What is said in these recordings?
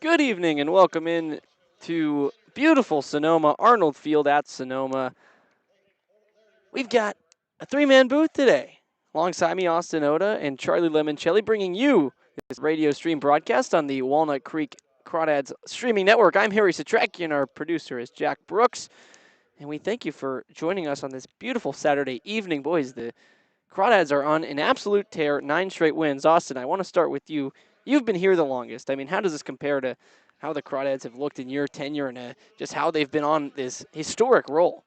Good evening and welcome in to beautiful Sonoma, Arnold Field at Sonoma. We've got a three-man booth today. Alongside me, Austin Ota and Charlie Limoncelli, bringing you this radio stream broadcast on the Walnut Creek Crawdads streaming network. I'm Harry Setrakian, our producer is Jack Brooks, and we thank you for joining us on this beautiful Saturday evening. Boys, the Crawdads are on an absolute tear, 9 straight wins. Austin, I want to start with you. You've been here the longest. I mean, how does this compare to how the Crawdads have looked in your tenure and just how they've been on this historic roll?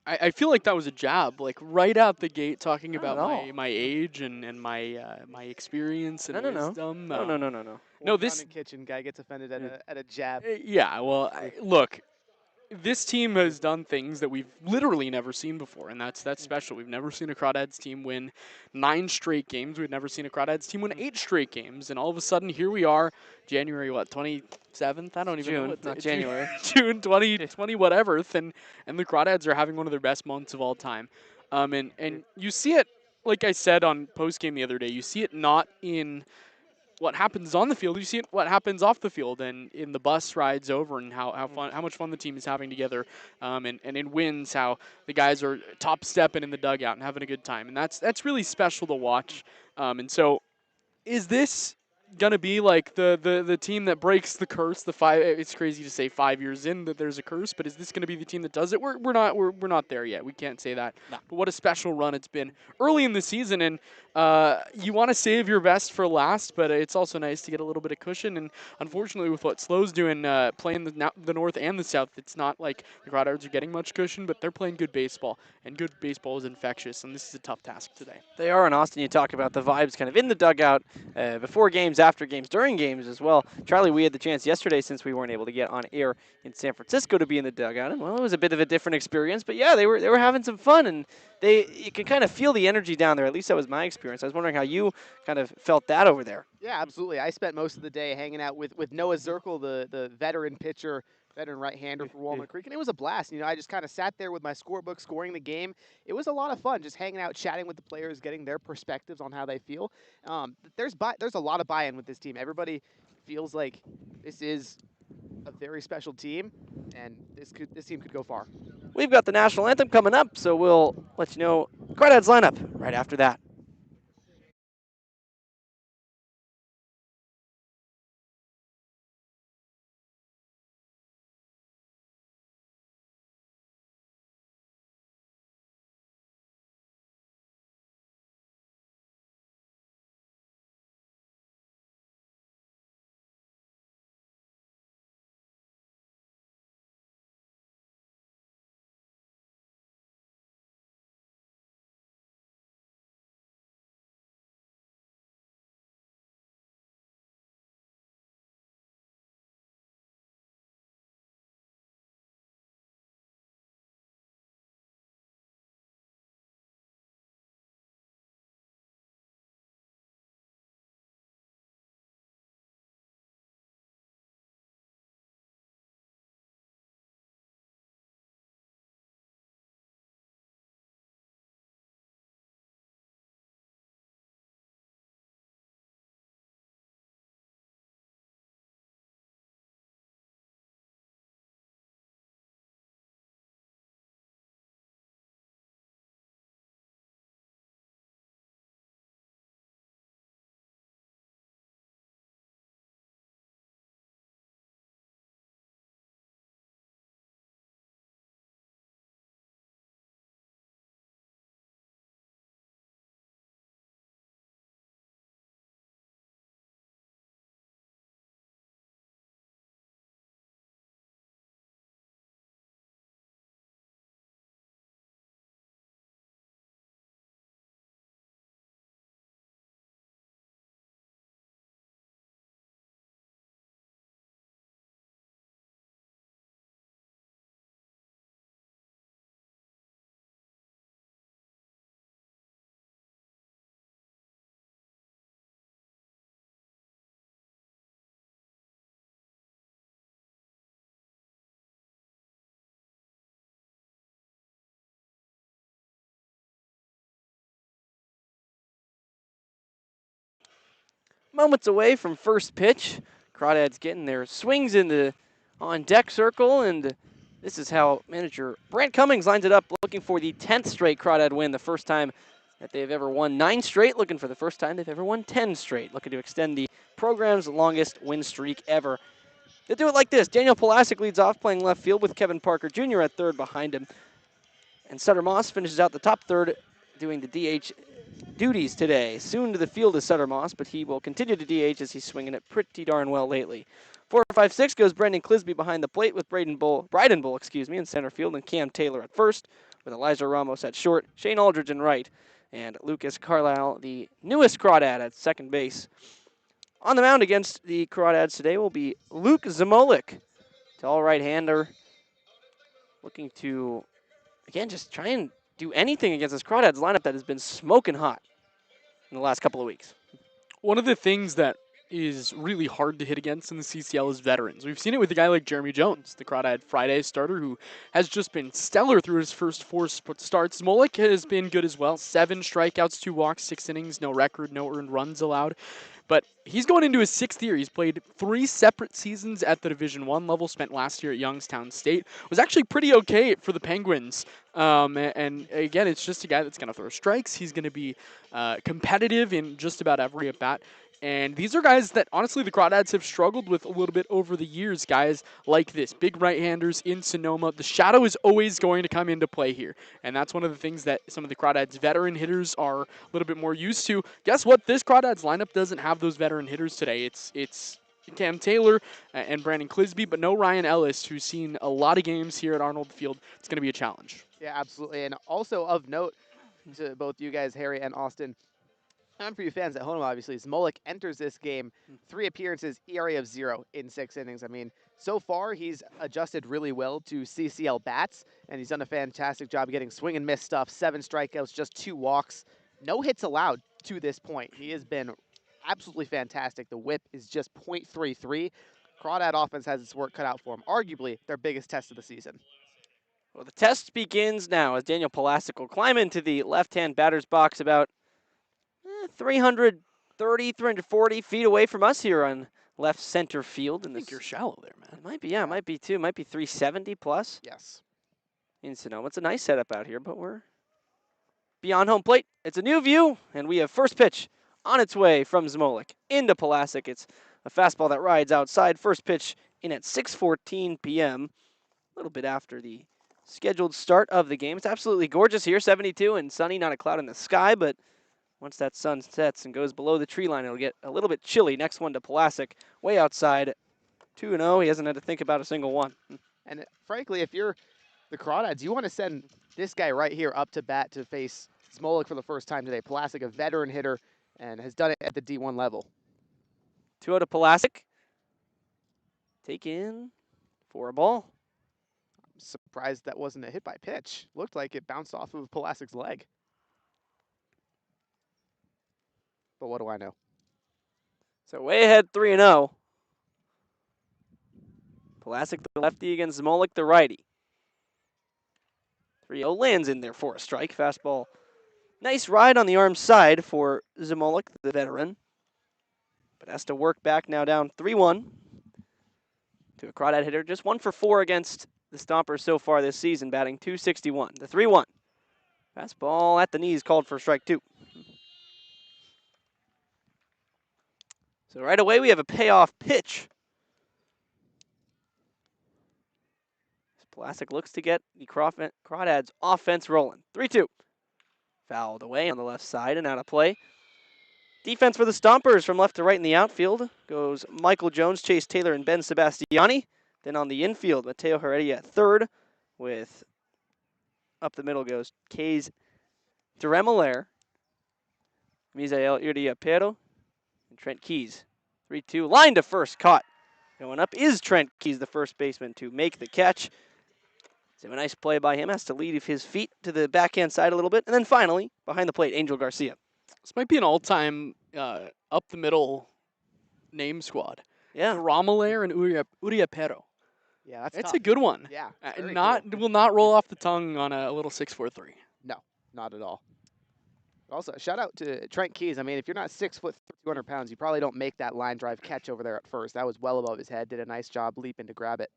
I feel like that was a jab, like right out the gate, talking Not at about all. my age and my experience No, and no, no. wisdom. No, no, no, no, no. No, One this. Conning Kitchen guy gets offended at a jab. Yeah, well, look, this team has done things that we've literally never seen before, and that's special. We've never seen a Crawdads team win 9 straight games. We've never seen a Crawdads team win 8 straight games, and all of a sudden here we are, January 27th? I don't even know June, what not January. June 2020 whatever, and the Crawdads are having one of their best months of all time. And you see it, like I said on post game the other day, you see it not in what happens on the field, you see what happens off the field, and in the bus rides over, and how much fun the team is having together, and in wins, how the guys are top stepping in the dugout and having a good time, and that's really special to watch. And so, is this gonna be like the team that breaks the curse? The five. It's crazy to say 5 years in that there's a curse, but is this gonna be the team that does it? We're not there yet. We can't say that. No. But what a special run it's been early in the season, and you want to save your best for last, but it's also nice to get a little bit of cushion. And unfortunately, with what Slow's doing, playing the North and the South, it's not like the Crawdads are getting much cushion, but they're playing good baseball, and good baseball is infectious, and this is a tough task today. They are in Austin. You talk about the vibes kind of in the dugout before games, after games, during games as well. Charlie, we had the chance yesterday, since we weren't able to get on air in San Francisco, to be in the dugout, and well, it was a bit of a different experience. But yeah, they were having some fun, and you can kind of feel the energy down there. At least that was my experience. I was wondering how you kind of felt that over there. Yeah, absolutely. I spent most of the day hanging out with Noah Zirkle, the veteran pitcher, veteran right-hander for Walnut Creek, and it was a blast. I just kind of sat there with my scorebook, scoring the game. It was a lot of fun, just hanging out, chatting with the players, getting their perspectives on how they feel. There's a lot of buy-in with this team. Everybody feels like this is a very special team, and this team could go far. We've got the national anthem coming up, so we'll let you know Crawdads lineup right after that. Moments away from first pitch. Crawdads getting their swings in the on deck circle, and this is how manager Brant Cummings lines it up, looking for the 10th straight Crawdad win, the first time that they've ever won 9 straight, looking for the first time they've ever won 10 straight, looking to extend the program's longest win streak ever. They do it like this. Daniel Pulasic leads off playing left field with Kevin Parker Jr. at third behind him. And Sutter Moss finishes out the top third, doing the DH duties today. Soon to the field is Sutter Moss, but he will continue to DH as he's swinging it pretty darn well lately. 4-5-6 goes Brendan Clisby behind the plate with Bryden Bull, in center field, and Cam Taylor at first, with Elijah Ramos at short, Shane Aldridge in right, and Lucas Carlisle, the newest Crawdad, at second base. On the mound against the Crawdads today will be Luke Zamolik, tall right-hander, looking to, again, just try and do anything against this Crawdads lineup that has been smoking hot in the last couple of weeks. One of the things that is really hard to hit against in the CCL is veterans. We've seen it with a guy like Jeremy Jones, the Crawdad Friday starter, who has just been stellar through his first 4 starts. Molik has been good as well. 7 strikeouts, 2 walks, 6 innings, no record, no earned runs allowed. But he's going into his 6th year. He's played 3 separate seasons at the Division I level, spent last year at Youngstown State. Was actually pretty okay for the Penguins. And again, it's just a guy that's going to throw strikes. He's going to be competitive in just about every at-bat. And these are guys that, honestly, the Crawdads have struggled with a little bit over the years, guys like this. Big right-handers in Sonoma. The shadow is always going to come into play here. And that's one of the things that some of the Crawdads veteran hitters are a little bit more used to. Guess what? This Crawdads lineup doesn't have those veteran hitters today. It's Cam Taylor and Brandon Clisby, but no Ryan Ellis, who's seen a lot of games here at Arnold Field. It's going to be a challenge. Yeah, absolutely. And also of note to both you guys, Harry and Austin, and for you fans at home, obviously, Zamolik enters this game, 3 appearances, ERA of 0 in 6 innings. I mean, so far he's adjusted really well to CCL bats, and he's done a fantastic job getting swing and miss stuff. 7 strikeouts, just 2 walks, no hits allowed to this point. He has been absolutely fantastic. The whip is just .33. Crawdad offense has its work cut out for him. Arguably their biggest test of the season. Well, the test begins now as Daniel Pulasic will climb into the left-hand batter's box about 330, 340 feet away from us here on left center field. I think you're shallow there, man. It might be, yeah, it might be too. It might be 370 plus. Yes. In Sonoma. It's a nice setup out here, but we're beyond home plate. It's a new view, and we have first pitch on its way from Zamolik into Pulasic. It's a fastball that rides outside. First pitch in at 6:14 p.m., a little bit after the scheduled start of the game. It's absolutely gorgeous here, 72 and sunny, not a cloud in the sky, but once that sun sets and goes below the tree line, it'll get a little bit chilly. Next one to Pulasic, way outside, 2-0. He hasn't had to think about a single one. And frankly, if you're the Crawdads, you want to send this guy right here up to bat to face Zamolik for the first time today. Pulasic, a veteran hitter, and has done it at the D1 level. 2-0 to Pulasic. Take in for a ball. I'm surprised that wasn't a hit by pitch. Looked like it bounced off of Pulasic's leg. But what do I know? So way ahead 3-0. Pulasic the lefty against Zamolik the righty. 3-0 lands in there for a strike. Fastball. Nice ride on the arm side for Zamolik, the veteran. But has to work back now down 3-1 to a Crawdad hitter. Just 1 for 4 against the Stompers so far this season, batting .261. The 3-1. Fastball at the knees called for strike 2. So right away we have a payoff pitch. Pulasic looks to get the Crawdads offense rolling. 3-2. Fouled away on the left side and out of play. Defense for the Stompers from left to right in the outfield goes Michael Jones, Chase Taylor, and Ben Sebastiani. Then on the infield, Mateo Heredia at third, with up the middle goes Kays Duremeler, Misael Irdiapero, and Trent Keys. 3-2, line to first, caught. Going up is Trent Keys, the first baseman, to make the catch. So a nice play by him, has to lead his feet to the backhand side a little bit. And then finally, behind the plate, Angel Garcia. This might be an all-time up-the-middle name squad. Yeah. Duremeler and Uriapero. Yeah, that's It's tough. a good one. Yeah. Will not roll off the tongue on a little 6-4-3. No, not at all. Also, shout out to Trent Keys. I mean, if you're not 6 foot, 200 pounds, you probably don't make that line drive catch over there at first. That was well above his head. Did a nice job leaping to grab it.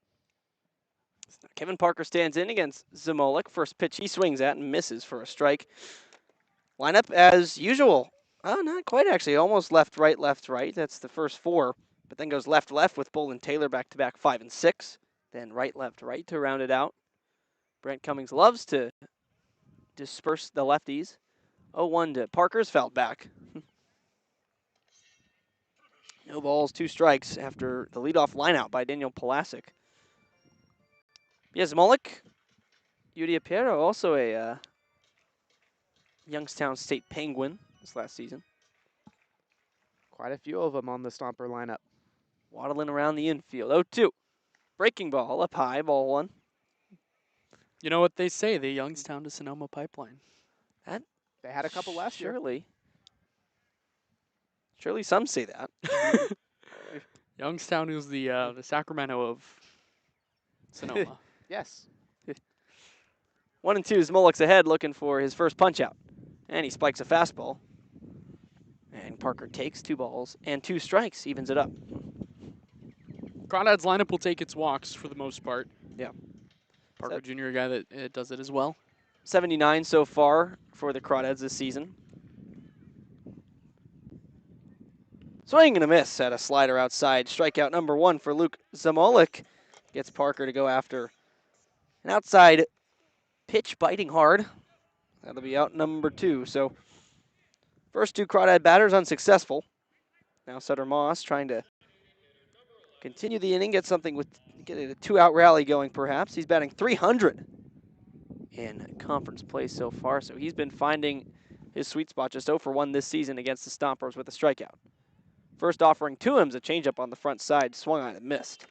Kevin Parker stands in against Zamolik. First pitch he swings at and misses for a strike. Lineup as usual. Oh, not quite actually. Almost left, right, left, right. That's the first 4. But then goes left, left with Bull and Taylor back-to-back 5 and 6. Then right, left, right to round it out. Brent Cummings loves to disperse the lefties. 0-1 to Parker's fouled back. No balls, 2 strikes after the leadoff lineout by Daniel Palasic. Yes, Molik, Yudia Piero, also a Youngstown State Penguin this last season. Quite a few of them on the Stomper lineup. Waddling around the infield. 0-2. Breaking ball up high, ball 1. You know what they say, the Youngstown to Sonoma pipeline. They had a couple last year. Surely some say that. Youngstown is the Sacramento of Sonoma. Yes. 1-2 is Molik's ahead, looking for his first punch out. And he spikes a fastball. And Parker takes 2 balls and 2 strikes, evens it up. Crawdads lineup will take its walks for the most part. Yeah. Parker Jr., a guy that does it as well. 79 so far for the Crawdads this season. Swing and a miss at a slider outside. Strikeout number 1 for Luke Zamolik. Gets Parker to go after an outside pitch biting hard. That'll be out number 2. So first 2 Crawdad batters unsuccessful. Now Sutter Moss trying to continue the inning, get a 2-out rally going perhaps. He's batting .300 in conference play so far, so he's been finding his sweet spot. Just 0 for 1 this season against the Stompers with a strikeout. First offering to him is a changeup on the front side, swung on and missed.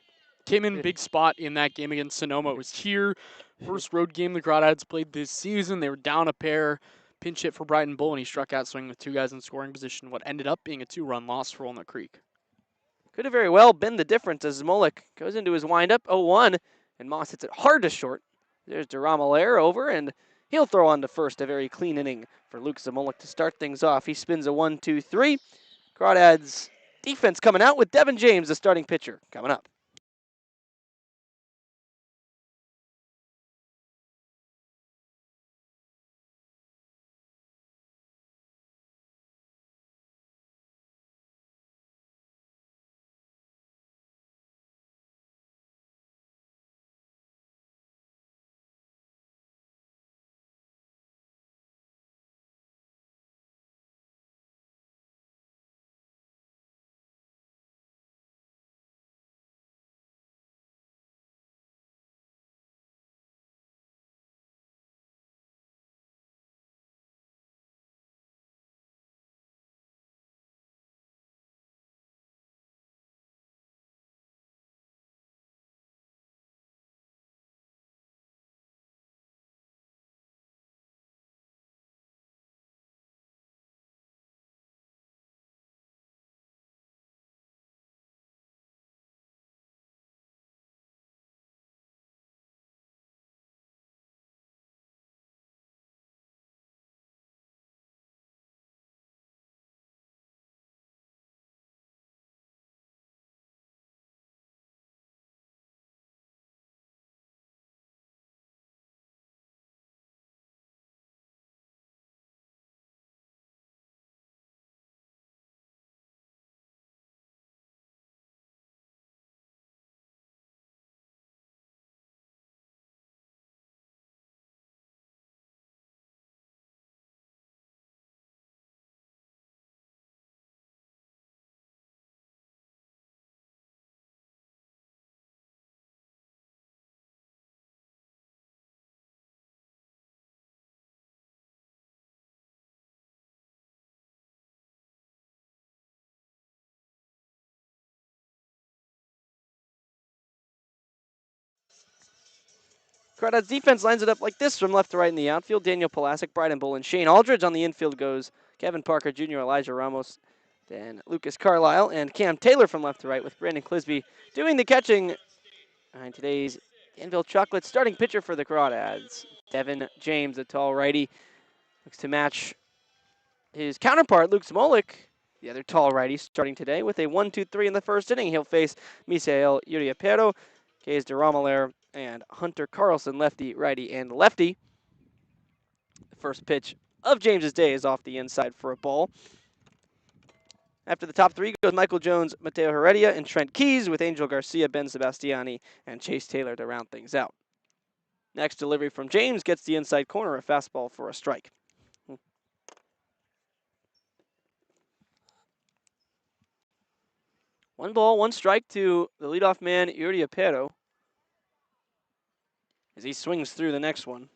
Came in big spot in that game against Sonoma. It was here. First road game the Crawdads played this season. They were down a pair. Pinch hit for Bryden Bull, and he struck out swinging with 2 guys in scoring position. What ended up being a 2-run loss for Walnut Creek. Could have very well been the difference as Molik goes into his windup, 0-1, and Moss hits it hard to short. There's Duramalair over, and he'll throw on to first. A very clean inning for Luke Zamolik to start things off. He spins a 1-2-3. Crawdads defense coming out with Devin James, the starting pitcher, coming up. Crawdads defense lines it up like this from left to right in the outfield. Daniel Palasic, Bryden Bull, and Shane Aldridge. On the infield goes Kevin Parker Jr., Elijah Ramos, then Lucas Carlisle, and Cam Taylor from left to right with Brandon Clisby doing the catching behind today's Danville Chocolate starting pitcher for the Crawdads. Devin James, a tall righty, looks to match his counterpart, Luke Smolik, the other tall righty, starting today with a 1-2-3 in the first inning. He'll face Misael Uriapero, Kays DeRomaler, and Hunter Carlson, lefty, righty, and lefty. The first pitch of James's day is off the inside for a ball. After the top three goes Michael Jones, Mateo Heredia, and Trent Keys, with Angel Garcia, Ben Sebastiani, and Chase Taylor to round things out. Next delivery from James gets the inside corner, a fastball for a strike. 1 ball, 1 strike to the leadoff man, Uriapero, as he swings through the next one.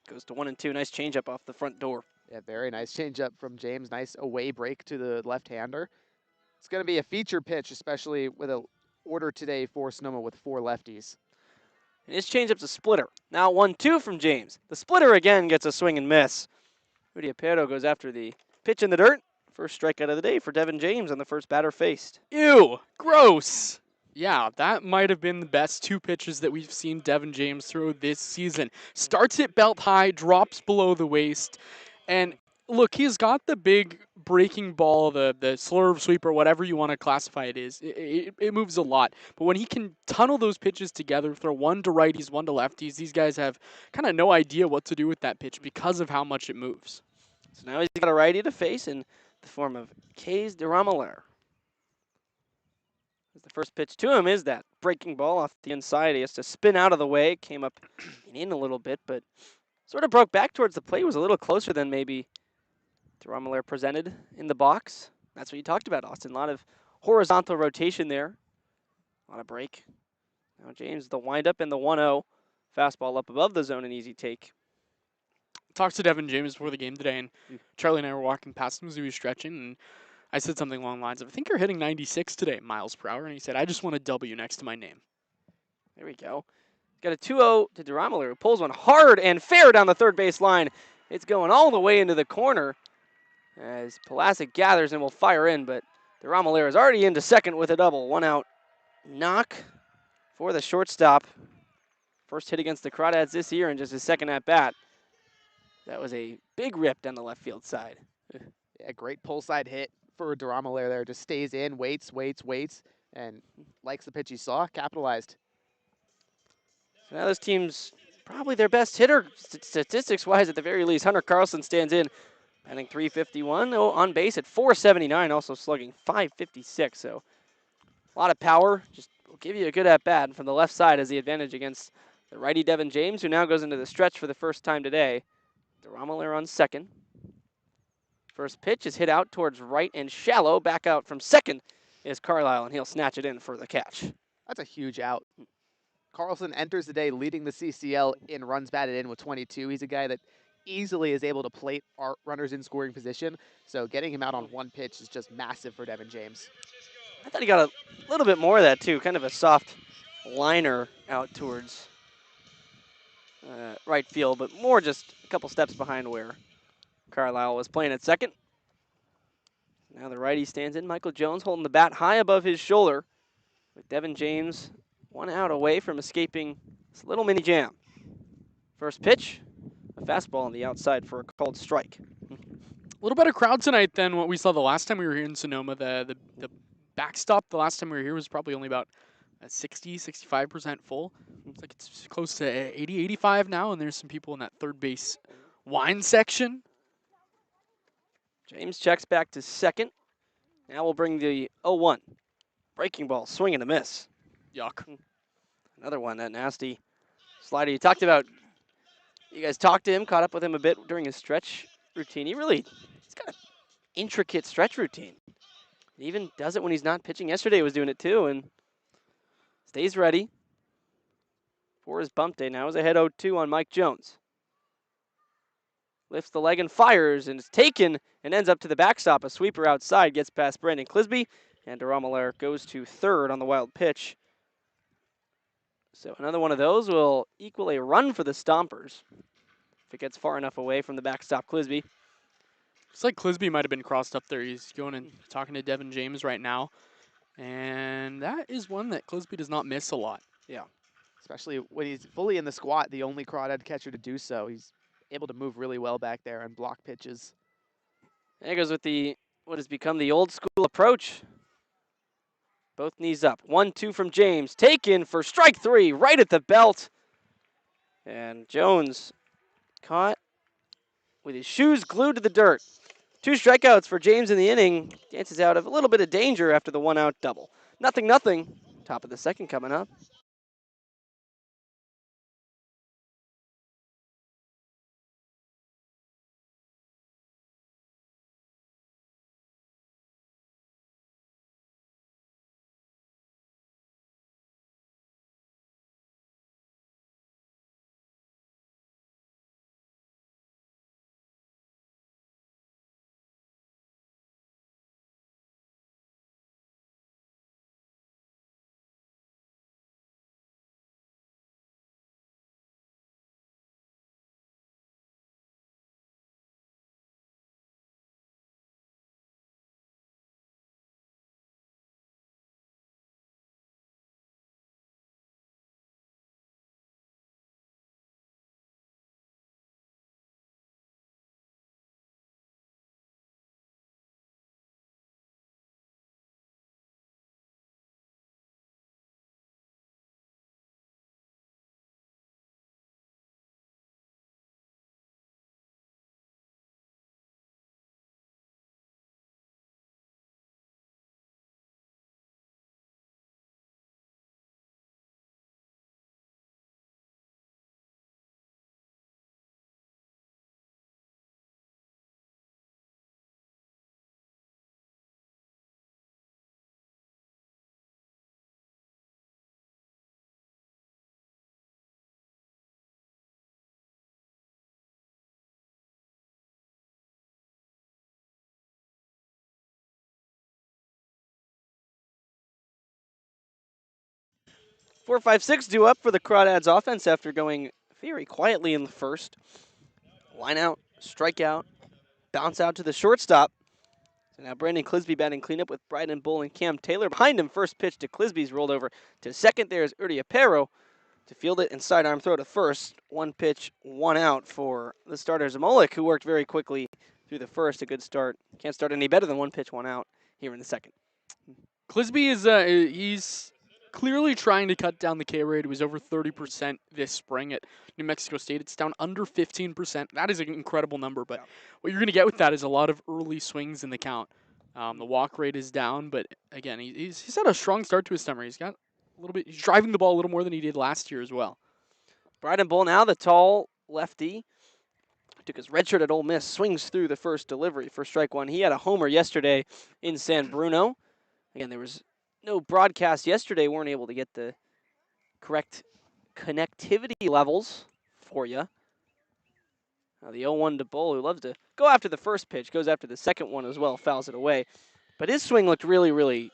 Goes to 1-2. Nice changeup off the front door. Yeah, very nice changeup from James. Nice away break to the left-hander. It's going to be a feature pitch, especially with an order today for Sonoma with 4 lefties. And his changeup's a splitter. Now 1-2 from James. The splitter again gets a swing and miss. Uriapero goes after the pitch in the dirt. First strikeout of the day for Devin James on the first batter faced. Ew, gross. Yeah, that might have been the best 2 pitches that we've seen Devin James throw this season. Starts it belt high, drops below the waist, and look, he's got the big breaking ball, the slurve sweeper, whatever you want to classify it is. It moves a lot. But when he can tunnel those pitches together, throw one to righties, one to lefties, these guys have kind of no idea what to do with that pitch because of how much it moves. So now he's got a righty to face in the form of Kays DeRomaler. The first pitch to him is that breaking ball off the inside. He has to spin out of the way. Came up and in a little bit, but sort of broke back towards the plate. Was a little closer than maybe DeRomaler presented in the box. That's what you talked about, Austin. A lot of horizontal rotation there. A lot of break. Now James, the windup and the 1-0. Fastball up above the zone, an easy take. Talked to Devin James before the game today, and Charlie and I were walking past him as he was stretching, and I said something along the lines of, I think you're hitting 96 today, miles per hour. And he said, I just want a W next to my name. There we go. Got a 2-0 to DeRomaler, who pulls one hard and fair down the third base line. It's going all the way into the corner as Pulasic gathers and will fire in, but DeRomaler is already into second with a double. 1 out knock for the shortstop. First hit against the Crawdads this year and just his second at bat. That was a big rip down the left field side. Yeah, great pull side hit for DeRomaler there. Just stays in, waits, and likes the pitch he saw, capitalized. So now this team's probably their best hitter, statistics-wise at the very least. Hunter Carlson stands in, batting .351, on base at .479, also slugging .556. So a lot of power, just will give you a good at-bat. From the left side has the advantage against the righty Devin James, who now goes into the stretch for the first time today. DeRomaler on second. First pitch is hit out towards right and shallow. Back out from second is Carlisle, and he'll snatch it in for the catch. That's a huge out. Carlson enters the day leading the CCL in runs batted in with 22. He's a guy that easily is able to plate our runners in scoring position. So getting him out on 1 pitch is just massive for Devin James. I thought he got a little bit more of that, too. Kind of a soft liner out towards right field, but more just a couple steps behind where Carlisle was playing at second. Now the righty stands in. Michael Jones holding the bat high above his shoulder, with Devin James 1 out away from escaping this little mini jam. First pitch, a fastball on the outside for a called strike. A little better crowd tonight than what we saw the last time we were here in Sonoma. The backstop the last time we were here was probably only about 60, 65% full. Looks like it's close to 80, 85 now, and there's some people in that third base wine section. James checks back to second. Now we'll bring the 0-1. Breaking ball, swing and a miss. Yuck. Another one, that nasty slider you talked about. You guys talked to him, caught up with him a bit during his stretch routine. He's got an intricate stretch routine. He even does it when he's not pitching. Yesterday he was doing it too, and stays ready for his bump day. Now is ahead 0-2 on Mike Jones. Lifts the leg and fires, and is taken and ends up to the backstop. A sweeper outside gets past Brandon Clisby, and DeRomaler goes to third on the wild pitch. So another one of those will equal a run for the Stompers if it gets far enough away from the backstop Clisby. Looks like Clisby might have been crossed up there. He's going and talking to Devin James right now. And that is one that Clisby does not miss a lot. Yeah. Especially when he's fully in the squat, the only Crawdad catcher to do so. He's able to move really well back there and block pitches. There goes with the what has become the old school approach. Both knees up. 1-2 from James. Taken for strike 3, right at the belt. And Jones caught with his shoes glued to the dirt. 2 strikeouts for James in the inning. Dances out of a little bit of danger after the 1-out double. 0-0. Top of the second coming up. Four, five, six due up for the Crawdads offense after going very quietly in the first. Line out, strikeout, bounce out to the shortstop. So now Brandon Clisby batting cleanup with Bryden Bull and Cam Taylor behind him. First pitch to Clisby's rolled over to second. There's Urdia Perro to field it and sidearm throw to first. 1 pitch, 1 out for the starter Zamolik, who worked very quickly through the first. A good start. Can't start any better than 1 pitch, 1 out here in the second. Clisby is he's clearly trying to cut down the K rate. It was over 30% this spring at New Mexico State. It's down under 15%. That is an incredible number, but what you're going to get with that is a lot of early swings in the count. The walk rate is down, but again, he's had a strong start to his summer. He's got a little bit. He's driving the ball a little more than he did last year as well. Bryden Bull now, the tall lefty. Took his red shirt at Ole Miss, swings through the first delivery for strike 1. He had a homer yesterday in San Bruno. Again, there was no broadcast yesterday. Weren't able to get the correct connectivity levels for you. Now the 0-1 to Bull, who loves to go after the first pitch, goes after the second one as well, fouls it away. But his swing looked really, really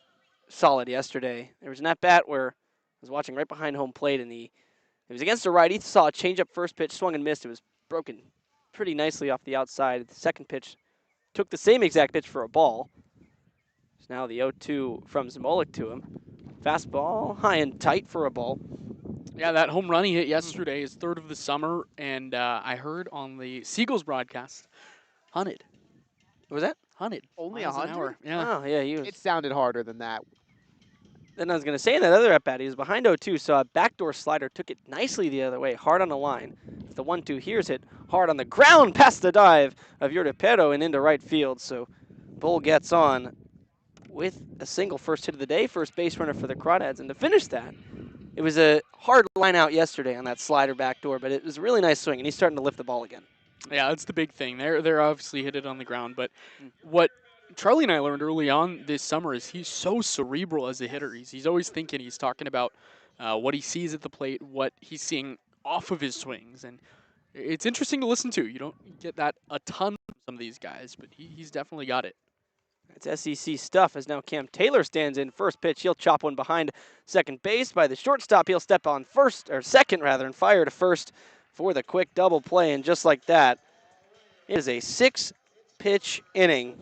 solid yesterday. There was an at-bat where I was watching right behind home plate, and it was against a righty. Saw a changeup first pitch, swung and missed. It was broken pretty nicely off the outside. The second pitch took the same exact pitch for a ball. So now the 0-2 from Zamolik to him. Fastball, high and tight for a ball. Yeah, that home run he hit yesterday is 3rd of the summer, and I heard on the Seagulls broadcast, hunted. What was that? Hunted. Only miles an 100? hour. Yeah. Oh, yeah, he was. It sounded harder than that. Then I was going to say in that other at-bat, he was behind 0-2, so a backdoor slider took it nicely the other way, hard on the line. If the 1-2 here's hit hard on the ground past the dive of Yurtapero and into right field. So Bull gets on with a single first hit of the day, first base runner for the Crawdads. And to finish that, it was a hard line out yesterday on that slider backdoor, but it was a really nice swing, and he's starting to lift the ball again. Yeah, that's the big thing. They're obviously hit it on the ground, but what Charlie and I learned early on this summer is he's so cerebral as a hitter. He's always thinking. He's talking about what he sees at the plate, what he's seeing off of his swings, and it's interesting to listen to. You don't get that a ton from some of these guys, but he's definitely got it. It's SEC stuff as now Cam Taylor stands in. First pitch, he'll chop one behind second base by the shortstop. He'll step on second and fire to first for the quick double play. And just like that, it is a 6-pitch inning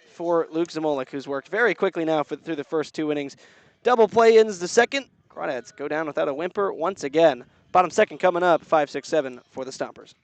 for Luke Zamolik, who's worked very quickly now through the first 2 innings. Double play ends the second. Crawdads go down without a whimper once again. Bottom second coming up, 5-6-7 for the Stompers.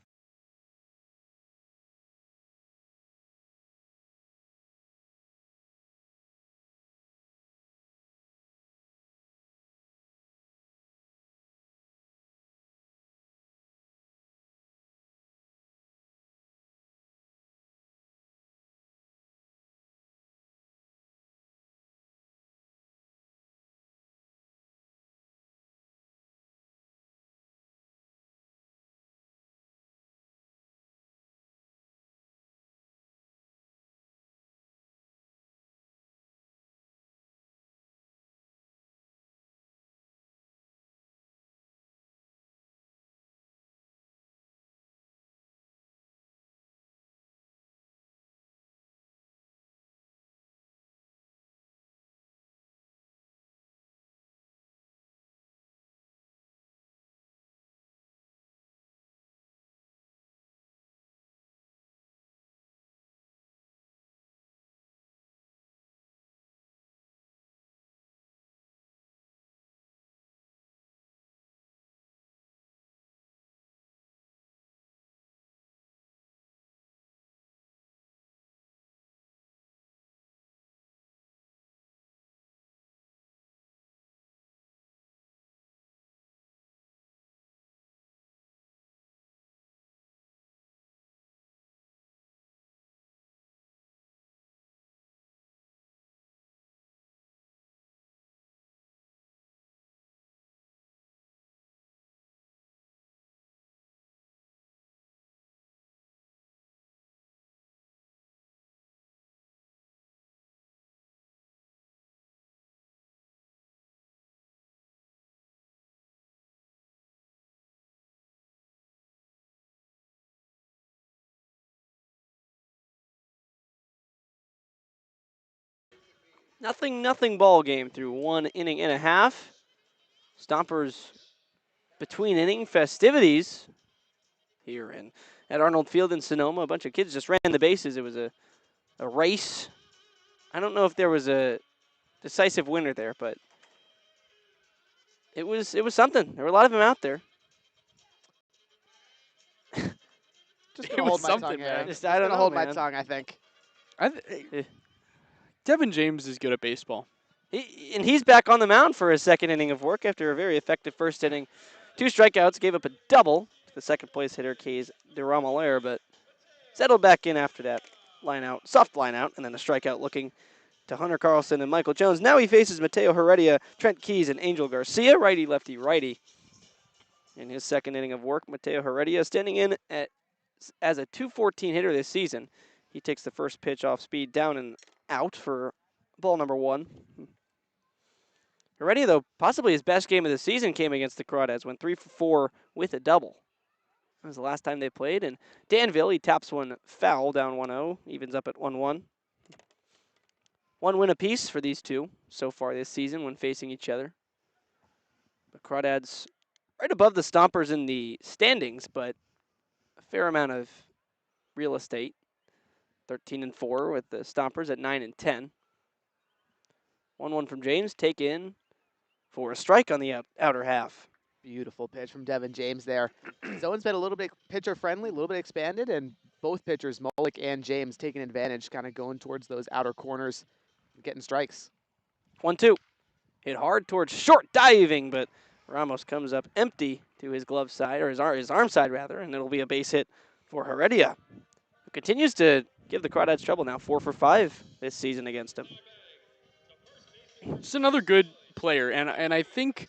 Nothing ball game through 1 inning and a half. Stompers between inning festivities here at Arnold Field in Sonoma. A bunch of kids just ran the bases. It was a race. I don't know if there was a decisive winner there, but it was something. There were a lot of them out there. Just It gonna was hold my something, tongue, man. Aaron. Just- Just I don't gonna know, hold my man. tongue, I think. Devin James is good at baseball. He's back on the mound for his second inning of work after a very effective first inning. 2 strikeouts, gave up a double to the second place hitter, Kays DeRamalaire, but settled back in after that soft line out, and then a strikeout looking to Hunter Carlson and Michael Jones. Now he faces Mateo Heredia, Trent Keys, and Angel Garcia, righty, lefty, righty. In his second inning of work, Mateo Heredia standing in as a 214 hitter this season. He takes the first pitch off speed down and out for ball number 1. Heredia, though, possibly his best game of the season came against the Crawdads, went 3 for 4 with a double. That was the last time they played. And Danville, he taps one foul down 1-0, evens up at 1-1. 1 win apiece for these two so far this season when facing each other. The Crawdads right above the Stompers in the standings, but a fair amount of real estate. 13-4 with the Stompers at 9-10. 1-1 from James, take in for a strike on the outer half. Beautiful pitch from Devin James there. Zone's been a little bit pitcher friendly, a little bit expanded, and both pitchers, Molick and James, taking advantage, kind of going towards those outer corners, getting strikes. 1-2. Hit hard towards short, diving, but Ramos comes up empty to his glove side, or his arm side rather, and it'll be a base hit for Heredia, who continues to give the Crawdads trouble now, 4 for 5 this season against him. Just another good player, and I think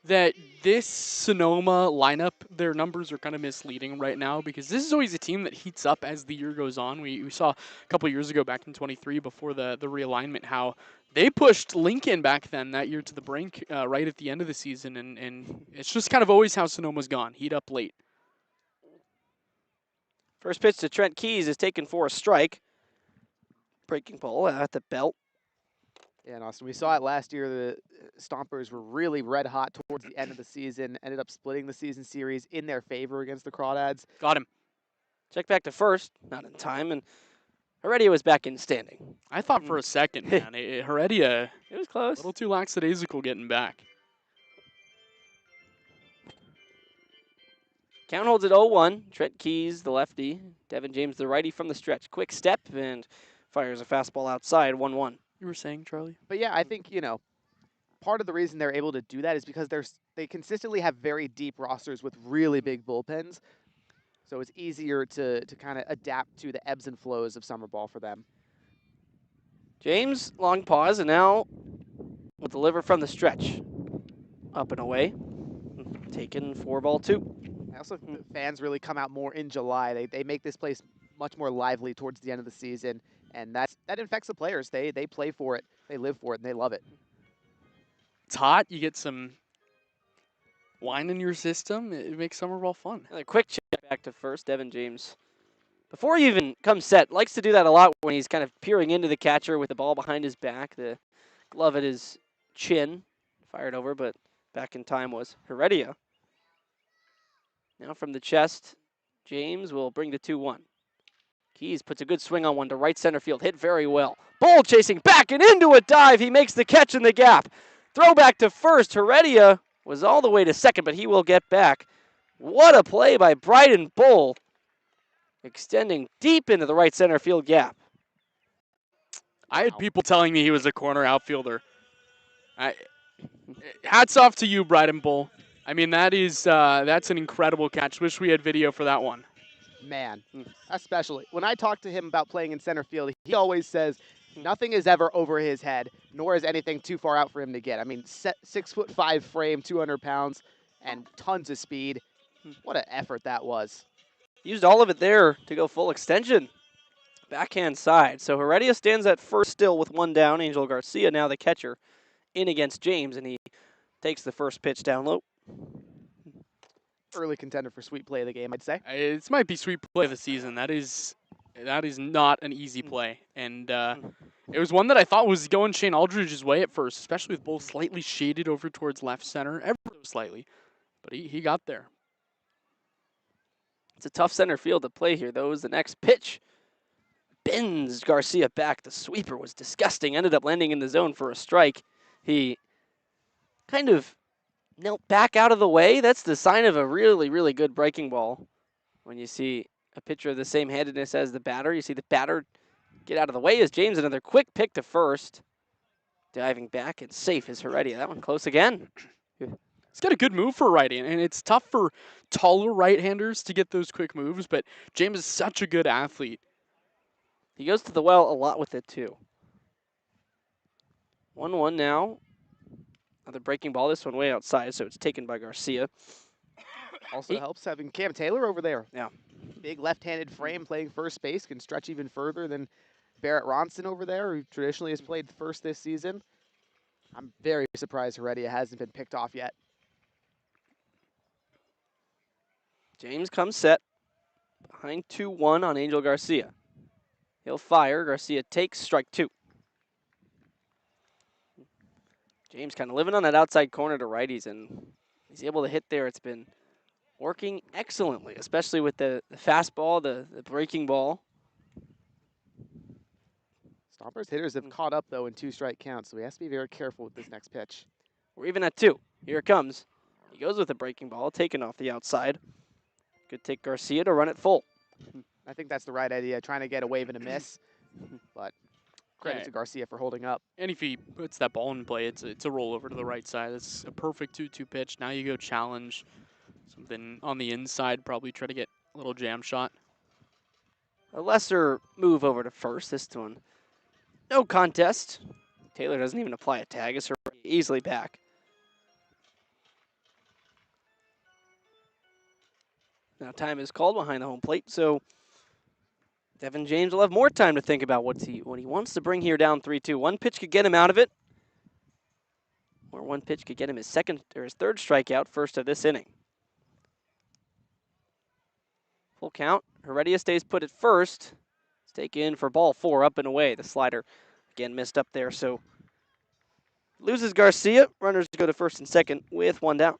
that this Sonoma lineup, their numbers are kind of misleading right now because this is always a team that heats up as the year goes on. We saw a couple years ago back in 23 before the realignment how they pushed Lincoln back then that year to the brink right at the end of the season, and it's just kind of always how Sonoma's gone, heat up late. First pitch to Trent Keys is taken for a strike. Breaking ball at the belt. Yeah, and Austin, we saw it last year. The Stompers were really red hot towards the end of the season, ended up splitting the season series in their favor against the Crawdads. Got him. Check back to first, not in time, and Heredia was back in standing. I thought for a second, man, Heredia, It was a close. little too lackadaisical getting back. Count holds at 0-1. Trent Keys, the lefty. Devin James, the righty from the stretch. Quick step and fires a fastball outside, 1-1. You were saying, Charlie? But yeah, I think, part of the reason they're able to do that is because they consistently have very deep rosters with really big bullpens. So it's easier to kind of adapt to the ebbs and flows of summer ball for them. James, long pause, and now will deliver from the stretch. Up and away. Taken for ball 2. I also think the fans really come out more in July. They make this place much more lively towards the end of the season, and that infects the players. They play for it, they live for it, and they love it. It's hot. You get some wine in your system. It makes summer ball fun. Another quick check back to first. Devin James, before he even comes set, likes to do that a lot when he's kind of peering into the catcher with the ball behind his back, the glove at his chin. Fired over, but back in time was Heredia. Now from the chest, James will bring the 2-1. Keys puts a good swing on one to right center field. Hit very well. Bull chasing back and into a dive. He makes the catch in the gap. Throw back to first. Heredia was all the way to second, but he will get back. What a play by Bryden Bull. Extending deep into the right center field gap. I had people telling me he was a corner outfielder. Hats off to you, Bryden Bull. I mean, that's an incredible catch. Wish we had video for that one. Man, especially when I talk to him about playing in center field, he always says nothing is ever over his head, nor is anything too far out for him to get. I mean, 6'5" frame, 200 pounds, and tons of speed. What an effort that was. Used all of it there to go full extension. Backhand side. So Heredia stands at first still with 1 down. Angel Garcia now the catcher in against James, and he takes the first pitch down low. Early contender for sweet play of the game, I'd say. This might be sweet play of the season. That is not an easy play, and It was one that I thought was going Shane Aldridge's way at first, especially with both slightly shaded over towards left center, ever so slightly. But he got there. It's a tough center field to play here, though, is the next pitch. Bends Garcia back. The sweeper was disgusting. Ended up landing in the zone for a strike. He kind of knelt back out of the way. That's the sign of a really, really good breaking ball. When you see a pitcher of the same handedness as the batter, you see the batter get out of the way as James. Another quick pick to first. Diving back and safe is Heredia. That one close again. He's got a good move for a righty, and it's tough for taller right-handers to get those quick moves, but James is such a good athlete. He goes to the well a lot with it, too. 1-1 now. Another breaking ball. This one way outside, so it's taken by Garcia. Also helps having Cam Taylor over there. Yeah. Big left-handed frame playing first base, can stretch even further than Barrett Ronson over there, who traditionally has played first this season. I'm very surprised Heredia hasn't been picked off yet. James comes set. Behind 2-1 on Angel Garcia. He'll fire. Garcia takes strike 2. James kind of living on that outside corner to righties, and he's able to hit there. It's been working excellently, especially with the fastball, the breaking ball. Stompers hitters have caught up, though, in 2-strike counts, so he has to be very careful with this next pitch. We're even at 2. Here it comes. He goes with a breaking ball, taken off the outside. Could take Garcia to run it full. I think that's the right idea, trying to get a wave and a miss, but credit to Garcia for holding up. And if he puts that ball in play, it's a rollover to the right side. It's a perfect 2-2 pitch. Now you go challenge something on the inside, probably try to get a little jam shot. A lesser move over to first. This one, no contest. Taylor doesn't even apply a tag. It's easily back. Now time is called behind the home plate, so Devin James will have more time to think about what he wants to bring here down 3-2. One pitch could get him out of it, or one pitch could get him his second or his third strikeout, first of this inning. Full count. Heredia stays put at first. It's taken for ball 4, up and away. The slider again missed up there, so loses Garcia. Runners go to first and second with 1 down.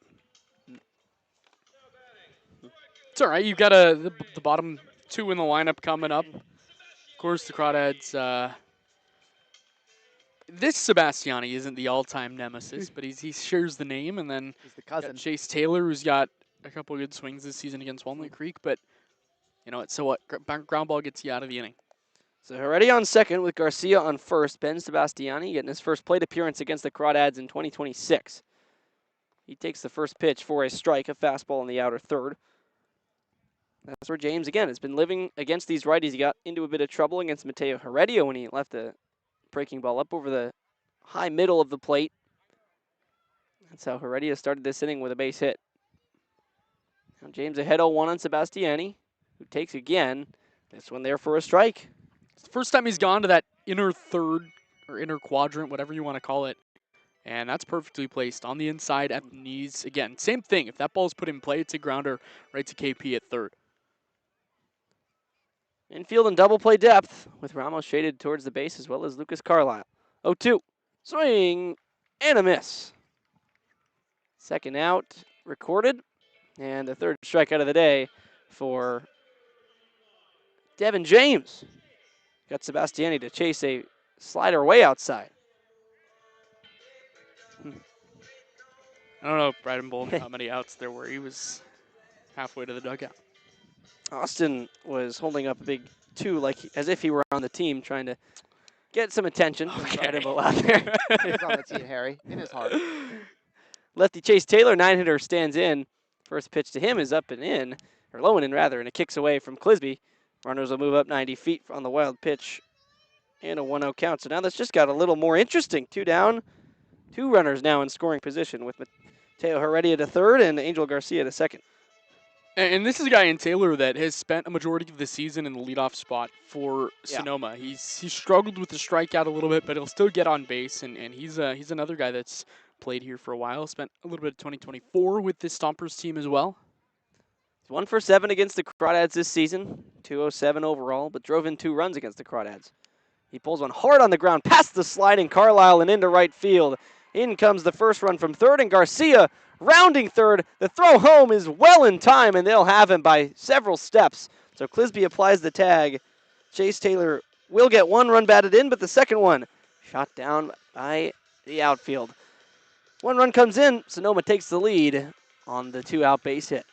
It's all right. You've got the bottom 2 in the lineup coming up. Of course, the Crawdads. This Sebastiani isn't the all-time nemesis, but he shares the name. And then He's the cousin. Chase Taylor, who's got a couple of good swings this season against Walnut Creek. But you know, so what? Ground ball gets you out of the inning. So Heredia on second with Garcia on first. Ben Sebastiani getting his first plate appearance against the Crawdads in 2026. He takes the first pitch for a strike, a fastball in the outer third. That's where James, again, has been living against these righties. He got into a bit of trouble against Mateo Heredia when he left a breaking ball up over the high middle of the plate. That's how Heredia started this inning with a base hit. Now James ahead 0-1 on Sebastiani, who takes again. This one there for a strike. It's the first time he's gone to that inner third or inner quadrant, whatever you want to call it. And that's perfectly placed on the inside at the knees. Again, same thing. If that ball's put in play, it's a grounder right to KP at third. Infield and double play depth with Ramos shaded towards the base as well as Lucas Carlisle. 0-2. Swing and a miss. Second out recorded. And the third strikeout of the day for Devin James. Got Sebastiani to chase a slider way outside. I don't know if Bryden Bowl knew how many outs there were. He was halfway to the dugout. Austin was holding up a big 2 as if he were on the team trying to get some attention. Okay. Bryden Bowl out there. He's on the team, Harry, in his heart. Lefty Chase Taylor, 9-hitter, stands in. First pitch to him is up and in, or low and in rather, and it kicks away from Clisby. Runners will move up 90 feet on the wild pitch and a 1-0 count. So now that's just got a little more interesting. 2 down, 2 runners now in scoring position with Mateo Heredia to third and Angel Garcia to second. And this is a guy in Taylor that has spent a majority of the season in the leadoff spot for Sonoma. He's struggled with the strikeout a little bit, but he'll still get on base, and he's another guy that's played here for a while. Spent a little bit of 2024 with this Stompers team as well. He's 1 for 7 against the Crawdads this season, 207 overall, but drove in 2 runs against the Crawdads. He pulls one hard on the ground, past the sliding Carlisle and into right field. In comes the first run from third, and Garcia rounding third. The throw home is well in time, and they'll have him by several steps. So Clisby applies the tag. Chase Taylor will get one run batted in, but the second one shot down by the outfield. One run comes in. Sonoma takes the lead on the 2-out base hit.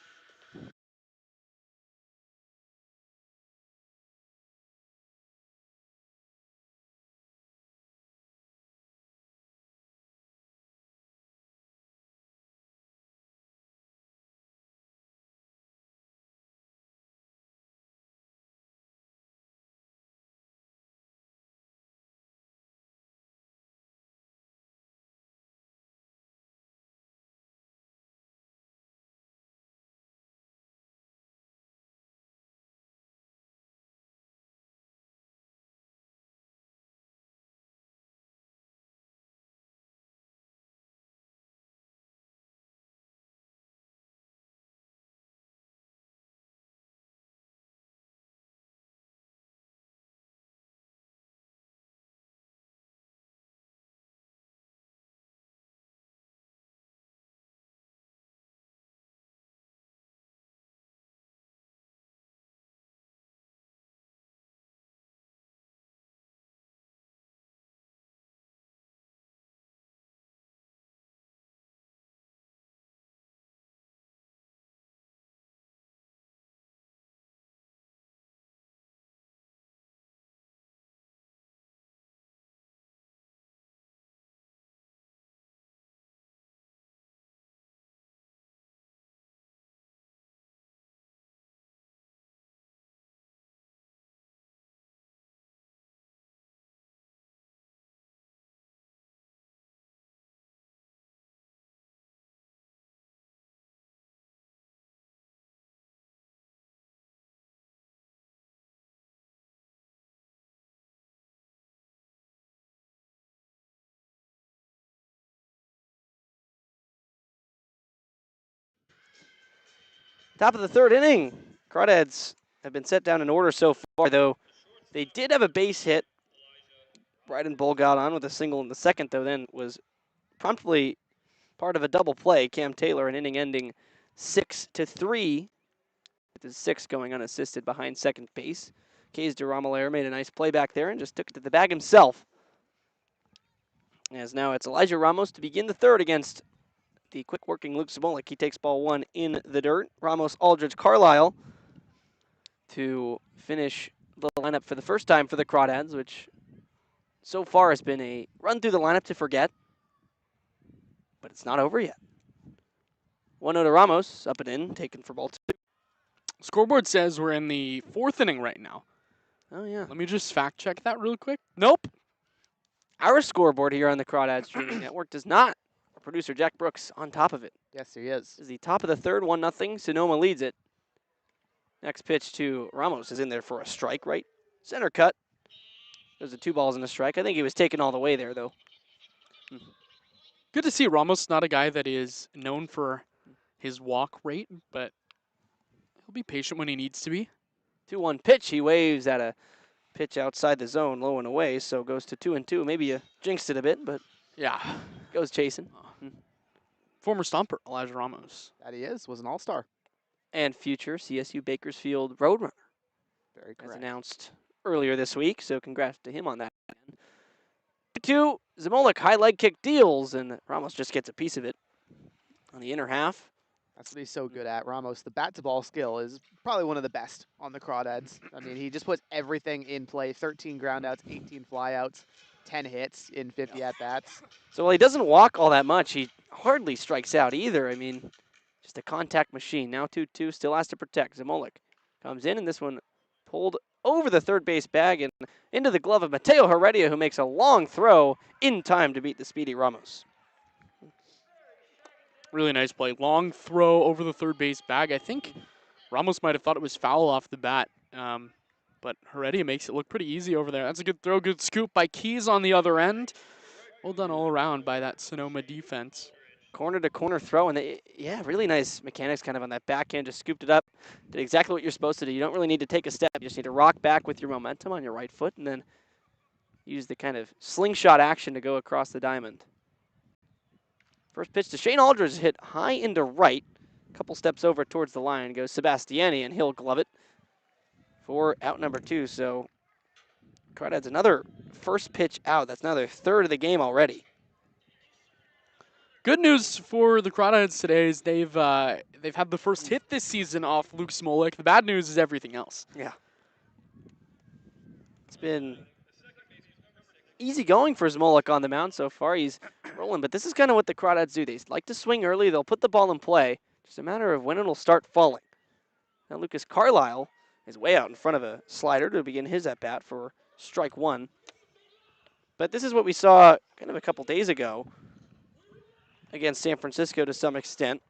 Top of the third inning. Crawdads have been set down in order so far, though they did have a base hit. Bryden Bull got on with a single in the second, though, then was promptly part of a double play. Cam Taylor, an inning ending 6-3, with his sixth going unassisted behind second base. Kays DeRomalaire made a nice play back there and just took it to the bag himself. As now it's Elijah Ramos to begin the third against the quick-working Luke Zamolik. He takes ball one in the dirt. Ramos, Aldridge, Carlisle to finish the lineup for the first time for the Crawdads, which so far has been a run through the lineup to forget. But it's not over yet. 1-0 to Ramos, up and in, taken for ball two. Scoreboard says we're in the fourth inning right now. Oh, yeah. Let me just fact check that real quick. Nope. Our scoreboard here on the Crawdads Streaming Network does not. Our producer, Jack Brooks, on top of it. Yes, he is. This is the top of the third, 1-0. Sonoma leads it. Next pitch to Ramos is in there for a strike, right? Center cut. There's a 2 balls and a strike. I think he was taken all the way there, though. Good to see Ramos, not a guy that is known for his walk rate, but he'll be patient when he needs to be. 2-1 pitch. He waves at a pitch outside the zone, low and away, so goes to 2-2. Maybe you jinxed it a bit, but Yeah. goes chasing. Former Stomper, Elijah Ramos. That he is. Was an all-star. And future CSU Bakersfield Roadrunner, Very as correct. announced earlier this week, so congrats to him on that. 2, Zamolik high leg kick deals, and Ramos just gets a piece of it on the inner half. That's what he's so good at, Ramos. The bat-to-ball skill is probably one of the best on the Crawdads. I mean, he just puts everything in play. 13 groundouts, 18 flyouts, 10 hits in 50 at-bats. So while he doesn't walk all that much, he hardly strikes out either. I mean, just a contact machine. Now 2-2, still has to protect. Zamolik comes in, and this one pulled over the third base bag and into the glove of Mateo Heredia, who makes a long throw in time to beat the speedy Ramos. Really nice play. Long throw over the third base bag. I think Ramos might have thought it was foul off the bat, but Heredia makes it look pretty easy over there. That's a good throw, good scoop by Keys on the other end. Well done all around by that Sonoma defense. Corner-to-corner throw, and really nice mechanics kind of on that backhand. Just scooped it up, did exactly what you're supposed to do. You don't really need to take a step. You just need to rock back with your momentum on your right foot, and then use the kind of slingshot action to go across the diamond. First pitch to Shane Aldridge is hit high into right. A couple steps over towards the line goes Sebastiani, and he'll glove it for out number 2. So Crawdads another first pitch out. That's now their third of the game already. Good news for the Crawdads today is they've had the first hit this season off Luke Smolik. The bad news is everything else. Yeah. It's been easy going for Smolik on the mound so far. He's rolling, but this is kind of what the Crawdads do. They like to swing early. They'll put the ball in play. Just a matter of when it'll start falling. Now Lucas Carlisle is way out in front of a slider to begin his at-bat for strike 1. But this is what we saw kind of a couple days ago against San Francisco to some extent,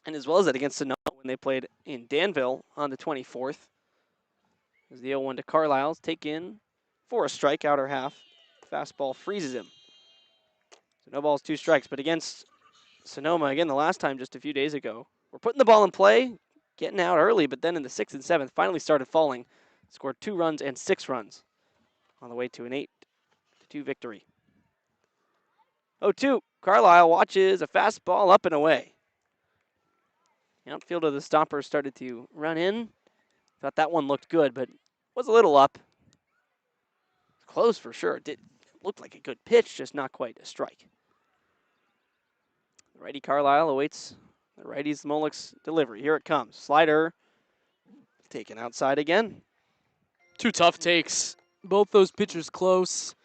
and as well as that against Sonoma when they played in Danville on the 24th. As the 0-1 to Carlisle's take in for a strike, outer half. Fastball freezes him. So no balls, 2 strikes. But against Sonoma, again, the last time just a few days ago, we're putting the ball in play, getting out early, but then in the 6th and 7th, finally started falling. Scored 2 runs and 6 runs on the way to an 8-2 victory. 0-2, Carlisle watches a fastball up and away. The outfield of the Stompers started to run in. Thought that one looked good, but was a little up. Close for sure. It looked like a good pitch, just not quite a strike. The righty Carlisle awaits the righty Smolik's delivery. Here it comes. Slider taken outside again. 2 tough takes. Both those pitchers close.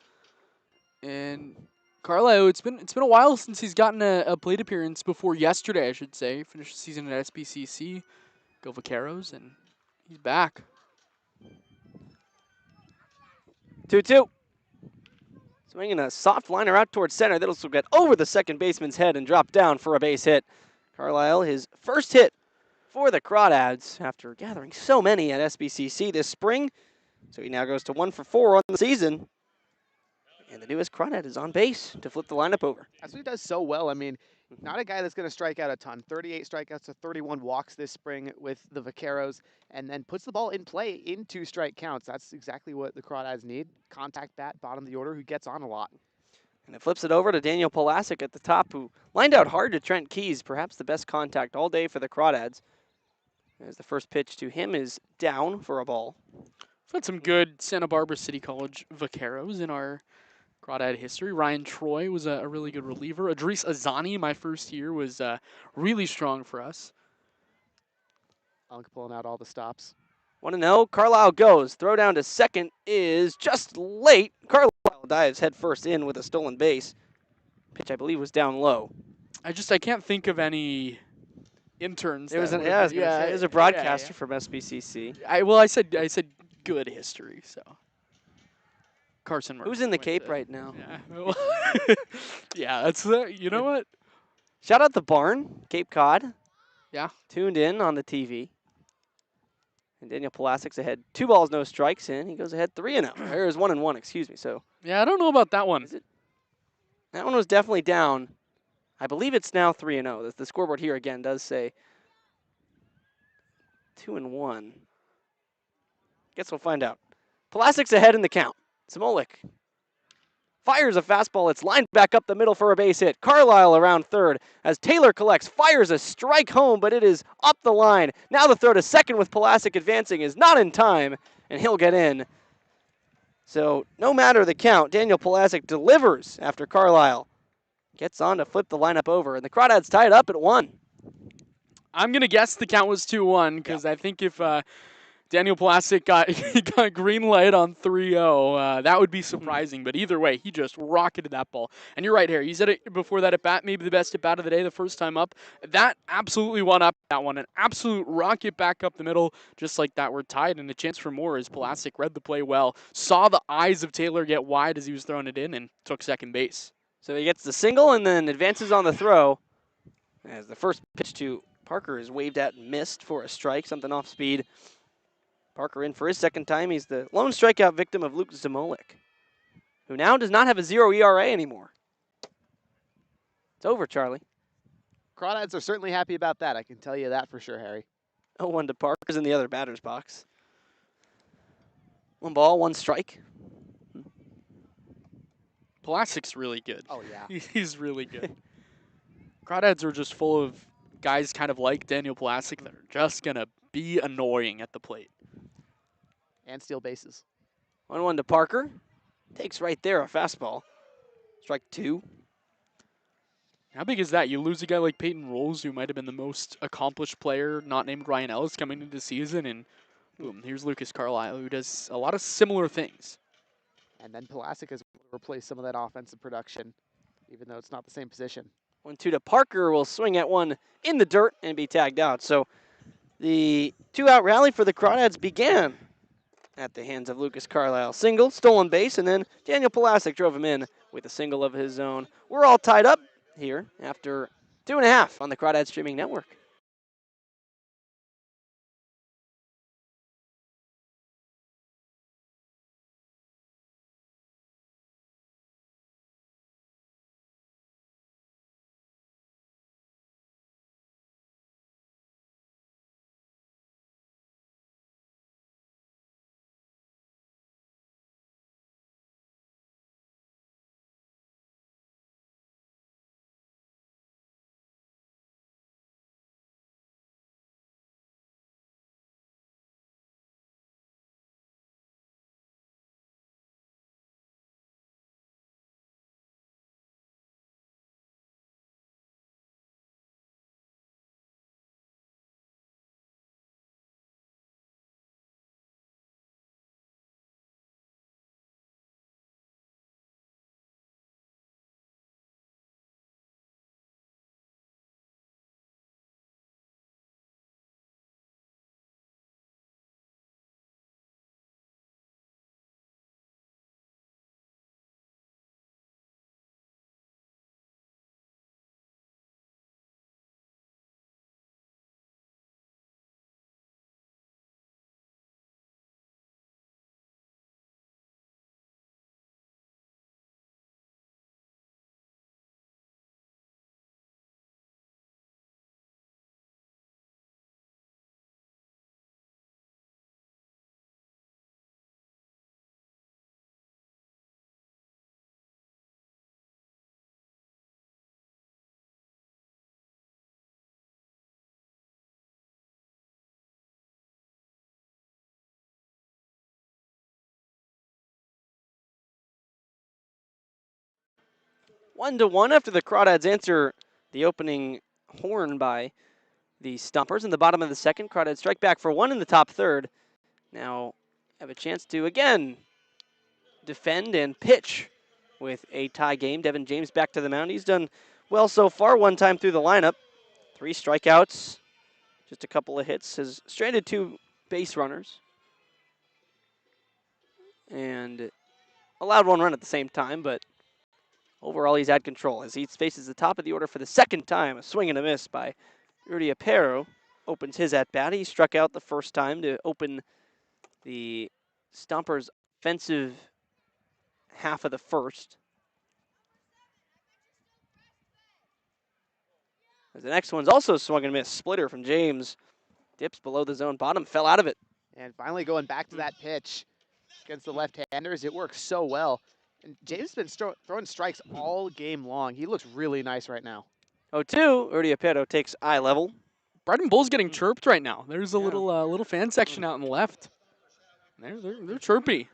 And Carlisle, it's been a while since he's gotten a plate appearance before yesterday, I should say. Finished the season at SBCC, go Vaqueros, and he's back. 2-2. Swinging a soft liner out towards center. That'll get over the second baseman's head and drop down for a base hit. Carlisle, his first hit for the Crawdads after gathering so many at SBCC this spring. So he now goes to 1 for 4 on the season. And the newest Crawdad is on base to flip the lineup over. That's what he does so well. I mean, not a guy that's going to strike out a ton. 38 strikeouts to 31 walks this spring with the Vaqueros, and then puts the ball in play in 2 strike counts. That's exactly what the Crawdads need. Contact bat, bottom of the order, who gets on a lot. And it flips it over to Daniel Polasic at the top, who lined out hard to Trent Keys, perhaps the best contact all day for the Crawdads. As the first pitch to him is down for a ball. We've had some good Santa Barbara City College Vaqueros in our Crawdad history. Ryan Troy was a really good reliever. Idris Azani, my first year, was really strong for us. Unk pulling out all the stops. 1-0, Carlisle goes. Throw down to second is just late. Carlisle dives head first in with a stolen base. Pitch, I believe, was down low. I can't think of any interns. There was there's a broadcaster from SBCC. I said good history, so. Carson Murphy. Who's in the Cape right now? Yeah, yeah, that's you know what? Shout out the barn, Cape Cod. Yeah. Tuned in on the TV. And Daniel Polasic's ahead 2 balls, no strikes in. He goes ahead 3-0. There's 1-1, excuse me. So yeah, I don't know about that one. That one was definitely down. I believe it's now 3-0. The scoreboard here again does say 2-1. Guess we'll find out. Polasic's ahead in the count. Smolik fires a fastball. It's lined back up the middle for a base hit. Carlisle around third as Taylor collects, fires a strike home, but it is up the line. Now the throw to second with Polasic advancing is not in time, and he'll get in. So no matter the count, Daniel Polasic delivers after Carlisle gets on to flip the lineup over, and the Crawdads tie it up at 1. I'm going to guess the count was 2-1 because I think if Daniel Polasic got green light on 3-0. That would be surprising, but either way, he just rocketed that ball. And you're right, Harry. You said it before that at bat, maybe the best at bat of the day the first time up. That absolutely won up that one. An absolute rocket back up the middle, just like that. We're tied, and a chance for more as Polasic read the play well, saw the eyes of Taylor get wide as he was throwing it in, and took second base. So he gets the single and then advances on the throw. As the first pitch to Parker is waved at and missed for a strike, something off speed. Parker in for his second time. He's the lone strikeout victim of Luke Smolik, who now does not have a 0 ERA anymore. It's over, Charlie. Crawdads are certainly happy about that. I can tell you that for sure, Harry. 0-1 to Parker's in the other batter's box. 1 ball, 1 strike. Plastic's really good. Oh, yeah. He's really good. Crawdads are just full of guys kind of like Daniel Plastic that are just going to be annoying at the plate. And steal bases. 1-1 to Parker. Takes right there a fastball. Strike 2. How big is that? You lose a guy like Peyton Rolls, who might have been the most accomplished player not named Ryan Ellis coming into the season, and boom, here's Lucas Carlisle, who does a lot of similar things. And then Pulaski has replaced some of that offensive production, even though it's not the same position. 1-2 to Parker will swing at one in the dirt and be tagged out. So the 2-out rally for the Crawdads began at the hands of Lucas Carlisle. Single, stolen base, and then Daniel Pulaski drove him in with a single of his own. We're all tied up here after 2.5 on the Crawdad Streaming Network. One to one after the Crawdads answer the opening horn by the Stompers. In the bottom of the second, Crawdads strike back for one in the top third. Now have a chance to again defend and pitch with a tie game. Devin James back to the mound. He's done well so far, one time through the lineup. 3 strikeouts, just a couple of hits. Has stranded 2 base runners and allowed 1 run at the same time, but overall he's had control as he faces the top of the order for the second time. A swing and a miss by Rudy Aparo opens his at-bat. He struck out the first time to open the Stompers' offensive half of the first. As the next one's also swung and missed. Splitter from James. Dips below the zone bottom, fell out of it. And finally going back to that pitch against the left-handers. It works so well. And James has been throwing strikes all game long. He looks really nice right now. 0-2, Rudy Aparo takes eye level. Brighton Bull's getting chirped right now. There's a Yeah. little fan section out on the left. They're chirpy.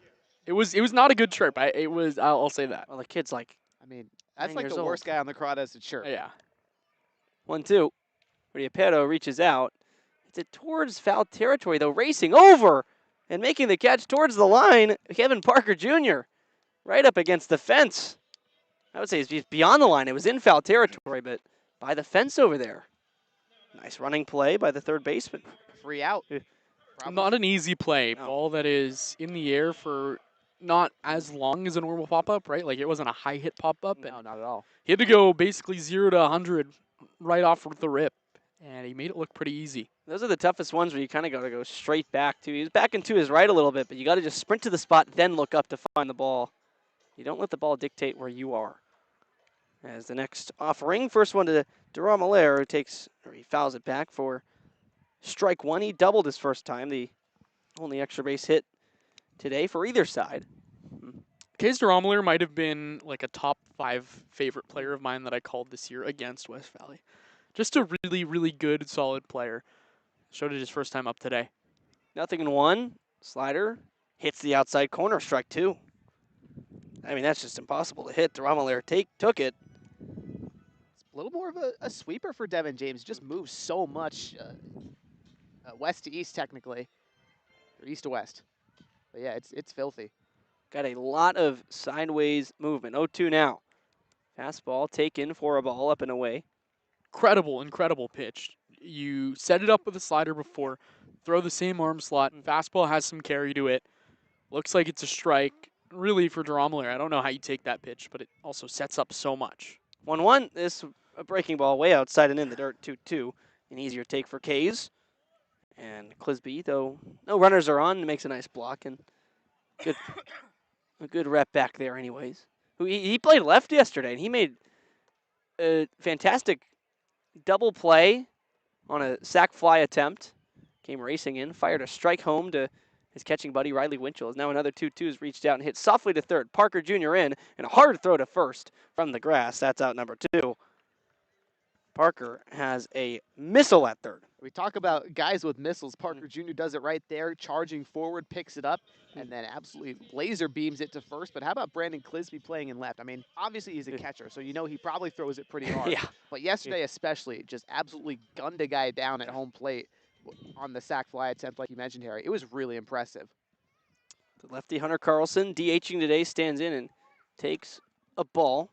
It was not a good chirp. I'll say that. Well, the kid's like, I mean, that's 9 like years the worst old. guy on the Crawdads to chirp. Yeah. 1-2. Rudy Aparo reaches out. It's it towards foul territory, though, racing over and making the catch towards the line. Kevin Parker Jr. right up against the fence. I would say he's beyond the line. It was in foul territory, but by the fence over there. Nice running play by the third baseman. 3 out. Yeah. Probably. Not an easy play. No. Ball that is in the air for not as long as a normal pop-up, right? Like, it wasn't a high-hit pop-up. No, not at all. He had to go basically 0 to 100 right off with the rip, and he made it look pretty easy. Those are the toughest ones where you kind of got to go straight back to. He's backing to his right a little bit, but you got to just sprint to the spot, then look up to find the ball. You don't let the ball dictate where you are. As the next offering, first one to Durham Allaire, he fouls it back for strike 1. He doubled his first time, the only extra base hit today for either side. Case Romler might have been like a top 5 favorite player of mine that I called this year against West Valley. Just a really, really good, solid player. Showed it his first time up today. 0-1. Slider hits the outside corner, strike 2. I mean, that's just impossible to hit. Romler took it. It's a little more of a sweeper for Devin James. Just moves so much west to east, technically, or east to west. But yeah, it's filthy. Got a lot of sideways movement. 0-2 now. Fastball taken for a ball up and away. Incredible pitch. You set it up with a slider before, throw the same arm slot. Fastball has some carry to it. Looks like it's a strike. Really, for Dromler, I don't know how you take that pitch, but it also sets up so much. 1-1. This a breaking ball way outside and in the dirt. 2-2. An easier take for Kays. And Clisby, though no runners are on, makes a nice block and a good rep back there anyways. He played left yesterday, and he made a fantastic double play on a sac fly attempt. Came racing in, fired a strike home to his catching buddy, Riley Winchell. As now another 2-2's reached out and hit softly to third. Parker Jr. in, and a hard throw to first from the grass. That's out number 2. Parker has a missile at third. We talk about guys with missiles. Parker Jr. does it right there, charging forward, picks it up, and then absolutely laser beams it to first. But how about Brandon Clisby playing in left? I mean, obviously he's a catcher, so you know he probably throws it pretty hard. Yeah. But yesterday especially, just absolutely gunned a guy down at home plate on the sac fly attempt, like you mentioned, Harry. It was really impressive. The lefty Hunter Carlson, DHing today, stands in and takes a ball.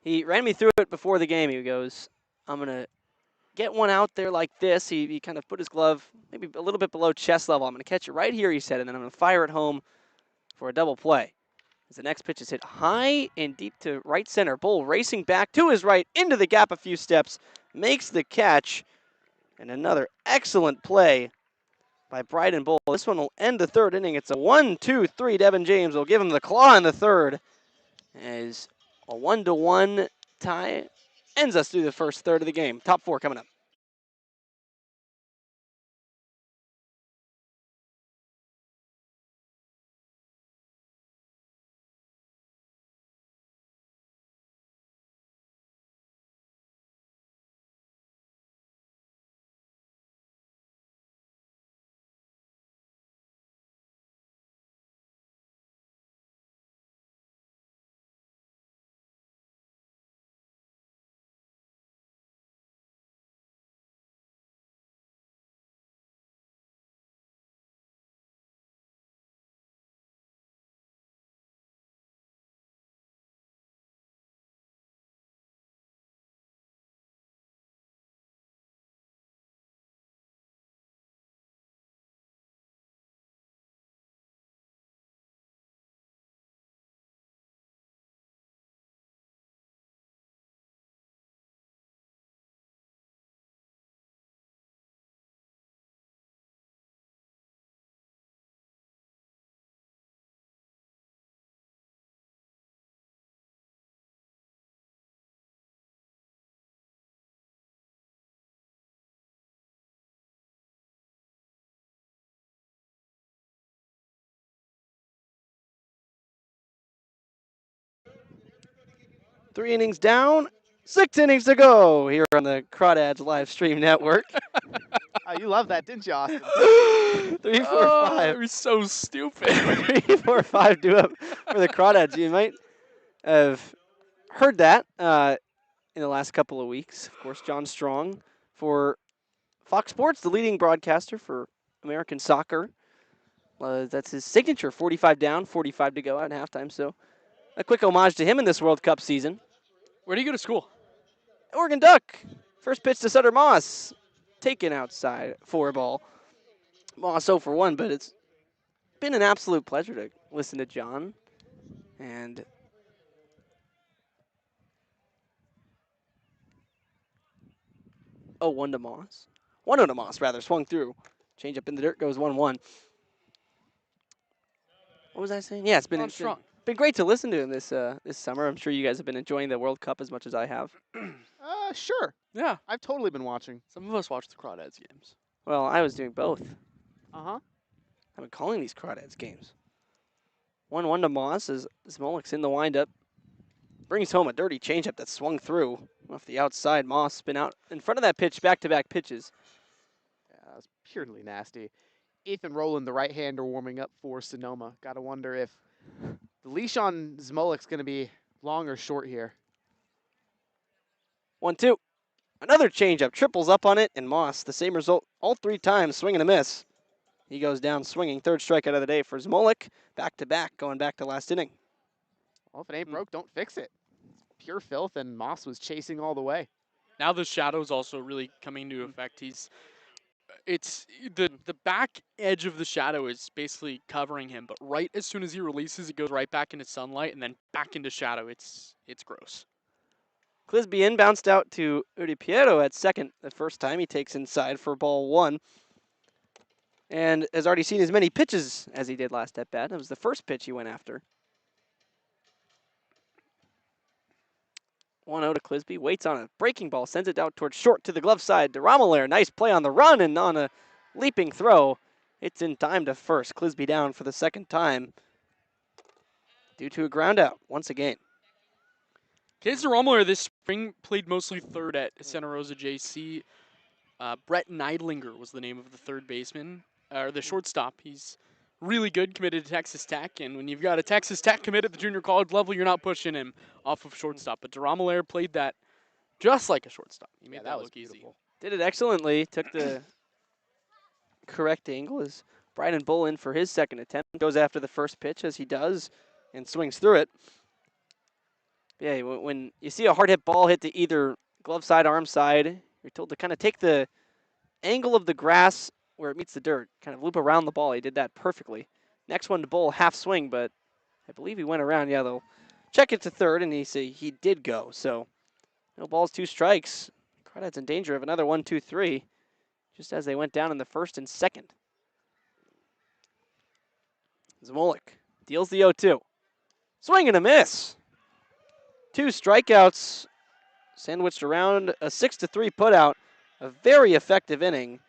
He ran me through it before the game. He goes, I'm going to get one out there like this. He kind of put his glove maybe a little bit below chest level. I'm going to catch it right here, he said, and then I'm going to fire it home for a double play. As the next pitch is hit high and deep to right center. Bull racing back to his right, into the gap a few steps, makes the catch, and another excellent play by Bryden Bull. This one will end the third inning. It's a 1-2-3. Devin James will give him the claw in the third. As a 1-1 tie ends us through the first third of the game. Top 4 coming up. Three innings down, 6 innings to go here on the Crawdads live stream network. Oh, you love that, didn't you, Austin? 3, 4, Oh, 5. it was so stupid. 3, 4, 5 due up for the Crawdads. You might have heard that in the last couple of weeks. Of course, John Strong for Fox Sports, the leading broadcaster for American soccer. That's his signature, 45 down, 45 to go at halftime. So a quick homage to him in this World Cup season. Where do you go to school? Oregon Duck. First pitch to Sutter Moss. Taken outside for a ball. Moss 0 for 1, but it's been an absolute pleasure to listen to John. And oh, 1 to Moss. 1-0 to Moss, rather. Swung through. Change up in the dirt, goes 1-1. What was I saying? Yeah, it's been great to listen to him this summer. I'm sure you guys have been enjoying the World Cup as much as I have. Sure. Yeah. I've totally been watching. Some of us watch the Crawdads games. Well, I was doing both. Uh-huh. I've been calling these Crawdads games. 1-1 to Moss as Smolik's in the windup. Brings home a dirty changeup that swung through off the outside. Moss been out in front of that pitch, back-to-back pitches. Yeah, that was purely nasty. Ethan Rowland, the right-hander, warming up for Sonoma. Got to wonder if the leash on Zmolik's going to be long or short here. 1-2. Another changeup, triples up on it, and Moss, the same result all 3 times, swing and a miss. He goes down swinging, third strikeout of the day for Zmolik. Back-to-back, going back to last inning. Well, if it ain't broke, don't fix it. Pure filth, and Moss was chasing all the way. Now the shadow's also really coming into effect. It's the back edge of the shadow is basically covering him, but right as soon as he releases, it goes right back into sunlight and then back into shadow. It's gross. Clisby in, bounced out to Udi Piero at second the first time. He takes inside for ball 1. And has already seen as many pitches as he did last at bat. It was the first pitch he went after. 1-0 to Clisby. Waits on a breaking ball. Sends it out towards short to the glove side. To Romelair. Nice play on the run and on a leaping throw. It's in time to first. Clisby down for the second time due to a ground out once again. Casey Romelaar this spring played mostly third at Santa Rosa JC. Brett Neidlinger was the name of the third baseman, or the shortstop. He's really good, committed to Texas Tech, and when you've got a Texas Tech commit at the junior college level, you're not pushing him off of shortstop. But DeRomelaire played that just like a shortstop. He made that look easy. Did it excellently. Took the correct angle as Bryden Bull in for his second attempt. Goes after the first pitch as he does and swings through it. Yeah, when you see a hard hit ball hit to either glove side, arm side, you're told to kind of take the angle of the grass where it meets the dirt, kind of loop around the ball. He did that perfectly. Next one to Bull, half swing, but I believe he went around. Yeah, they'll check it to third, and he did go. So no balls, 2 strikes. Crawdads in danger of another 1-2-3, just as they went down in the first and second. Zmolik deals the 0-2. Swing and a miss. 2 strikeouts sandwiched around a 6-3 putout. A very effective inning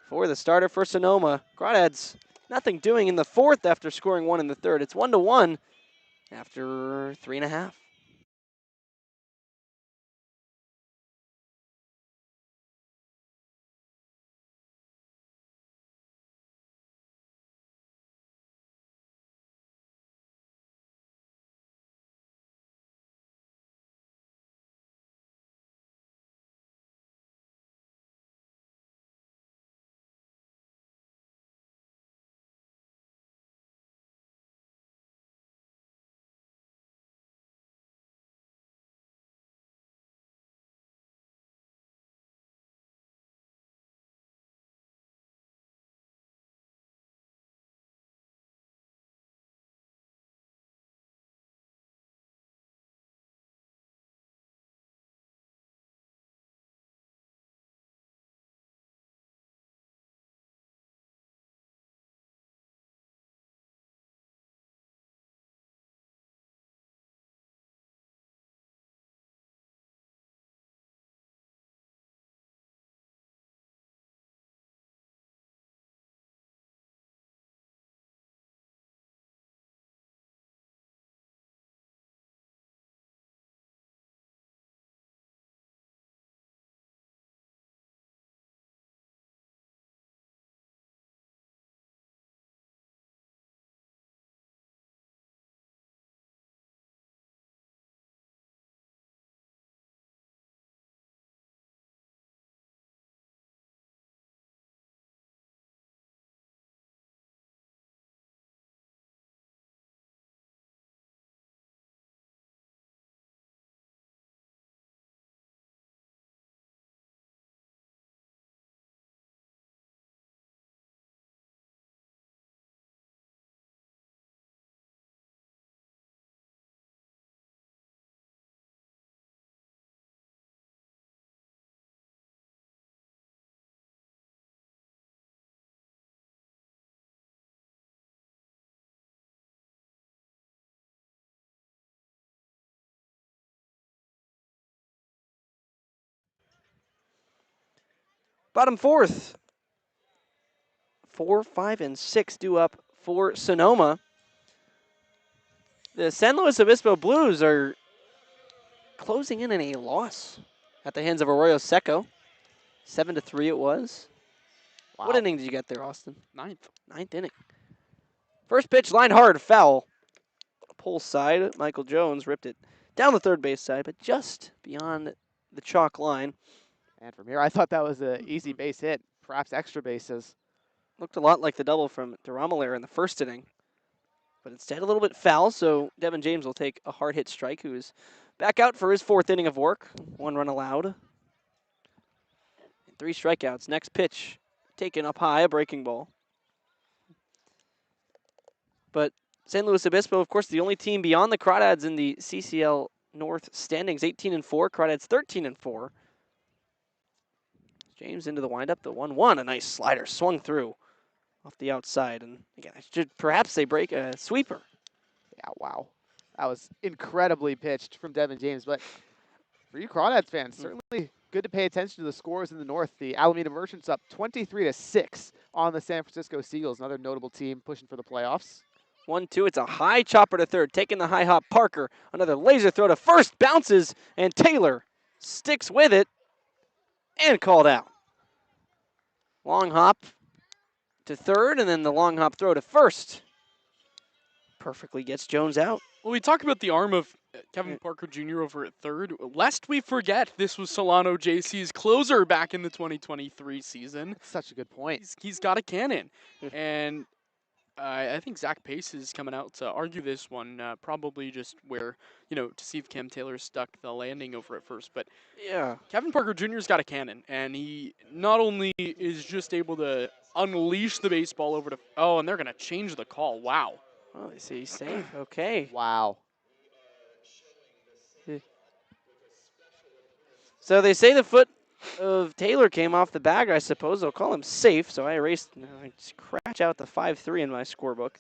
for the starter for Sonoma. Crawdads nothing doing in the fourth after scoring 1 in the third. It's 1-1 after 3.5. Bottom fourth. 4, 5, and 6 due up for Sonoma. The San Luis Obispo Blues are closing in a loss at the hands of Arroyo Seco. 7-3 it was. Wow. What inning did you get there, Austin? Ninth. Ninth inning. First pitch, line hard, foul. Pull side, Michael Jones ripped it down the third base side, but just beyond the chalk line. And from here, I thought that was an easy base hit, perhaps extra bases. Looked a lot like the double from Duramalera in the first inning, but instead a little bit foul, so Devin James will take a hard hit strike, who is back out for his fourth inning of work. 1 run allowed. 3 strikeouts. Next pitch, taken up high, a breaking ball. But San Luis Obispo, of course, the only team beyond the Crawdads in the CCL North standings, 18-4. Crawdads 13-4. James into the windup, the 1-1. A nice slider swung through off the outside. And again, perhaps they break a sweeper. Yeah, wow. That was incredibly pitched from Devin James. But for you Crawdads fans, certainly good to pay attention to the scores in the North. The Alameda Merchants up 23-6 on the San Francisco Seagulls, another notable team pushing for the playoffs. 1-2. It's a high chopper to third. Taking the high hop, Parker. Another laser throw to first. Bounces, and Taylor sticks with it and called out. Long hop to third, and then the long hop throw to first. Perfectly gets Jones out. Well, we talked about the arm of Kevin Parker Jr. over at third. Lest we forget, this was Solano JC's closer back in the 2023 season. That's such a good point. He's got a cannon. And I think Zach Pace is coming out to argue this one, probably just where, to see if Cam Taylor stuck the landing over at first. But yeah, Kevin Parker Jr.'s got a cannon, and he not only is just able to unleash the baseball over to, and they're going to change the call. Wow. Oh, they say he's safe. Okay. Wow. So they say the foot of Taylor came off the bag. I suppose they'll call him safe. So I scratch out the 5-3 in my scorebook.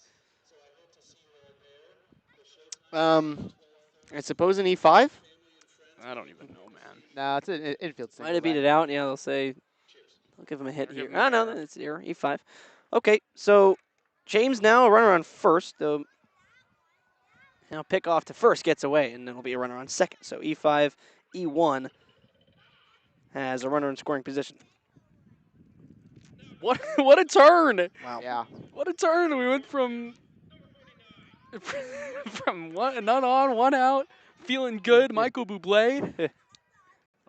I suppose an E5? I don't even know, man. No, it's an infield single. Might have beat it out. Yeah, they'll say, they'll give him a hit here. Oh, no, it's error. E5. Okay, so James now a runner on first. Though now pick off to first, gets away, and then it'll be a runner on second. So E5, E1 has a runner in scoring position. What a turn! Wow. Yeah. What a turn! We went from none on, one out, feeling good. Michael Bublé.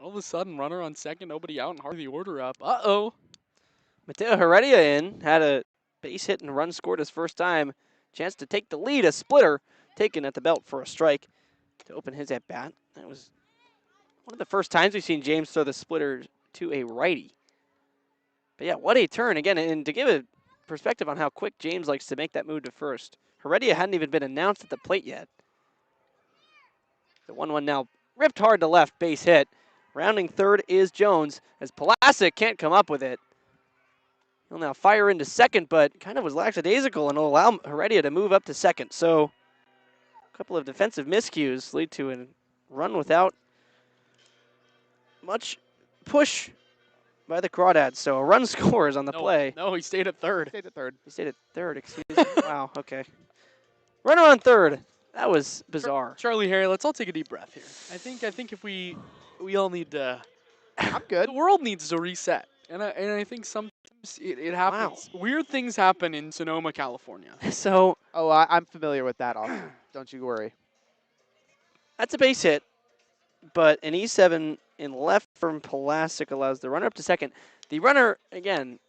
All of a sudden, runner on second, nobody out, and hard the order up. Uh-oh. Mateo Heredia had a base hit and run scored his first time. Chance to take the lead, a splitter taken at the belt for a strike to open his at-bat. That was one of the first times we've seen James throw the splitter to a righty. But yeah, what a turn. Again, and to give a perspective on how quick James likes to make that move to first. Heredia hadn't even been announced at the plate yet. The 1-1 now ripped hard to left, base hit. Rounding third is Jones, as Pulasic can't come up with it. He'll now fire into second, but kind of was lackadaisical and will allow Heredia to move up to second. So a couple of defensive miscues lead to a run without much push by the Crawdads. So a run scores on the play. No, he stayed at third. Stayed at third. He stayed at third, excuse me. Wow, okay. Runner on third. That was bizarre. Charlie, Harry, let's all take a deep breath here. I think if we all need to, I'm good. the world needs to reset. And I think sometimes it happens. Wow. Weird things happen in Sonoma, California. So Oh, I'm familiar with that, Austin. Don't you worry. that's a base hit, but an E7 in left from Pulasic allows the runner up to second. The runner, again,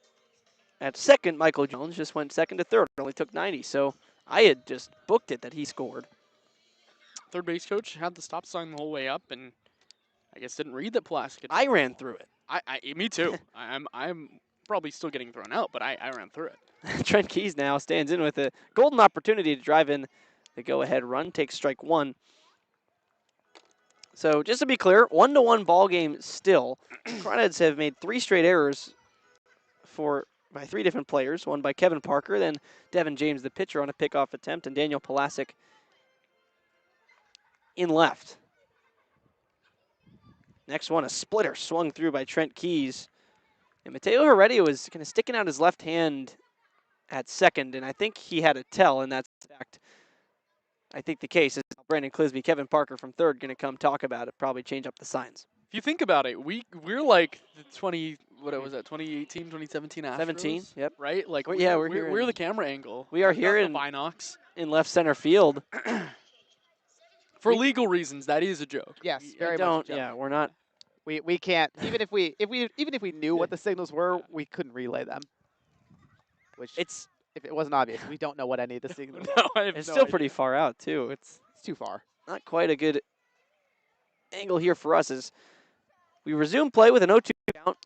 at second, Michael Jones, just went second to third. Only took 90, so I had just booked it that he scored. Third base coach had the stop sign the whole way up, and I guess didn't read that Pulaski. I ran through it. Me too. I'm probably still getting thrown out, but I ran through it. Trent Keys now stands in with a golden opportunity to drive in the go-ahead run, takes strike one. So just to be clear, 1-1 ball game still. Crawdads have made 3 straight errors by 3 different players. One by Kevin Parker, then Devin James, the pitcher, on a pickoff attempt, and Daniel Pulasic in left. Next one, a splitter swung through by Trent Keys. And Mateo Heredia was kind of sticking out his left hand at second, and I think he had a tell, and that's the fact I think the case is Brandon Clisby, Kevin Parker from third going to come talk about it, probably change up the signs. If you think about it, we're like the 2018, 2017 Astros? 17, yep. Right? Like, We're here. we're the camera angle. We are I've got here the in Binocs. In left center field. For legal reasons, that is a joke. Yes, I very much. don't. a joke. Yeah, we're not. We can't even if we knew what the signals were, we couldn't relay them. Which It's if it wasn't obvious, we don't know what any of the signals. No, I have it's no still idea. pretty far out too. It's too far. not quite a good angle here for us as we resume play with an 0-2 count.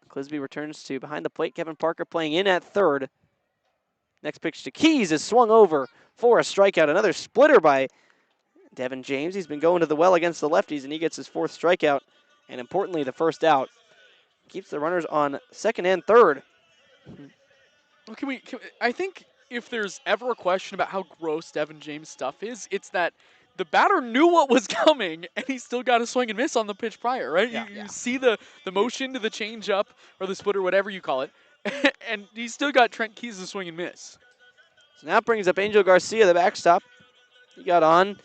Clisby returns to behind the plate. Kevin Parker playing in at third. Next pitch to Keys is swung over for a strikeout. Another splitter by Devin James. He's been going to the well against the lefties, and he gets his fourth strikeout. And importantly, the first out. Keeps the runners on second and third. Well, I think if there's ever a question about how gross Devin James' stuff is, it's that the batter knew what was coming, and he still got a swing and miss on the pitch prior, right? Yeah, You see the motion to the changeup or the splitter, whatever you call it, and he still got Trent Keys to swing and miss. So now brings up Angel Garcia, the backstop. He got on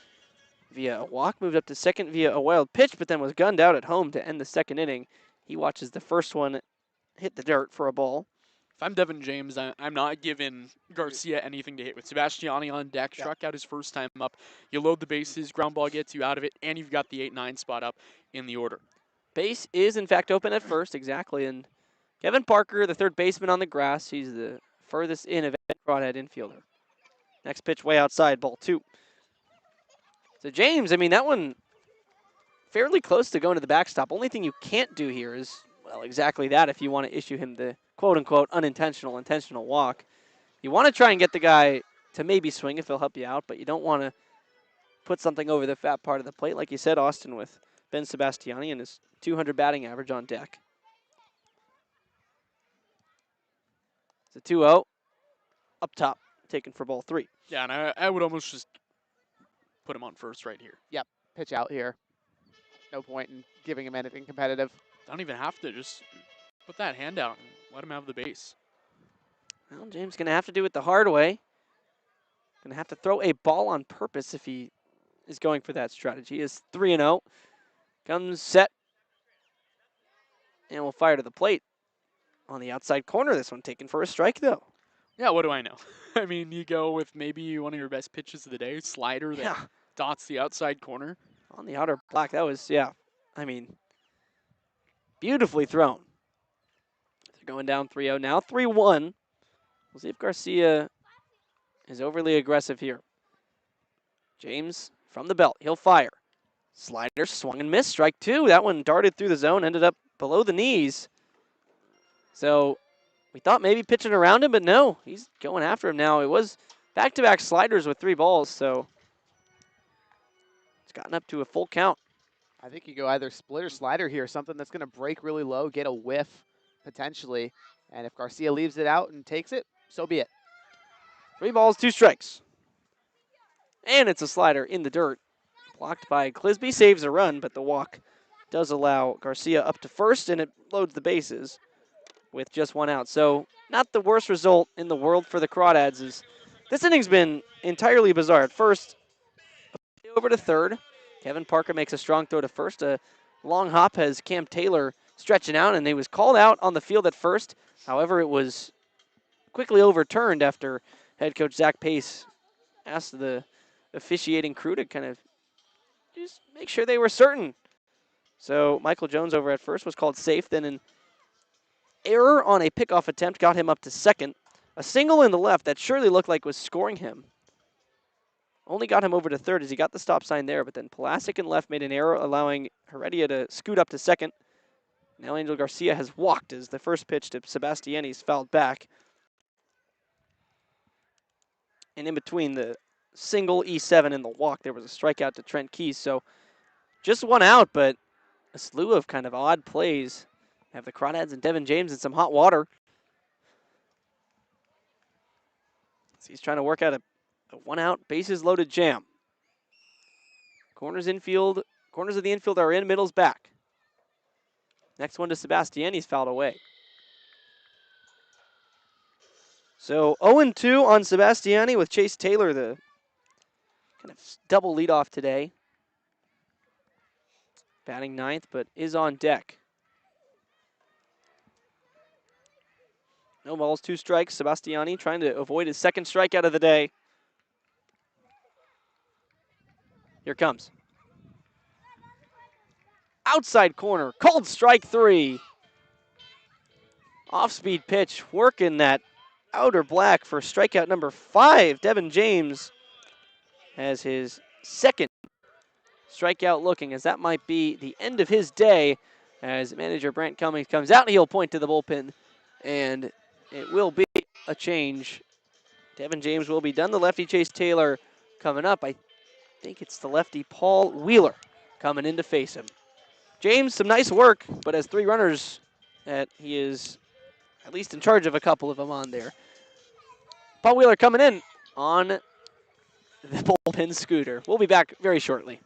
via a walk, moved up to second via a wild pitch, but then was gunned out at home to end the second inning. He watches the first one hit the dirt for a ball. If I'm Devin James, I'm not giving Garcia anything to hit with. Sebastiani on deck, struck out his first time up. You load the bases, ground ball gets you out of it, and you've got the 8-9 spot up in the order. Base is, in fact, open at first, exactly. And Kevin Parker, the third baseman on the grass. He's the furthest in of any Crawdad infielder. Next pitch way outside, ball 2. So James, I mean, that one fairly close to going to the backstop. Only thing you can't do here is, well, exactly that if you want to issue him the quote-unquote intentional walk. You want to try and get the guy to maybe swing if he'll help you out, but you don't want to put something over the fat part of the plate. Like you said, Austin, with Ben Sebastiani and his 200 batting average on deck. It's a 2-0. Up top, taken for ball 3. Yeah, and I would almost just put him on first right here. Yep, pitch out here. No point in giving him anything competitive. Don't even have to, just put that hand out and let him have the base. Well, James going to have to do it the hard way. Going to have to throw a ball on purpose if he is going for that strategy. Is 3-0. Comes set. And will fire to the plate. On the outside corner, this one taken for a strike, though. Yeah, what do I know? I mean, you go with maybe one of your best pitches of the day, slider that dots the outside corner. On the outer black, that was, I mean, beautifully thrown. They're going down 3-0 now. 3-1. We'll see if Garcia is overly aggressive here. James from the belt. He'll fire. Slider swung and missed. Strike 2. That one darted through the zone, ended up below the knees. So we thought maybe pitching around him, but no. He's going after him now. It was back-to-back sliders with 3 balls, so it's gotten up to a full count. I think you go either split or slider here, something that's going to break really low, get a whiff potentially. And if Garcia leaves it out and takes it, so be it. 3 balls, 2 strikes. And it's a slider in the dirt. Blocked by Clisby, saves a run, but the walk does allow Garcia up to first, and it loads the bases with just 1 out. So not the worst result in the world for the Crawdads. This inning's been entirely bizarre. At first, over to third. Kevin Parker makes a strong throw to first. A long hop has Cam Taylor stretching out, and he was called out on the field at first. However, it was quickly overturned after head coach Zach Pace asked the officiating crew to kind of just make sure they were certain. So Michael Jones over at first was called safe. Then an error on a pickoff attempt got him up to second. A single in the left that surely looked like was scoring him only got him over to third as he got the stop sign there, but then Pulasic in left made an error, allowing Heredia to scoot up to second. Now Angel Garcia has walked as the first pitch to Sebastiani's fouled back. And in between the single E7 and the walk, there was a strikeout to Trent Keys. So just 1 out, but a slew of kind of odd plays. Have the Crawdads and Devin James in some hot water. So he's trying to work out a 1-out, bases loaded jam. Corners of the infield are in, middle's back. Next one to Sebastiani's fouled away. So 0-2 on Sebastiani with Chase Taylor, the kind of double leadoff today. Batting ninth, but is on deck. No balls, 2 strikes. Sebastiani trying to avoid his second strikeout of the day. Here comes. Outside corner, called strike 3. Off-speed pitch, working that outer black for strikeout number 5. Devin James has his second strikeout looking, as that might be the end of his day, as manager Brent Cummings comes out and he'll point to the bullpen, and it will be a change. Devin James will be done. The lefty Chase Taylor coming up. I think it's the lefty Paul Wheeler coming in to face him. James, some nice work, but has 3 runners that he is at least in charge of a couple of them on there. Paul Wheeler coming in on the bullpen scooter. We'll be back very shortly.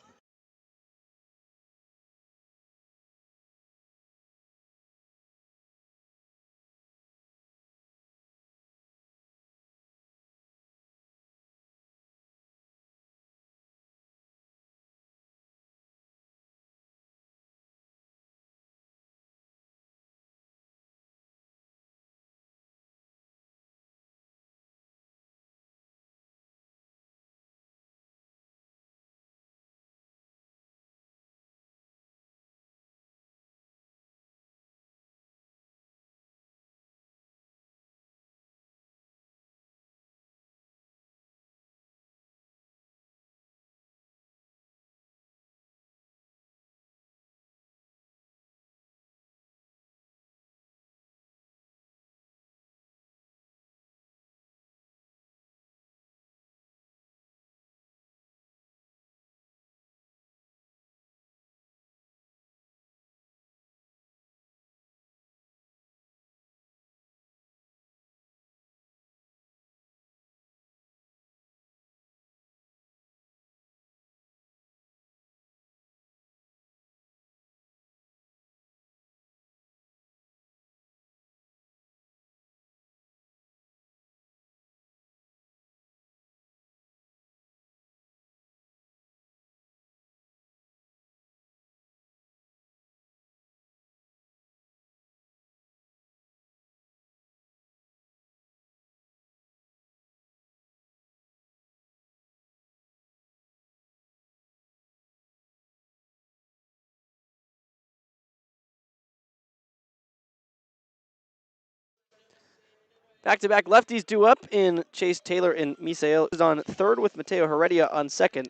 Back-to-back lefties due up in Chase Taylor and Misael is on third with Mateo Heredia on second,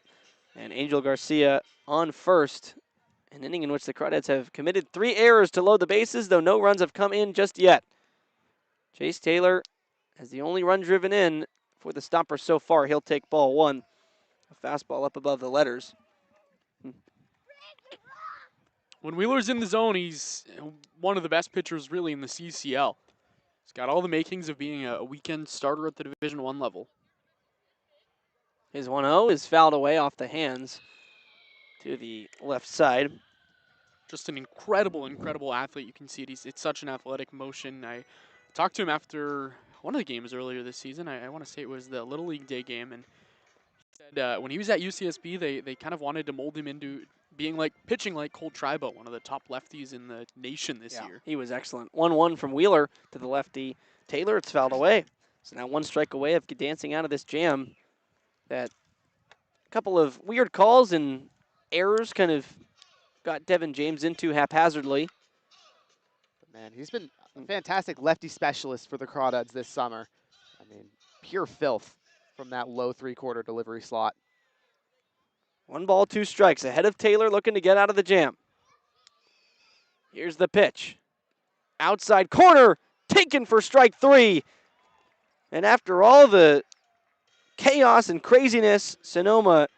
and Angel Garcia on first. An inning in which the Crawdads have committed 3 errors to load the bases, though no runs have come in just yet. Chase Taylor has the only run driven in for the Stompers so far. He'll take ball 1. A fastball up above the letters. When Wheeler's in the zone, he's one of the best pitchers really in the CCL. He's got all the makings of being a weekend starter at the Division I level. His 1-0 is fouled away off the hands to the left side. Just an incredible, incredible athlete. You can see it's such an athletic motion. I talked to him after one of the games earlier this season. I want to say it was the Little League Day game, and he said when he was at UCSB, they kind of wanted to mold him into being pitching like Cole Tribo, one of the top lefties in the nation this year. He was excellent. 1-1 from Wheeler to the lefty Taylor. It's fouled away. So now 1 strike away of dancing out of this jam. That couple of weird calls and errors kind of got Devin James into haphazardly. But man, he's been a fantastic lefty specialist for the Crawdads this summer. I mean, pure filth from that low 3/4 delivery slot. 1 ball, 2 strikes. Ahead of Taylor, looking to get out of the jam. Here's the pitch. Outside corner, taken for strike 3. And after all the chaos and craziness, Sonoma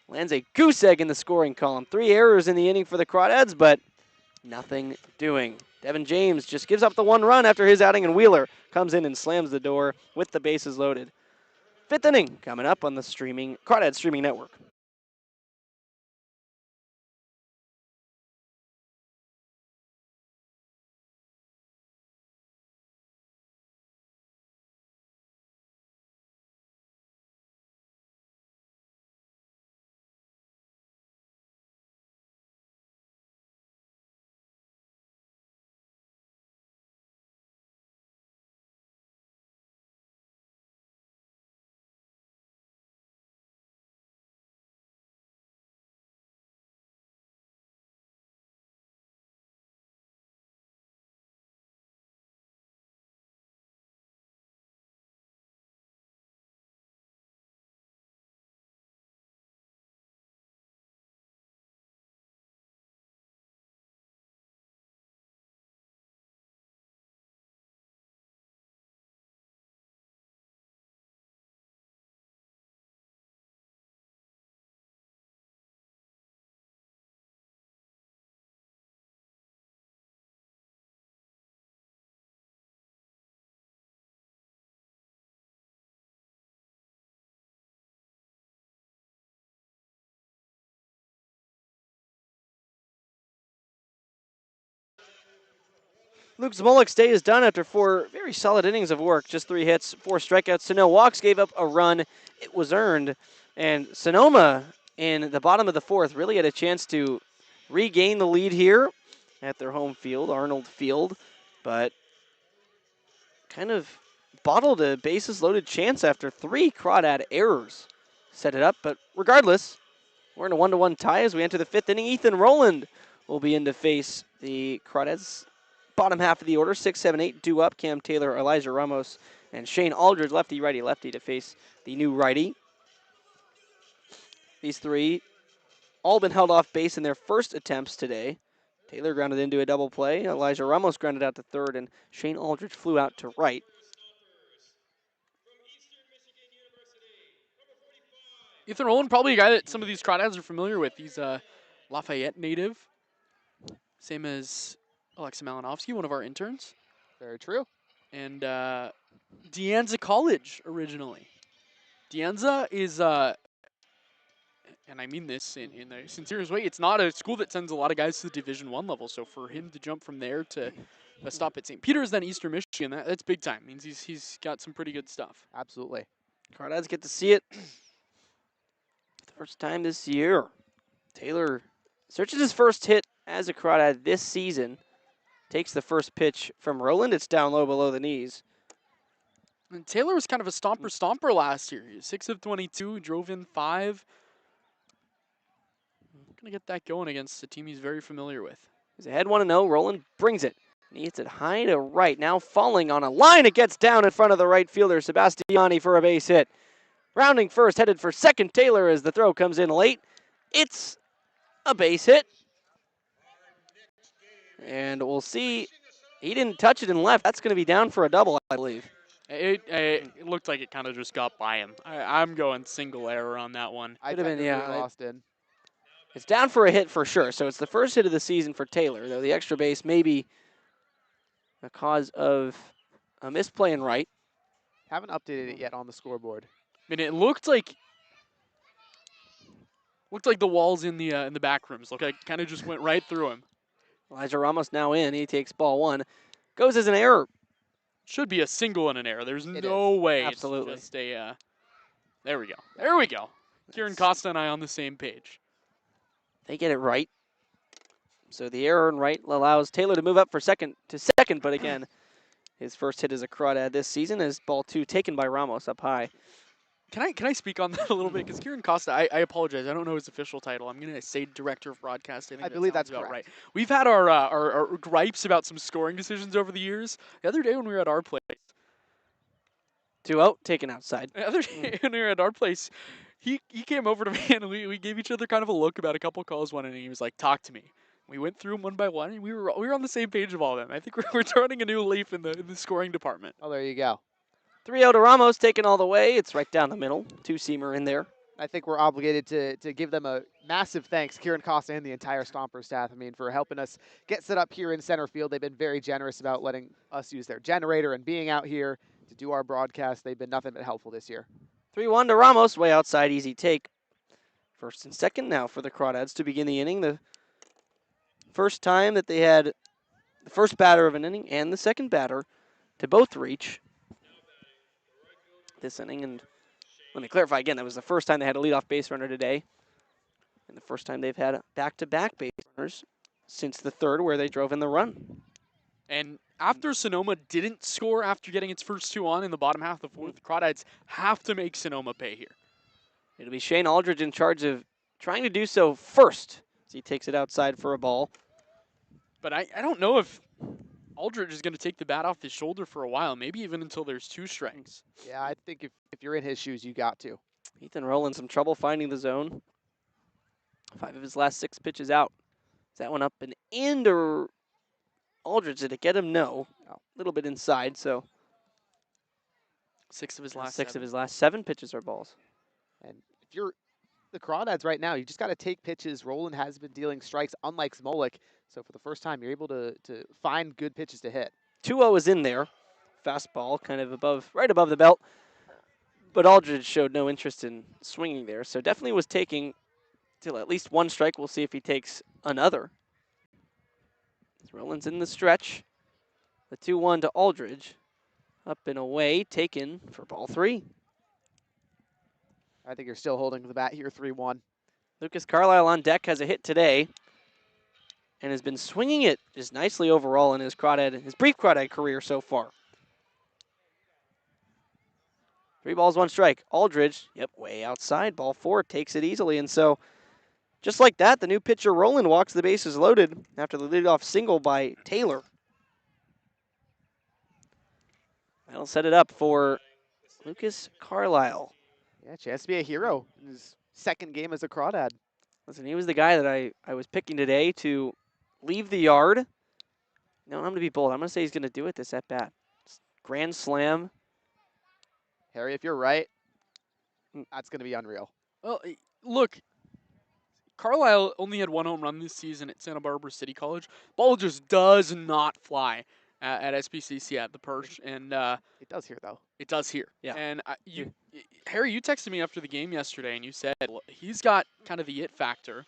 lands a goose egg in the scoring column. 3 errors in the inning for the Crawdads, but nothing doing. Devin James just gives up the 1 run after his outing, and Wheeler comes in and slams the door with the bases loaded. 5th inning coming up on the Crawdad streaming network. Luke Zmolik's day is done after 4 very solid innings of work. Just 3 hits, 4 strikeouts to no walks, gave up a run. It was earned. And Sonoma, in the bottom of the 4th, really had a chance to regain the lead here at their home field, Arnold Field. But kind of bottled a bases-loaded chance after 3 Crawdad errors. Set it up, but regardless, we're in a 1-1 tie as we enter the 5th inning. Ethan Rowland will be in to face the Crawdads. Bottom half of the order, 6, 7, 8 due up. Cam Taylor, Elijah Ramos, and Shane Aldridge, lefty, righty, lefty, to face the new righty. These 3 all been held off base in their first attempts today. Taylor grounded into a double play. Elijah Ramos grounded out to third, and Shane Aldridge flew out to right. Ethan Rowland, probably a guy that some of these Crawdads are familiar with. He's a Lafayette native, same as Alexa Malinowski, one of our interns. Very true. And De Anza College originally. De Anza is, and I mean this in a sincerest way, it's not a school that sends a lot of guys to the Division I level. So for him to jump from there to a stop at St. Peter's, then Eastern Michigan, that's big time. Means he's got some pretty good stuff. Absolutely. Crawdads get to see it. The first time this year. Taylor searches his first hit as a Crawdad this season. Takes the first pitch from Rowland. It's down low below the knees. And Taylor was kind of a stomper last year. He was 6 of 22, drove in 5. Gonna get that going against a team he's very familiar with. He's ahead 1-0. Rowland brings it. And he hits it high to right. Now falling on a line. It gets down in front of the right fielder, Sebastiani, for a base hit. Rounding first, headed for second. Taylor as the throw comes in late. It's a base hit. And we'll see. He didn't touch it and left. That's going to be down for a double, I believe. It looked like it kind of just got by him. I'm going single error on that one. I Could have been, yeah. Austin. It's down for a hit for sure. So it's the first hit of the season for Taylor, though the extra base may be a cause of a misplay in right. Haven't updated it yet on the scoreboard. I mean, it looked like the walls in the back rooms. Look, like kind of just went right through him. Elijah Ramos now in. He takes ball 1. Goes as an error. Should be a single and an error. There's no way. Absolutely. It's just a, there we go. There we go. Kieran Costa and I on the same page. They get it right. So the error in right allows Taylor to move up for second, but again, his first hit as a Crawdad this season is ball 2 taken by Ramos up high. Can I speak on that a little bit? Because Kieran Costa, I apologize. I don't know his official title. I'm going to say director of broadcasting. I believe that's about correct. right. We've had our gripes about some scoring decisions over the years. The other day when we were at our place. 2-0, taken outside. The other day when we were at our place, he came over to me and we gave each other kind of a look about a couple calls one, and he was like, "Talk to me." We went through them one by one, and we were on the same page of all of them. I think we're turning a new leaf in the scoring department. Oh, there you go. 3-0 to Ramos, taken all the way. It's right down the middle. 2-seamer in there. I think we're obligated to give them a massive thanks, Kieran Costa and the entire Stomper staff, I mean, for helping us get set up here in center field. They've been very generous about letting us use their generator and being out here to do our broadcast. They've been nothing but helpful this year. 3-1 to Ramos, way outside, easy take. First and second now for the Crawdads to begin the inning. The first time that they had the first batter of an inning and the second batter to both reach this inning. And let me clarify again, that was the first time they had a leadoff base runner today. And the first time they've had back-to-back base runners since the third where they drove in the run. And after Sonoma didn't score after getting its first 2 on in the bottom half of the 4th, the Crawdads have to make Sonoma pay here. It'll be Shane Aldridge in charge of trying to do so first as he takes it outside for a ball. But I don't know if Aldridge is going to take the bat off his shoulder for a while, maybe even until there's 2 strikes. Yeah, I think if you're in his shoes, you got to. Ethan Rowland, some trouble finding the zone. 5 of his last 6 pitches out. Is that one up and in, or Aldridge, did it get him? No. A little bit inside, so 6 of his last 6 7. of his last 7 pitches are balls. And if you're the Crawdads right now, you just got to take pitches. Rowland has been dealing strikes, unlike Smolik. So for the first time, you're able to find good pitches to hit. 2-0 is in there. Fastball kind of right above the belt. But Aldridge showed no interest in swinging there. So definitely was taking till at least 1 strike. We'll see if he takes another. Rowland's in the stretch. The 2-1 to Aldridge. Up and away, taken for ball 3. I think you're still holding the bat here, 3-1. Lucas Carlisle on deck has a hit today and has been swinging it just nicely overall in his brief crawdad career so far. 3 balls, 1 strike. Aldridge, way outside. Ball 4 takes it easily. And so, just like that, the new pitcher Roland walks the bases loaded after the leadoff single by Taylor. That'll set it up for Lucas Carlisle. Yeah, chance to be a hero in his second game as a Crawdad. Listen, he was the guy that I was picking today to leave the yard. No, I'm going to be bold. I'm going to say he's going to do it this at bat. Grand slam. Harry, if you're right, that's going to be unreal. Well, look, Carlisle only had 1 home run this season at Santa Barbara City College. Ball just does not fly at SBCC at the Perch, and it does here though. It does here. Yeah. And Harry, you texted me after the game yesterday, and you said he's got kind of the it factor,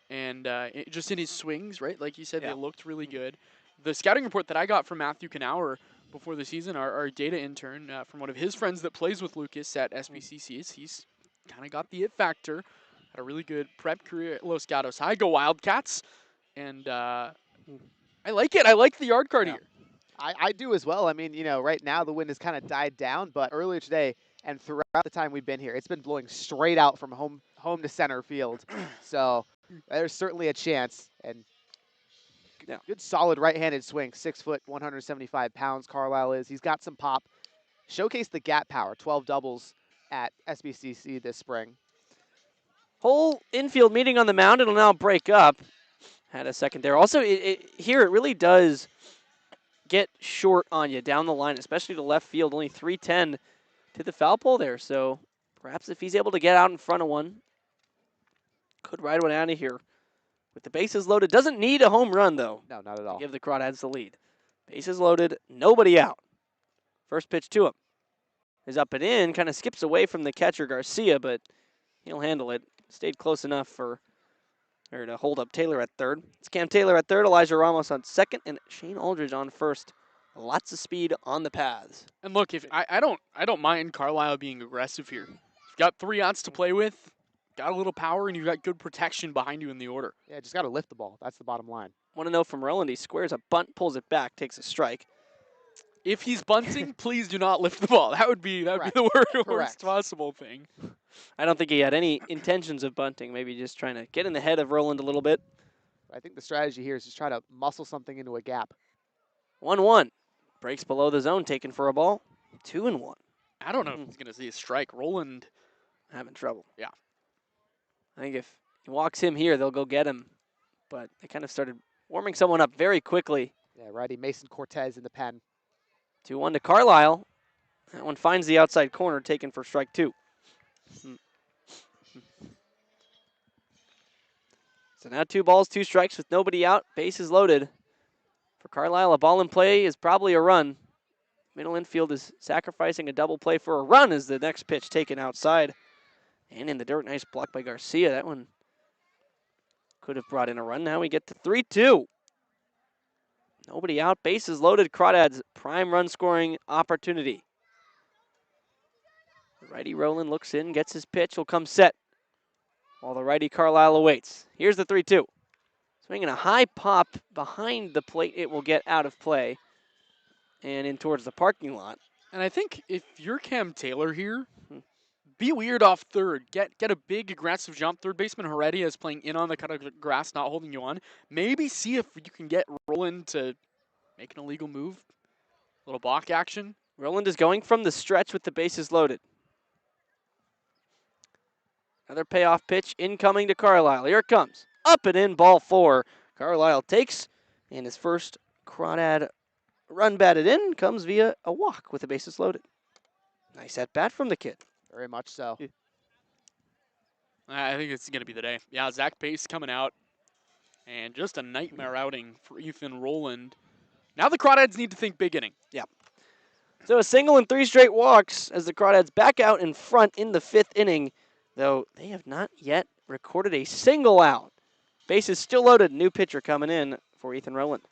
and just in his swings, right? Like you said, they looked really good. The scouting report that I got from Matthew Knauer before the season, our data intern, from one of his friends that plays with Lucas at SBCC, is he's kind of got the it factor. Had a really good prep career at Los Gatos High. Go Wildcats! And I like it. I like the yard card here. I do as well. I mean, right now the wind has kind of died down, but earlier today and throughout the time we've been here, it's been blowing straight out from home to center field. So there's certainly a chance. And good solid right-handed swing. 6 foot, 175 pounds. Carlisle is. He's got some pop. Showcased the gap power. 12 doubles at SBCC this spring. Whole infield meeting on the mound. It'll now break up. Had a second there. Also, here it really does get short on you down the line, especially to left field. Only 310 to the foul pole there. So perhaps if he's able to get out in front of one, could ride one out of here. With the bases loaded, doesn't need a home run though. No, not at all. Give the Crawdads the lead. Bases loaded, nobody out. First pitch to him is up and in. Kind of skips away from the catcher Garcia, but he'll handle it. Stayed close enough to hold up Taylor at third. It's Cam Taylor at third, Elijah Ramos on second, and Shane Aldridge on first. Lots of speed on the paths. And look, if I don't mind Carlisle being aggressive here. You've got 3 outs to play with, got a little power, and you've got good protection behind you in the order. Yeah, just got to lift the ball. That's the bottom line. Want to know from Roland, he squares a bunt, pulls it back, takes a strike. If he's bunting, please do not lift the ball. That would be the worst possible thing. I don't think he had any intentions of bunting. Maybe just trying to get in the head of Roland a little bit. I think the strategy here is just try to muscle something into a gap. 1-1. Breaks below the zone, taken for a ball. 2-1. I don't know if he's going to see a strike. Roland having trouble. Yeah. I think if he walks him here, they'll go get him. But they kind of started warming someone up very quickly. Yeah, righty Mason Cortez in the pen. 2-1 to Carlisle. That one finds the outside corner, taken for strike 2. So now 2 balls, 2 strikes with nobody out. Bases loaded. For Carlisle, a ball in play is probably a run. Middle infield is sacrificing a double play for a run as the next pitch taken outside. And in the dirt, nice block by Garcia. That one could have brought in a run. Now we get to 3-2. Nobody out, bases loaded. Crawdads prime run scoring opportunity. The righty Roland looks in, gets his pitch, will come set. While the righty Carlisle awaits. Here's the 3-2. Swinging a high pop behind the plate, it will get out of play and in towards the parking lot. And I think if you're Cam Taylor here, be weird off third. Get a big aggressive jump. Third baseman Heredia is playing in on the cut of grass, not holding you on. Maybe see if you can get Roland to make an illegal move. A little balk action. Roland is going from the stretch with the bases loaded. Another payoff pitch incoming to Carlisle. Here it comes. Up and in, ball 4. Carlisle takes, and his first Crawdad run batted in comes via a walk with the bases loaded. Nice at bat from the kid. Very much so. Yeah. I think it's going to be the day. Yeah, Zach Pace coming out, and just a nightmare outing for Ethan Roland. Now the Crawdads need to think big inning. Yeah. So a single and 3 straight walks as the Crawdads back out in front in the 5th inning, though they have not yet recorded a single out. Bases still loaded. New pitcher coming in for Ethan Roland.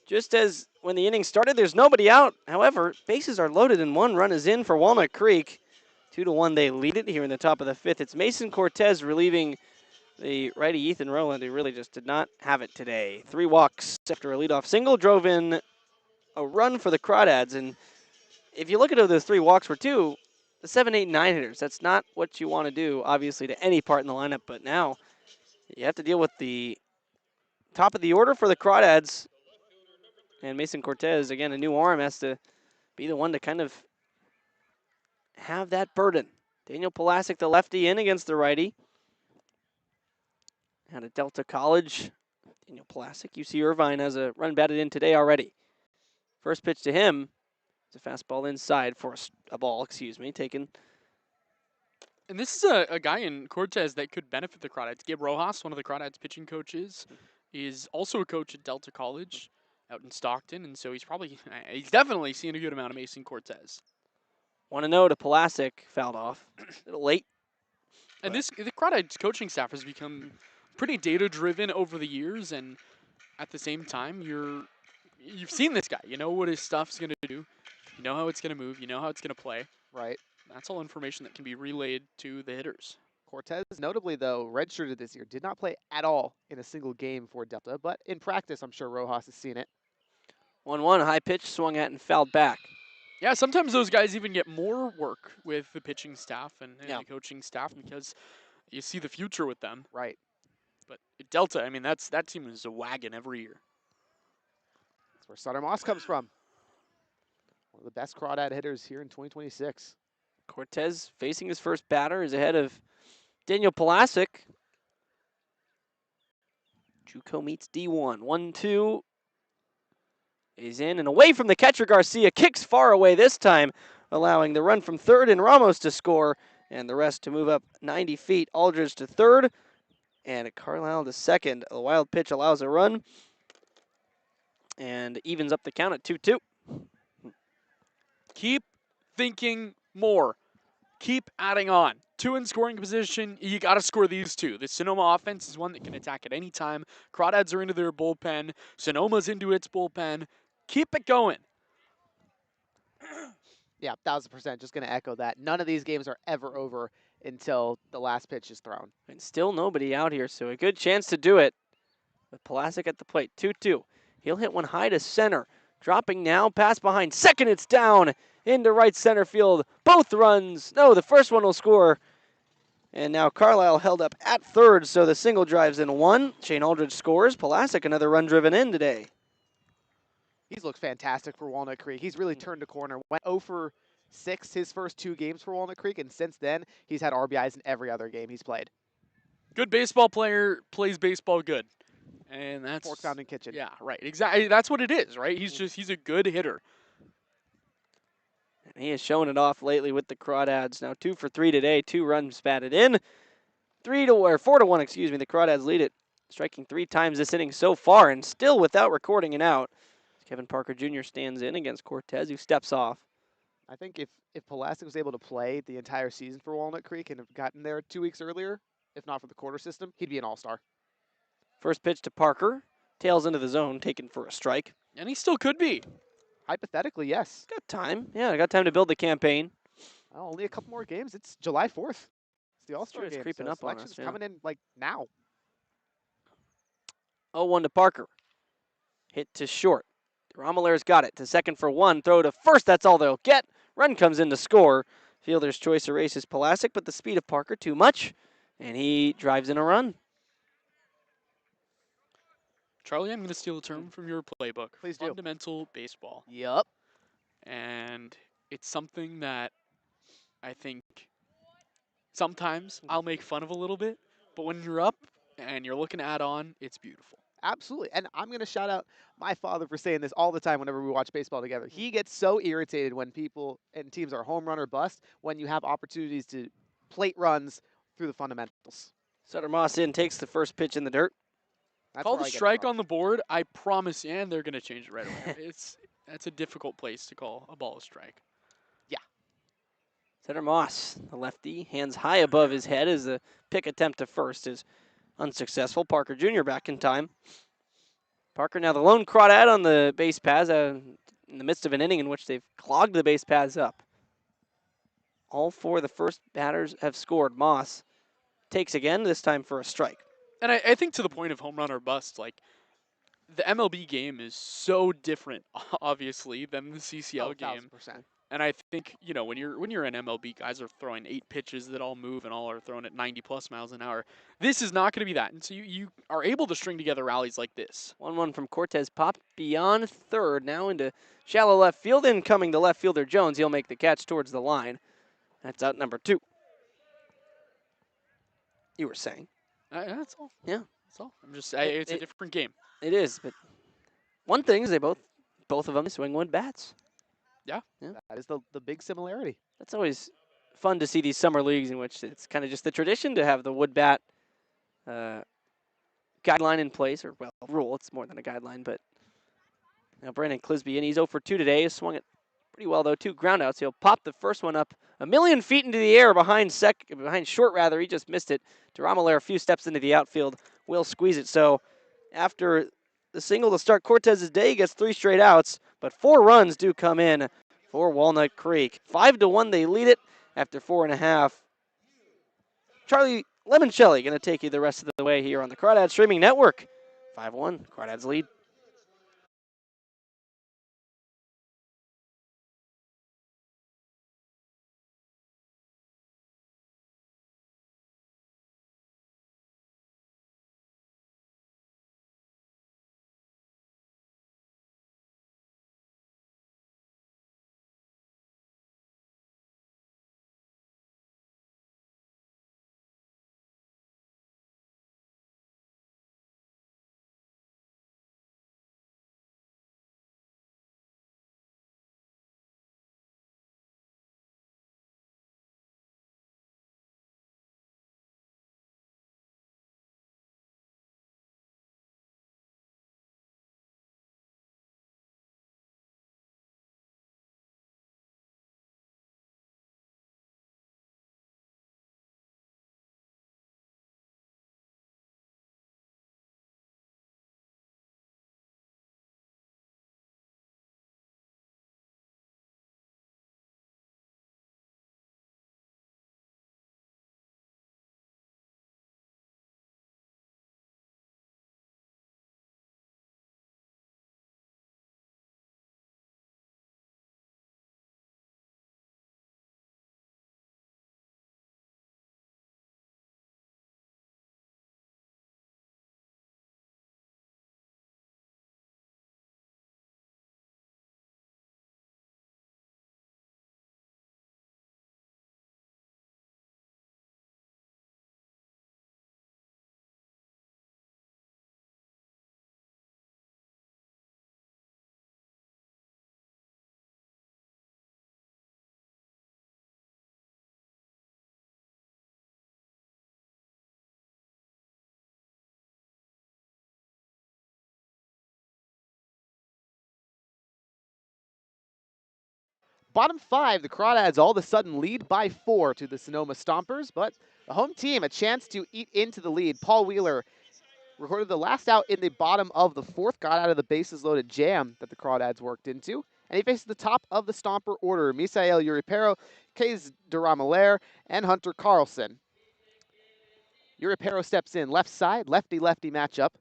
Just as when the inning started, there's nobody out. However, bases are loaded and 1 run is in for Walnut Creek. 2-1, they lead it here in the top of the 5th. It's Mason Cortez relieving the righty Ethan Rowland, who really just did not have it today. 3 walks after a leadoff single drove in a run for the Crawdads. And if you look at who those 3 walks were to, the 7, 8, 9 hitters. That's not what you want to do, obviously, to any part in the lineup. But now you have to deal with the top of the order for the Crawdads. And Mason Cortez, again, a new arm, has to be the one to kind of have that burden. Daniel Pulasic, the lefty, in against the righty. Out of Delta College, Daniel Pulasic. UC Irvine has a run batted in today already. First pitch to him is a fastball inside for a ball, taken. And this is a guy in Cortez that could benefit the Crawdads. Gabe Rojas, one of the Crawdads pitching coaches, is also a coach at Delta College out in Stockton, and so he's definitely seen a good amount of Mason Cortez. 1-0 to Pulasic, fouled off. A little late. And the Crawdads coaching staff has become pretty data-driven over the years, and at the same time, you've seen this guy. You know what his stuff's going to do. You know how it's going to move. You know how it's going to play. Right. That's all information that can be relayed to the hitters. Cortez, notably, though, redshirted this year, did not play at all in a single game for Delta, but in practice, I'm sure Rojas has seen it. 1-1, high pitch, swung at and fouled back. Yeah, sometimes those guys even get more work with the pitching staff and Yeah. the coaching staff because you see the future with them. Right. But at Delta, I mean, that team is a wagon every year. That's where Sutter Moss comes from. One of the best Crawdad hitters here in 2026. Cortez facing his first batter is ahead of Daniel Pulasic. JUCO meets D1. 1-2 is in and away from the catcher. Garcia kicks far away this time, allowing the run from third and Ramos to score, and the rest to move up 90 feet. Aldridge to third, and Carlisle to second. A wild pitch allows a run, and evens up the count at 2-2. Keep thinking more. Keep adding on. 2 in scoring position, you got to score these 2. The Sonoma offense is one that can attack at any time. Crawdads are into their bullpen. Sonoma's into its bullpen. Keep it going. Yeah, 1,000%. Just going to echo that. None of these games are ever over until the last pitch is thrown. And still nobody out here, so a good chance to do it with Pulasic at the plate. 2-2. He'll hit one high to center. Dropping now, pass behind second, it's down into right center field. Both runs, no, the first one will score. And now Carlisle held up at third, so the single drives in 1. Shane Aldridge scores. Pulasic, another run driven in today. He's looked fantastic for Walnut Creek. He's really turned a corner. Went 0 for 6 his first 2 games for Walnut Creek, and since then, he's had RBIs in every other game he's played. Good baseball player plays baseball good. And that's Fork Fountain Kitchen. Yeah, right. Exactly. That's what it is, right? He's a good hitter. And he has shown it off lately with the Crawdads. Now 2 for 3 today, 2 runs batted in. 4-1, excuse me. The Crawdads lead it, striking 3 times this inning so far, and still without recording an out. Kevin Parker Jr. stands in against Cortez, who steps off. I think if Pulasic was able to play the entire season for Walnut Creek and have gotten there 2 weeks earlier, if not for the quarter system, he'd be an all-star. First pitch to Parker. Tails into the zone, taken for a strike. And he still could be. Hypothetically, yes. Got time. Yeah, I got time to build the campaign. Well, only a couple more games. It's July 4th. It's the All-Star It's game. creeping so up on selection's us, yeah. coming in like now. 0-1 to Parker. Hit to short. Romelare's got it to second for 1. Throw to first. That's all they'll get. Run comes in to score. Fielder's choice erases Pulasic, but the speed of Parker too much, and he drives in a run. Charlie, I'm going to steal a term from your playbook. Please do. Fundamental baseball. Yup. And it's something that I think sometimes I'll make fun of a little bit, but when you're up and you're looking to add on, it's beautiful. Absolutely. And I'm going to shout out my father for saying this all the time whenever we watch baseball together. He gets so irritated when people and teams are home run or bust when you have opportunities to plate runs through the fundamentals. Sutter Moss in, takes the first pitch in the dirt. That's Call where I the get it strike from. on the board, I promise you, and they're going to change it right away. That's a difficult place to call a ball a strike. Sutter Moss, the lefty, hands high above his head as the pick attempt to first is unsuccessful. Parker Jr. back in time. Parker now the lone crawdad on the base paths in the midst of an inning in which they've clogged the base paths up. All four of the first batters have scored. Moss takes again, this time for a strike. And I think to the point of home run or bust, like, the MLB game is so different, obviously, than the CCL game. 1,000%. And I think, you know, when you're in MLB, guys are throwing 8 pitches that all move and all are thrown at 90+ miles an hour. This is not going to be that. And so you are able to string together rallies like this. 1-1 from Cortez, popped beyond third, now into shallow left field. Incoming to left fielder Jones. He'll make the catch towards the line. That's out number 2. You were saying. That's all. Yeah. That's all. It's a different game. It is, but one thing is they both of them swing wood bats. Yeah. That is the big similarity. That's always fun to see these summer leagues in which it's kind of just the tradition to have the wood bat guideline in place, or, well, rule. It's more than a guideline, but now Brandon Clisby, and he's 0 for 2 today. He swung it pretty well, though. 2 groundouts. He'll pop the first one up a million feet into the air behind short, rather. He just missed it. DeRamalaire a few steps into the outfield. Will squeeze it. So after the single to start Cortez's day, he gets 3 straight outs, but 4 runs do come in for Walnut Creek. 5-1, they lead it after 4.5. Charlie Limoncelli going to take you the rest of the way here on the Crawdads Streaming Network. 5-1, Crawdads lead. Bottom 5, the Crawdads all of a sudden lead by 4 to the Sonoma Stompers, but the home team a chance to eat into the lead. Paul Wheeler recorded the last out in the bottom of the 4th, got out of the bases loaded jam that the Crawdads worked into, and he faces the top of the Stomper order, Misael Uripero, Kays DeRamalaire, and Hunter Carlson. Uripero steps in, left side, lefty-lefty matchup.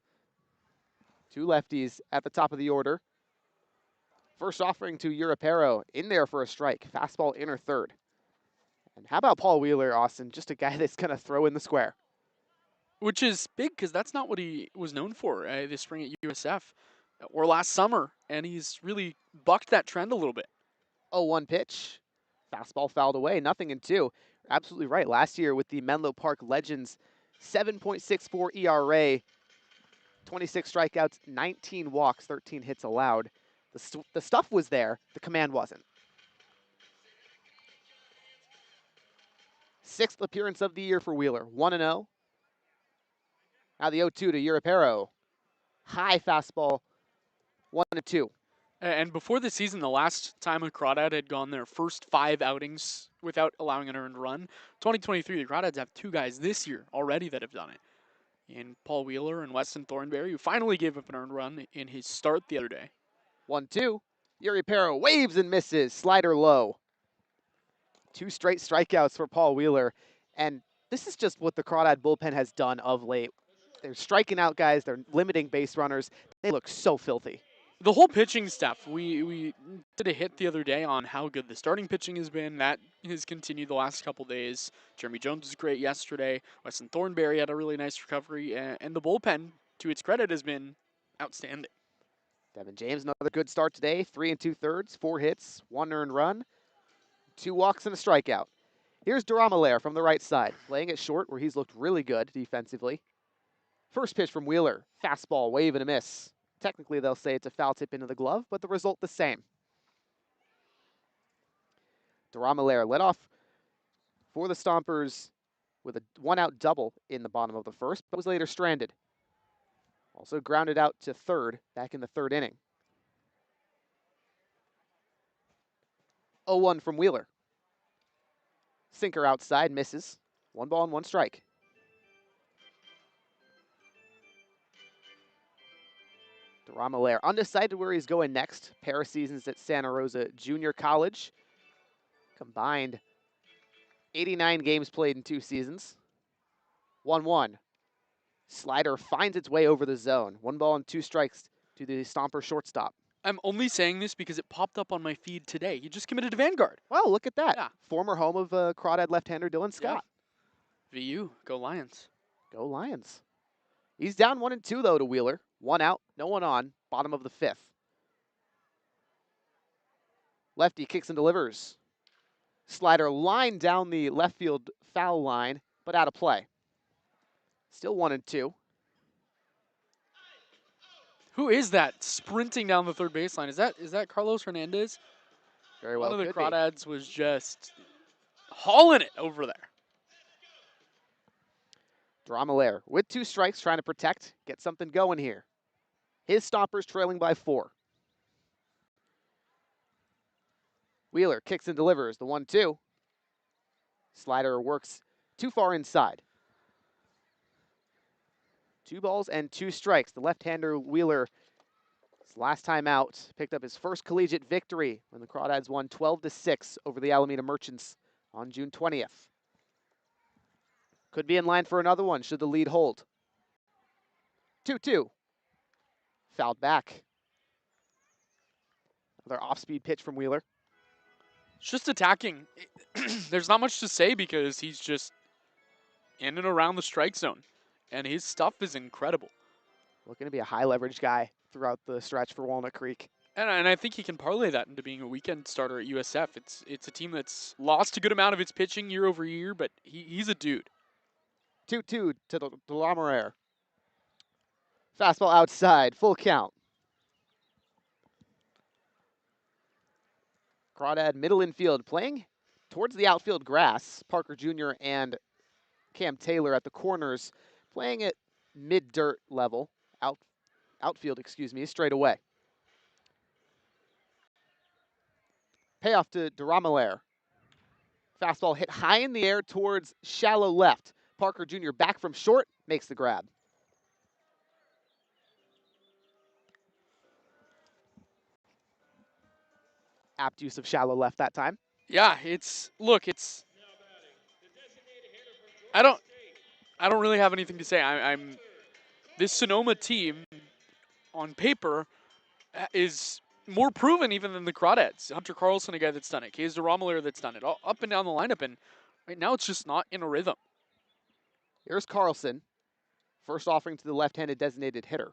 2 lefties at the top of the order. First offering to Uripero, in there for a strike. Fastball inner third. And how about Paul Wheeler, Austin? Just a guy that's going to throw in the square. Which is big because that's not what he was known for this spring at USF or last summer. And he's really bucked that trend a little bit. 0-1 pitch. Fastball fouled away, 0-2. Absolutely right. Last year with the Menlo Park Legends, 7.64 ERA, 26 strikeouts, 19 walks, 13 hits allowed. The stuff was there, the command wasn't. 6th appearance of the year for Wheeler, 1-0. Now the 0-2 to Uripero. High fastball, 1-2. And before the season, the last time a Crawdad had gone their first 5 outings without allowing an earned run, 2023, the Crawdads have 2 guys this year already that have done it. in Paul Wheeler and Weston Thornberry, who finally gave up an earned run in his start the other day. 1-2. Yuri Pero waves and misses. Slider low. 2 straight strikeouts for Paul Wheeler. And this is just what the Crawdad bullpen has done of late. They're striking out guys. They're limiting base runners. They look so filthy. The whole pitching staff, we did a hit the other day on how good the starting pitching has been. That has continued the last couple days. Jeremy Jones was great yesterday. Weston Thornberry had a really nice recovery. And the bullpen, to its credit, has been outstanding. Devin James, another good start today. 3 2/3, 4 hits, 1 earned run, 2 walks and a strikeout. Here's Duramalair from the right side, playing it short where he's looked really good defensively. First pitch from Wheeler, fastball, wave and a miss. Technically, they'll say it's a foul tip into the glove, but the result the same. Duramalair led off for the Stompers with a 1-out double in the bottom of the first, but was later stranded. Also grounded out to third back in the 3rd inning. 0-1 from Wheeler. Sinker outside, misses. 1 ball and 1 strike. Duramalair undecided where he's going next. Pair of seasons at Santa Rosa Junior College. Combined 89 games played in 2 seasons. 1-1. Slider finds its way over the zone. 1 ball and 2 strikes to the Stomper shortstop. I'm only saying this because it popped up on my feed today. He just committed to Vanguard. Wow, look at that. Yeah. Former home of Crawdad left-hander Dylan Scott. Yeah. VU, go Lions. Go Lions. He's down 1-2 though to Wheeler. 1 out, no one on, bottom of the 5th. Lefty kicks and delivers. Slider line down the left field foul line, but out of play. Still 1-2. Who is that sprinting down the third baseline? Is that Carlos Hernandez? Very well. One of the could be. Crawdads was just hauling it over there. Duramalair with 2 strikes, trying to protect, get something going here. His Stompers trailing by 4. Wheeler kicks and delivers the 1-2. Slider works too far inside. 2 balls and 2 strikes. The left-hander Wheeler, his last time out, picked up his first collegiate victory when the Crawdads won 12-6 over the Alameda Merchants on June 20th. Could be in line for another one should the lead hold. 2-2. Fouled back. Another off-speed pitch from Wheeler. It's just attacking. There's not much to say because he's just in and around the strike zone. And his stuff is incredible. Looking to be a high-leverage guy throughout the stretch for Walnut Creek. And I think he can parlay that into being a weekend starter at USF. It's a team that's lost a good amount of its pitching year over year, but he's a dude. 2-2 to Duramalair. Fastball outside, full count. Crawdad middle infield playing towards the outfield grass. Parker Jr. and Cam Taylor at the corners playing at mid-dirt level. Outfield, straight away. Payoff to Duramalair. Fastball hit high in the air towards shallow left. Parker Jr. back from short, makes the grab. Apt use of shallow left that time. Yeah, I don't really have anything to say. This Sonoma team on paper is more proven even than the Crawdads. Hunter Carlson, a guy that's done it. Case Duramalair that's done it. All up and down the lineup, and right now it's just not in a rhythm. Here's Carlson. First offering to the left-handed designated hitter.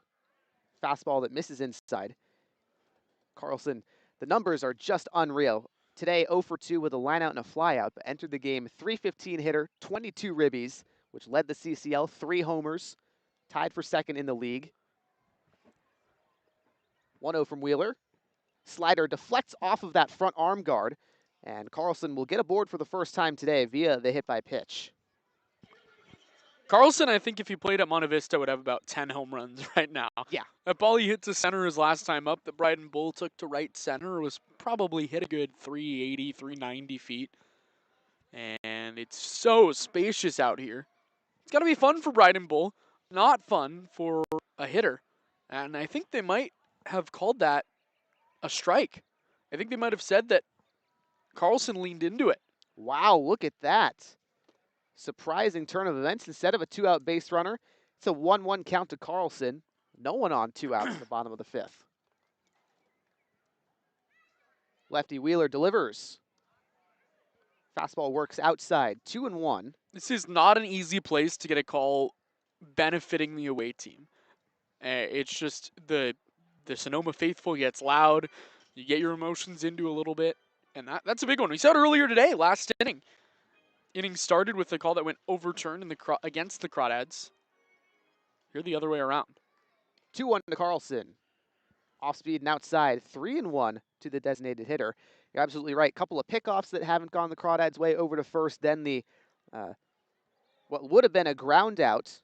Fastball that misses inside. Carlson, the numbers are just unreal. Today, 0 for 2 with a lineout and a flyout, but entered the game .315 hitter, 22 ribbies, which led the CCL, 3 homers, tied for second in the league. 1-0 from Wheeler. Slider deflects off of that front arm guard, and Carlson will get aboard for the first time today via the hit by pitch. Carlson, I think if he played at Monte Vista, would have about 10 home runs right now. Yeah. That ball he hit to center his last time up that Bryden Bull took to right center was probably hit a good 380, 390 feet. And it's so spacious out here. It's got to be fun for Bryden Bull. not fun for a hitter. And I think they might have called that a strike. I think they might have said that Carlson leaned into it. Wow, look at that. Surprising turn of events. Instead of a 2-out base runner, it's a 1-1 count to Carlson. No one on 2 outs at the bottom of the 5th. Lefty Wheeler delivers. Fastball works outside, 2-1. This is not an easy place to get a call benefiting the away team. It's just the Sonoma faithful gets loud. You get your emotions into a little bit, and that's a big one. We saw it earlier today, last inning. Inning started with a call that went overturned against the Crawdads. Here the other way around. 2-1 to Carlson. Off speed and outside, 3-1 to the designated hitter. You're absolutely right. Couple of pickoffs that haven't gone the Crawdads' way over to first. Then the what would have been a ground out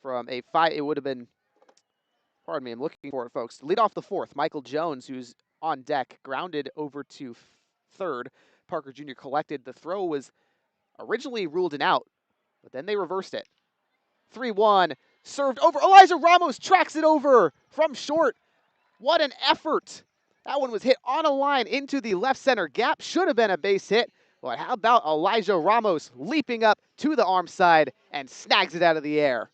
from a five. It would have been. Pardon me, I'm looking for it, folks. Lead off the 4th. Michael Jones, who's on deck, grounded over to third. Parker Jr. collected. The throw was originally ruled an out, but then they reversed it. 3-1. Served over. Elijah Ramos tracks it over from short. What an effort. That one was hit on a line into the left center gap. Should have been a base hit. But how about Elijah Ramos leaping up to the arm side and snags it out of the air.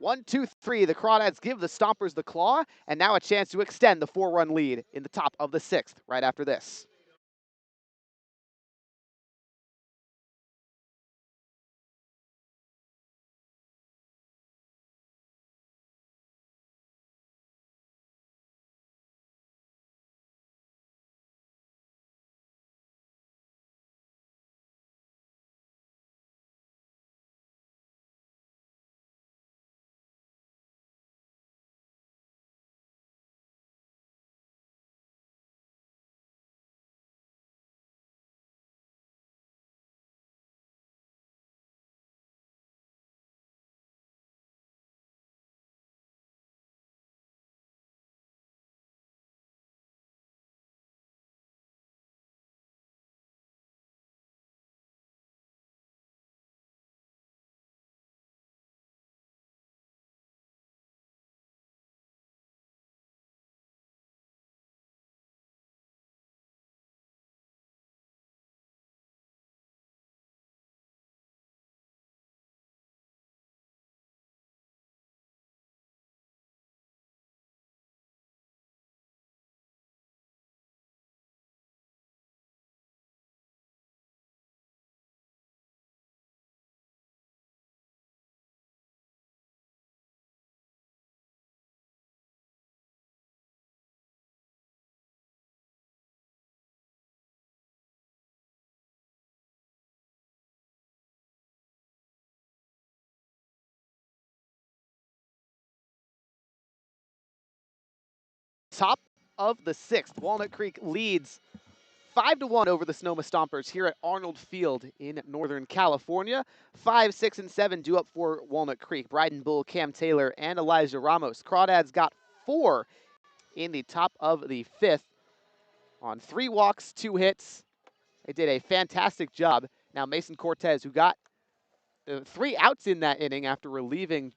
1-2-3. The Crawdads give the Stompers the claw, and now a chance to extend the 4-run lead in the top of the 6th right after this. Top of the 6th. Walnut Creek leads 5-1 over the Sonoma Stompers here at Arnold Field in Northern California. 5, 6, and 7 due up for Walnut Creek. Bryden Bull, Cam Taylor, and Elijah Ramos. Crawdads got 4 in the top of the 5th on 3 walks, 2 hits. They did a fantastic job. Now Mason Cortez, who got 3 outs in that inning after relieving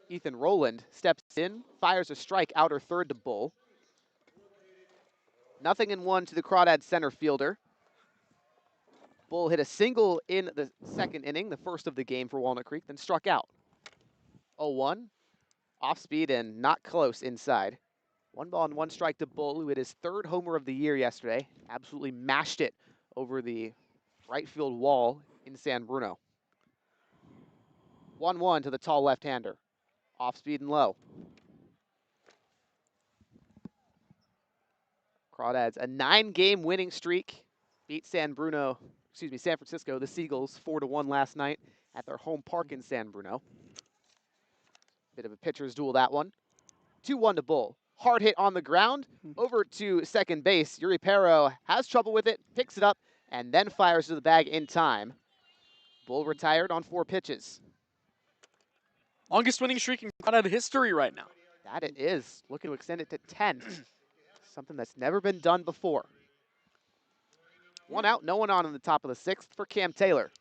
Ethan Rowland, steps in, fires a strike outer third to Bull. 0-1 to the Crawdads center fielder. Bull hit a single in the 2nd inning, the first of the game for Walnut Creek, then struck out. 0-1, off speed and not close inside. 1 ball and 1 strike to Bull, who hit his 3rd homer of the year yesterday. Absolutely mashed it over the right field wall in San Bruno. 1-1 to the tall left-hander. Off speed and low. Crawdads, a 9-game winning streak. Beat San Francisco, the Seagulls, 4-1 last night at their home park in San Bruno. Bit of a pitcher's duel, that one. 2-1 to Bull. Hard hit on the ground. Over to second base. Yuri Perro has trouble with it, picks it up, and then fires to the bag in time. Bull retired on 4 pitches. Longest winning streak in Crawdad history right now. That it is. Looking to extend it to 10. Something that's never been done before. 1 out, no one on in the top of the 6th for Cam Taylor.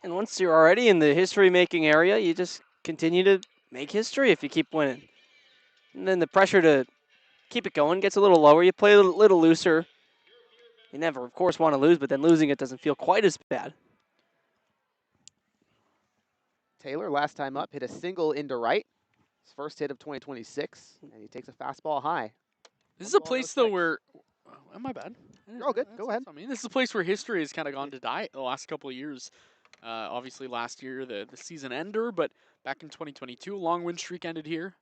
And once you're already in the history-making area, you just continue to make history if you keep winning. And then the pressure to keep it going gets a little lower. You play a little looser. You never, of course, want to lose, but then losing it doesn't feel quite as bad. Taylor, last time up, hit a single into right. His first hit of 2026, and he takes a fastball high. This is a place, though, where... Oh, my bad. You're all good. Go ahead. I mean, this is a place where history has kind of gone to die the last couple of years. Obviously, last year, the season ender, but back in 2022, a long win streak ended here.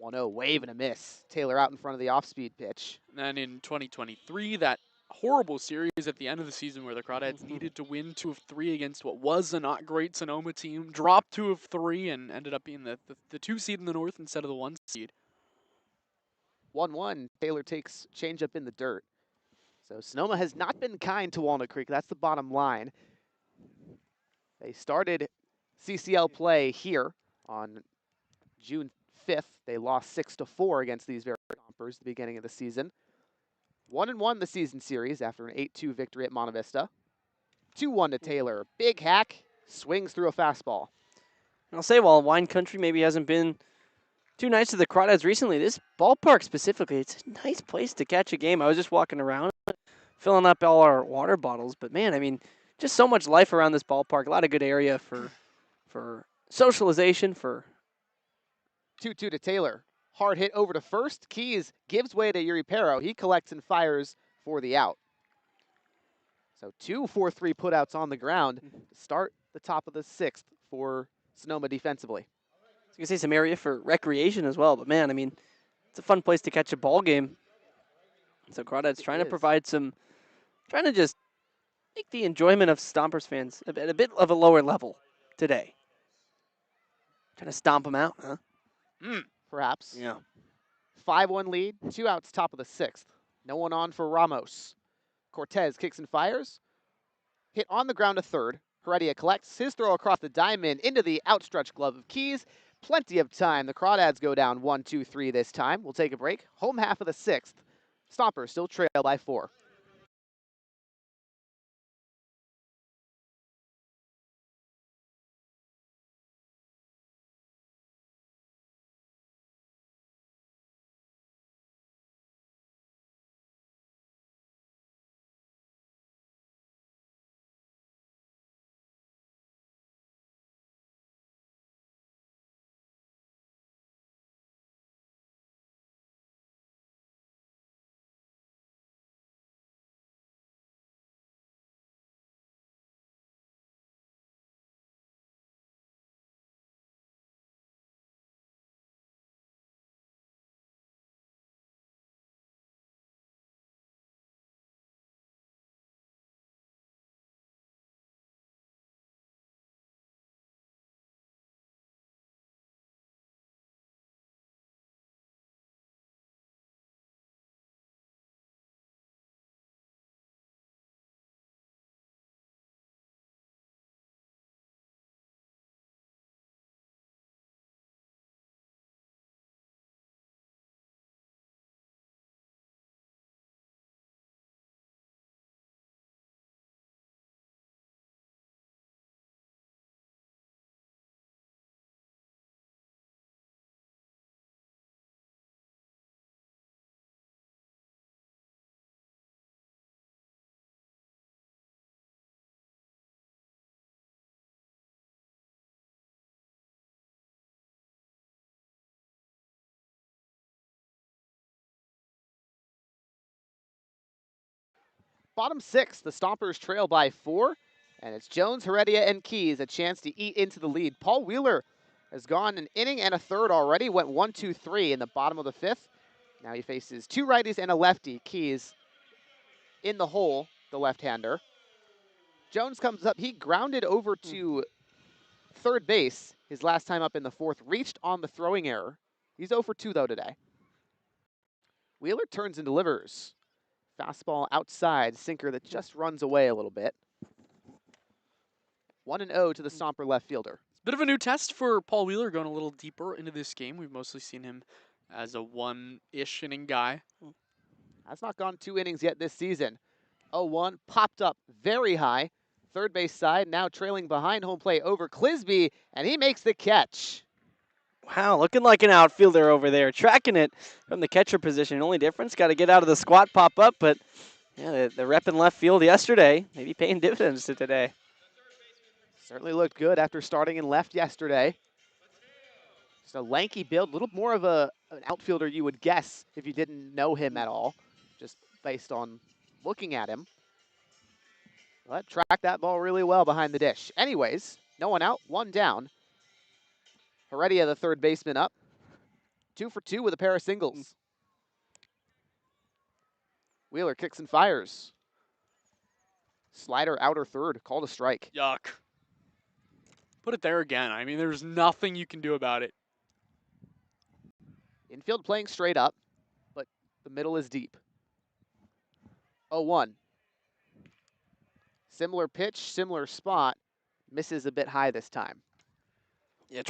1-0, wave and a miss. Taylor out in front of the off-speed pitch. And then in 2023, that horrible series at the end of the season where the Crawdads needed to win 2 of 3 against what was a not great Sonoma team, dropped 2 of 3 and ended up being the 2 seed in the north instead of the 1 seed. 1-1, Taylor takes changeup in the dirt. So Sonoma has not been kind to Walnut Creek. That's the bottom line. They started CCL play here on June 5th. They lost 6-4 against these very Stompers at the beginning of the season. 1-1 the season series after an 8-2 victory at Monte Vista. 2-1 to Taylor. Big hack, swings through a fastball. And I'll say, while Wine Country maybe hasn't been too nice to the Crawdads recently, this ballpark specifically, it's a nice place to catch a game. I was just walking around, filling up all our water bottles, but man, I mean, just so much life around this ballpark. A lot of good area for socialization, for 2-2 to Taylor. Hard hit over to first. Keys gives way to Yuri Pero. He collects and fires for the out. So 2 4-3 putouts on the ground to start the top of the 6th for Sonoma defensively. I was going to say some area for recreation as well, but man, I mean, it's a fun place to catch a ball game. So Crawdads trying to provide some, trying to just make the enjoyment of Stompers fans at a bit of a lower level today. Trying to stomp them out, huh? Perhaps. Yeah. 5-1 lead, 2 outs, top of the 6th. No one on for Ramos. Cortez kicks and fires. Hit on the ground to third. Heredia collects his throw across the diamond into the outstretched glove of Keys. Plenty of time. The Crawdads go down 1-2-3 this time. We'll take a break. Home half of the 6th. Stompers still trail by 4. Bottom 6, the Stompers trail by 4, and it's Jones, Heredia, and Keys a chance to eat into the lead. Paul Wheeler has gone an inning and a third already, went 1-2-3 in the bottom of the 5th. Now he faces 2 righties and a lefty. Keys in the hole, the left-hander. Jones comes up, he grounded over to third base his last time up in the 4th, reached on the throwing error. He's 0 for 2 though today. Wheeler turns and delivers. Fastball outside, sinker that just runs away a little bit. 1-0 to the Stomper left fielder. Bit of a new test for Paul Wheeler going a little deeper into this game. We've mostly seen him as a 1-ish inning guy. Has not gone 2 innings yet this season. 0-1, popped up very high. Third base side, now trailing behind home plate over Clisby, and he makes the catch. Wow, looking like an outfielder over there, tracking it from the catcher position. Only difference, got to get out of the squat, pop up, but yeah, the rep in left field yesterday, maybe paying dividends to today. Certainly looked good after starting in left yesterday. Just a lanky build, a little more of an outfielder you would guess if you didn't know him at all, just based on looking at him. But tracked that ball really well behind the dish. Anyways, no one out, one down. Heredia, the third baseman, up. 2 for 2 with a pair of singles. Wheeler kicks and fires. Slider outer third, called a strike. Yuck. Put it there again. I mean, there's nothing you can do about it. Infield playing straight up, but the middle is deep. 0-1. Similar pitch, similar spot. Misses a bit high this time. Yeah,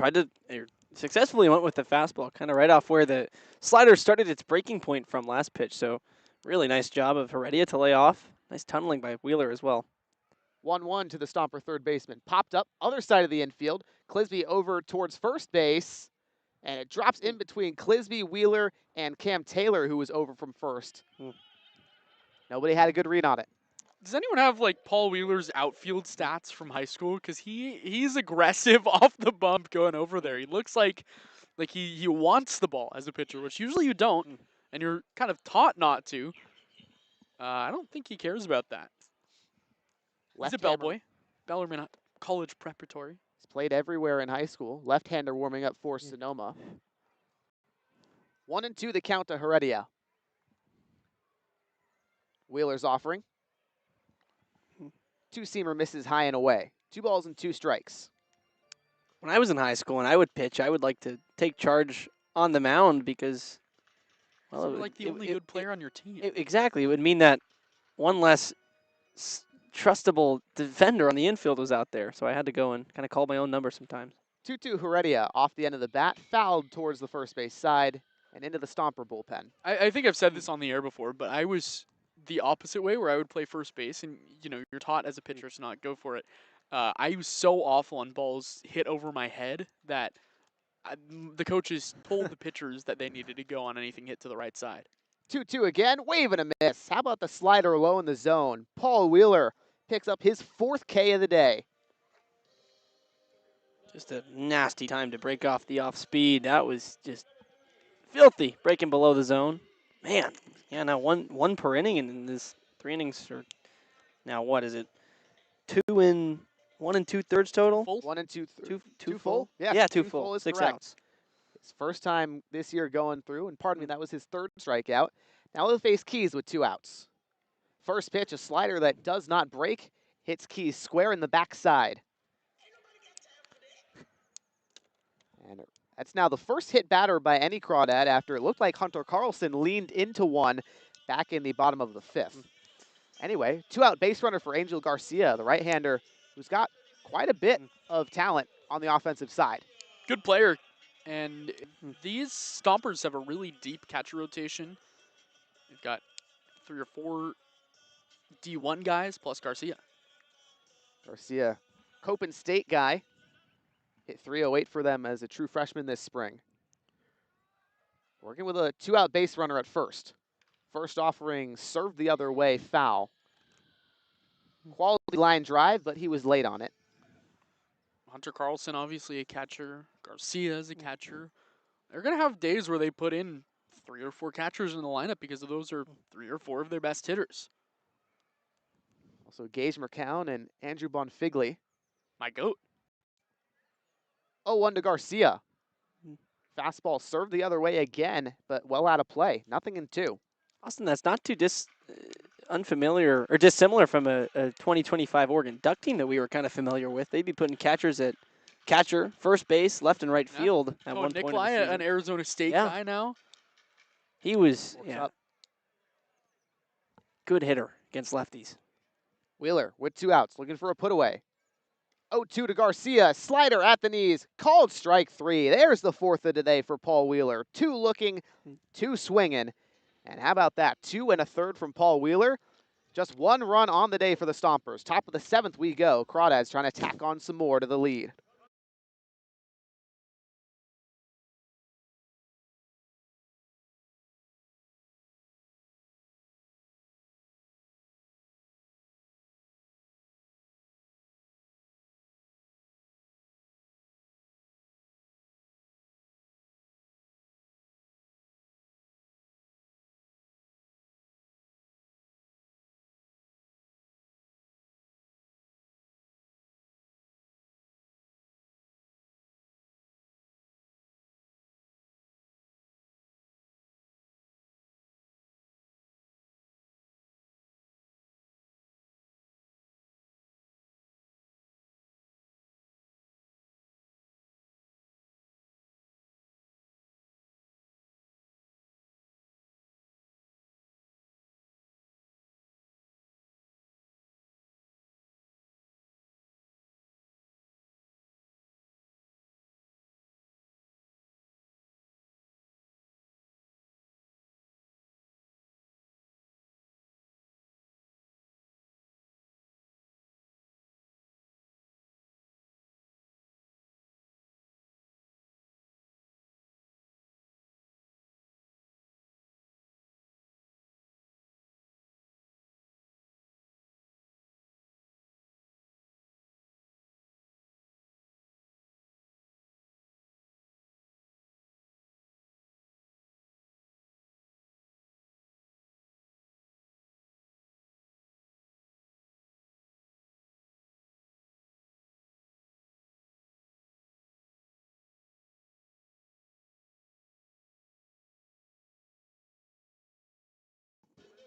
successfully went with the fastball, kind of right off where the slider started its breaking point from last pitch. So really nice job of Heredia to lay off. Nice tunneling by Wheeler as well. 1-1 to the Stomper third baseman. Popped up, other side of the infield. Clisby over towards first base. And it drops in between Clisby, Wheeler, and Cam Taylor, who was over from first. Nobody had a good read on it. Does anyone have like Paul Wheeler's outfield stats from high school? Because he's aggressive off the bump going over there. He looks like he wants the ball as a pitcher, which usually you don't, and you're kind of taught not to. I don't think he cares about that. He's a bellboy. Bellarmine College Preparatory. He's played everywhere in high school. Left-hander warming up for Sonoma. 1-2 the count to Heredia. Wheeler's offering. Two-seamer misses high and away. 2 balls and 2 strikes. When I was in high school and I would pitch, I would like to take charge on the mound because, well, so you're like the only good player on your team. Exactly. It would mean that one less trustable defender on the infield was out there. So I had to go and kind of call my own number sometimes. 2-2 Heredia off the end of the bat, fouled towards the first base side and into the Stomper bullpen. I think I've said this on the air before, but I was the opposite way where I would play first base, and you know you're taught as a pitcher to not go for it. I was so awful on balls hit over my head that the coaches told the pitchers that they needed to go on anything hit to the right side. 2-2 again, wave and a miss. How about the slider low in the zone? Paul Wheeler picks up his 4th K of the day. Just a nasty time to break off the off speed. That was just filthy, breaking below the zone. Man, yeah, now one per inning, and in this 3 innings are now what is it? 1 2/3 total. Full? 1 and 2 Two full. Yeah, Yeah, 2 two full. is 6 correct. outs. His first time this year going through, and pardon me, that was his 3rd strikeout. Now he'll face Keys with 2 outs. First pitch, a slider that does not break, hits Keys square in the backside. And that's now the first hit batter by any Crawdad after it looked like Hunter Carlson leaned into one back in the bottom of the 5th. Anyway, 2-out base runner for Angel Garcia, the right-hander who's got quite a bit of talent on the offensive side. Good player, and these Stompers have a really deep catcher rotation. They've got 3 or 4 D1 guys plus Garcia. Garcia, Copen State guy, hit .308 for them as a true freshman this spring. Working with a 2-out base runner at first. First offering served the other way, foul. Quality line drive, but he was late on it. Hunter Carlson, obviously a catcher. Garcia is a catcher. They're going to have days where they put in 3 or 4 catchers in the lineup because those are 3 or 4 of their best hitters. Also Gage McCown and Andrew Bonfigli. My goat. 0-1 to Garcia. Fastball served the other way again, but well out of play. Nothing in 2. Austin, that's not too unfamiliar or dissimilar from a 2025 Oregon Duck team that we were kind of familiar with. They'd be putting catchers at catcher, first base, left and right field at one point in the Nikolai, season. an Arizona State guy now. He was Up. good hitter against lefties. Wheeler with 2 outs, looking for a put away. 0-2 to Garcia, slider at the knees, called strike 3. There's the 4th of today for Paul Wheeler. 2 looking, 2 swinging. And how about that? 2 1/3 from Paul Wheeler. Just 1 run on the day for the Stompers. Top of the 7th we go. Crawdads trying to tack on some more to the lead.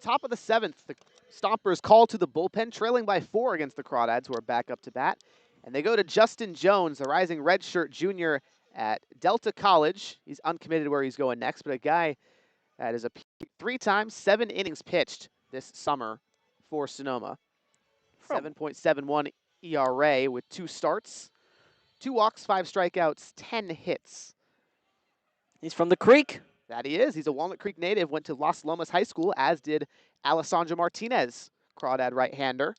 Top of the 7th, the Stompers call to the bullpen, trailing by 4 against the Crawdads, who are back up to bat. And they go to Justin Jones, the rising redshirt junior at Delta College. He's uncommitted where he's going next, but a guy that is a 3 times, 7 innings pitched this summer for Sonoma. 7.71 ERA with 2 starts, 2 walks, 5 strikeouts, 10 hits. He's from the Creek. That he is. He's a Walnut Creek native, went to Las Lomas High School, as did Alessandro Martinez, Crawdad right-hander.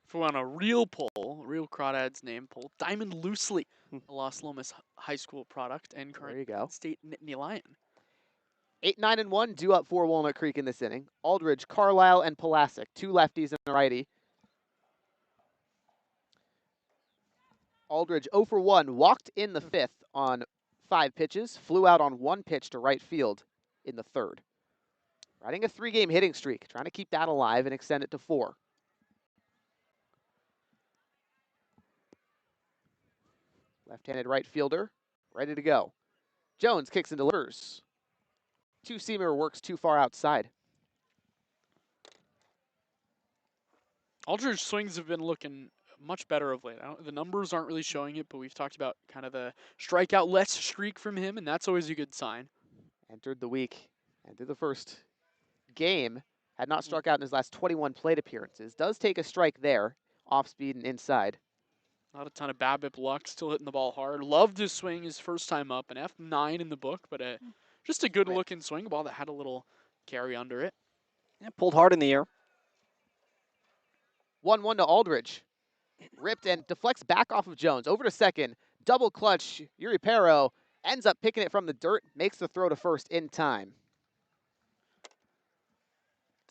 If we want a real poll, real Crawdads name poll, Diamond Loosely, a Las Lomas High School product and There you current go. state Nittany Lion. 8-9-1, due up for Walnut Creek in this inning. Aldridge, Carlisle, and Pulasic, 2 lefties and a righty. Aldridge 0 for 1, walked in the 5th on 5 pitches, flew out on 1 pitch to right field in the 3rd. Riding a 3-game hitting streak, trying to keep that alive and extend it to 4. Left-handed right fielder, ready to go. Jones kicks and delivers. Two-seamer works too far outside. Aldridge swings have been looking much better of late. The numbers aren't really showing it, but we've talked about kind of the strikeout-less streak from him, and that's always a good sign. Entered the week, entered the first game, had not struck out in his last 21 plate appearances. Does take a strike there, off speed and inside. Not a ton of BABIP luck, still hitting the ball hard. Loved his swing his first time up, an F9 in the book, but just a good-looking swing, a ball that had a little carry under it. Yeah, pulled hard in the air. 1-1 to Aldridge. Ripped and deflects back off of Jones. Over to second. Double clutch. Yuri Perro ends up picking it from the dirt. Makes the throw to first in time.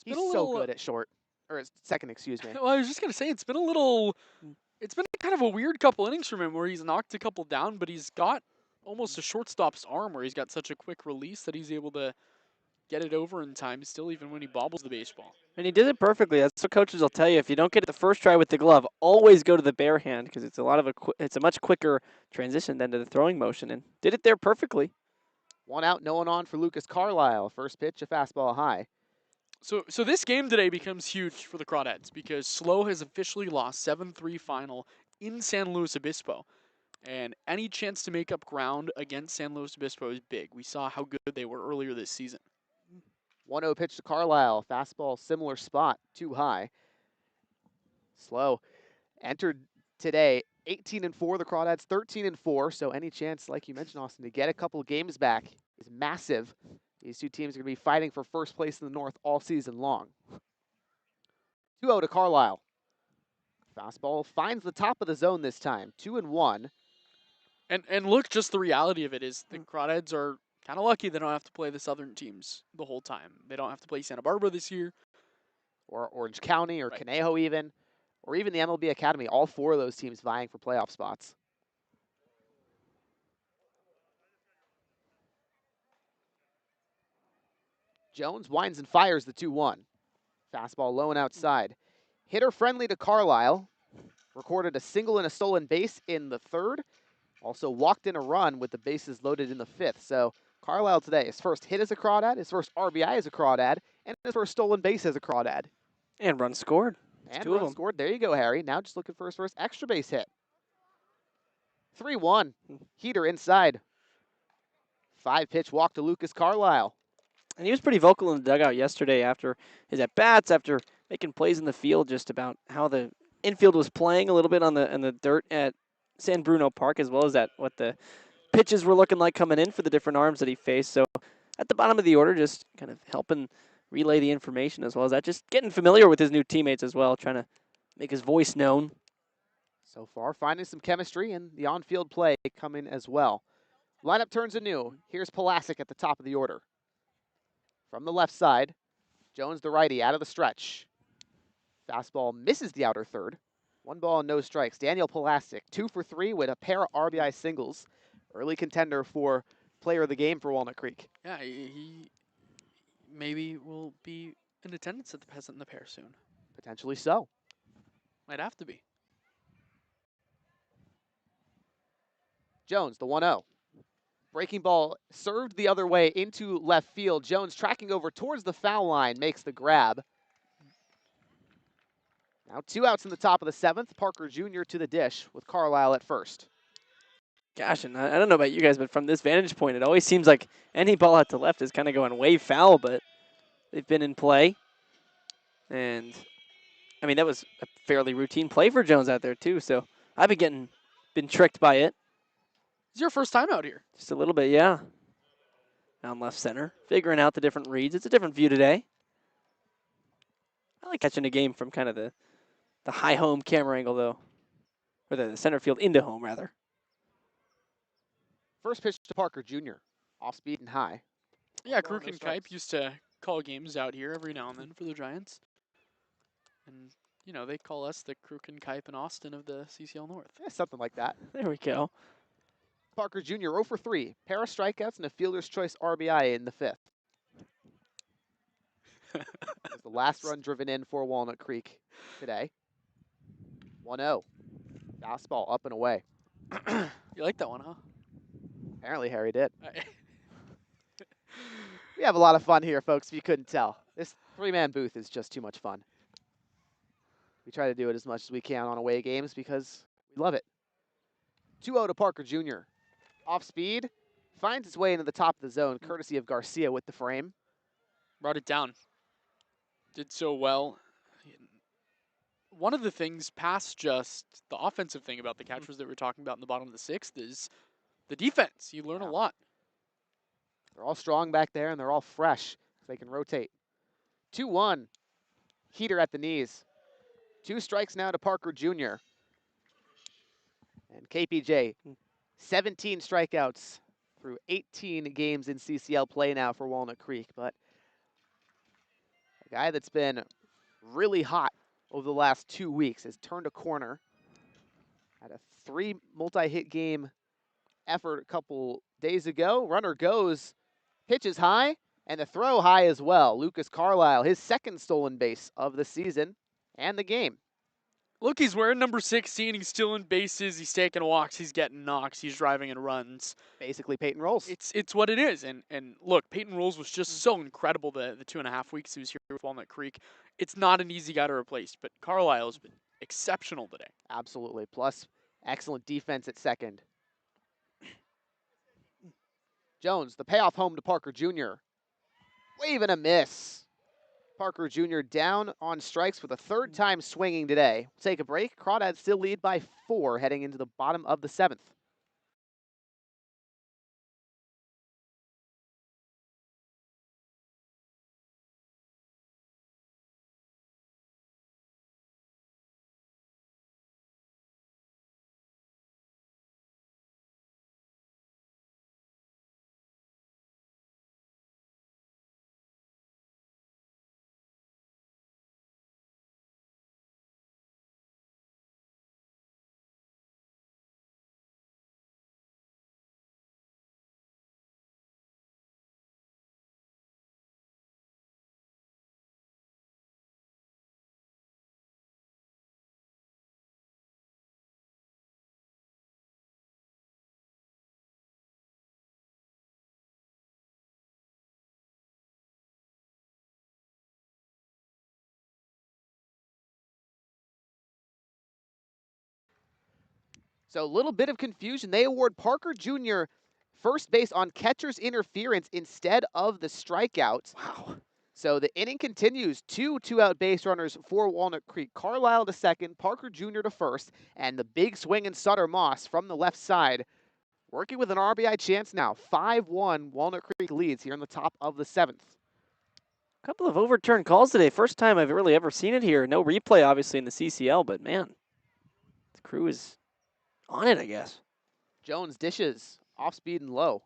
He's so good at short. Or second, excuse me. Well, I was just going to say, it's been kind of a weird couple innings from him where he's knocked a couple down, but he's got almost a shortstop's arm where he's got such a quick release that he's able to get it over in time still, even when he bobbles the baseball. And he did it perfectly. That's what coaches will tell you. If you don't get it the first try with the glove, always go to the bare hand because it's it's a much quicker transition than to the throwing motion, and did it there perfectly. 1 out, no one on for Lucas Carlisle. First pitch, a fastball high. So this game today becomes huge for the Crawdads because SLO has officially lost 7-3 final in San Luis Obispo. And any chance to make up ground against San Luis Obispo is big. We saw how good they were earlier this season. 1-0 pitch to Carlisle. Fastball, similar spot, too high. SLO entered today 18-4. The Crawdads 13-4. So any chance, like you mentioned, Austin, to get a couple games back is massive. These two teams are going to be fighting for first place in the North all season long. 2-0 to Carlisle. Fastball finds the top of the zone this time. 2-1. And look, just the reality of it is the Crawdads are kind of lucky they don't have to play the Southern teams the whole time. They don't have to play Santa Barbara this year. Or Orange County, or Right. Conejo even, or even the MLB Academy. All 4 of those teams vying for playoff spots. Jones winds and fires the 2-1. Fastball low and outside. Hitter friendly to Carlisle. Recorded a single and a stolen base in the 3rd. Also walked in a run with the bases loaded in the 5th. So Carlisle today, his first hit as a Crawdad, his first RBI as a Crawdad, and his first stolen base as a Crawdad. And run scored. And 2 of run them. scored. There you go, Harry. Now just looking for his first extra base hit. 3-1. Heater inside. 5-pitch walk to Lucas Carlisle. And he was pretty vocal in the dugout yesterday after his at-bats, after making plays in the field, just about how the infield was playing a little bit on the dirt at San Bruno Park, as well as what the pitches were looking like coming in for the different arms that he faced. So at the bottom of the order, just kind of helping relay the information, as well as that, just getting familiar with his new teammates as well, trying to make his voice known. So far, finding some chemistry, and the on-field play coming as well. Lineup turns anew. Here's Pulasic at the top of the order. From the left side, Jones the righty out of the stretch. Fastball misses the outer 3rd. 1 ball and no strikes. Daniel Pulasic, 2 for 3 with a pair of RBI singles. Early contender for player of the game for Walnut Creek. Yeah, he maybe will be in attendance at the Peasant and the Pear soon. Potentially so. Might have to be. Jones, the 1-0. Breaking ball served the other way into left field. Jones tracking over towards the foul line, makes the grab. Now 2 outs in the top of the 7th. Parker Jr. to the dish with Carlisle at first. Gosh, and I don't know about you guys, but from this vantage point, it always seems like any ball out to left is kind of going way foul, but they've been in play. And, I mean, that was a fairly routine play for Jones out there, too, so I've been tricked by it. It's your first time out here. Just a little bit, yeah. Down left center, figuring out the different reads. It's a different view today. I like catching a game from kind of the high home camera angle, though. Or the center field into home, rather. First pitch to Parker Jr. Off speed and high. Yeah, Ball, Kruk no and strikes. Kipe used to call games out here every now and then for the Giants. And, you know, they call us the Kruk and Kipe and Austin of the CCL North. Yeah, something like that. There we go. Parker Jr. 0 for 3. Pair of strikeouts and a fielder's choice RBI in the 5th. As the last run driven in for Walnut Creek today. 1-0. Fastball up and away. You like that one, huh? Apparently Harry did. We have a lot of fun here, folks, if you couldn't tell. This 3-man booth is just too much fun. We try to do it as much as we can on away games because we love it. 2-0 to Parker Jr. Off speed. Finds its way into the top of the zone, courtesy of Garcia with the frame. Brought it down. Did so well. One of the things past just the offensive thing about the catchers that we're talking about in the bottom of the 6th is the defense. You learn a lot. They're all strong back there, and they're all fresh. They can rotate. 2-1. Heater at the knees. 2 strikes now to Parker Jr. And KPJ, 17 strikeouts through 18 games in CCL play now for Walnut Creek. But a guy that's been really hot over the last 2 weeks has turned a corner. Had a 3 multi-hit game effort a couple days ago. Runner goes, pitches high, and the throw high as well. Lucas Carlisle, his 2nd stolen base of the season and the game. Look, he's wearing number 16. He's stealing bases. He's taking walks. He's getting knocks. He's driving and runs. Basically Peyton Rolls. It's what it is. And look, Peyton Rolls was just so incredible the 2.5 weeks he was here with Walnut Creek. It's not an easy guy to replace, but Carlisle's been exceptional today. Absolutely. Plus, excellent defense at second. Jones, the payoff home to Parker Jr. Wave and a miss. Parker Jr. down on strikes for the 3rd time swinging today. Take a break. Crawdads still lead by 4 heading into the bottom of the 7th. So a little bit of confusion. They award Parker Jr. first base on catcher's interference instead of the strikeout. Wow. So the inning continues. 2 2-out base runners for Walnut Creek. Carlisle to second, Parker Jr. to first, and the big swing and Sutter Moss from the left side. Working with an RBI chance now. 5-1 Walnut Creek leads here in the top of the 7th. A couple of overturned calls today. First time I've really ever seen it here. No replay, obviously, in the CCL, but man, the crew is on it, I guess. Jones dishes off speed and low.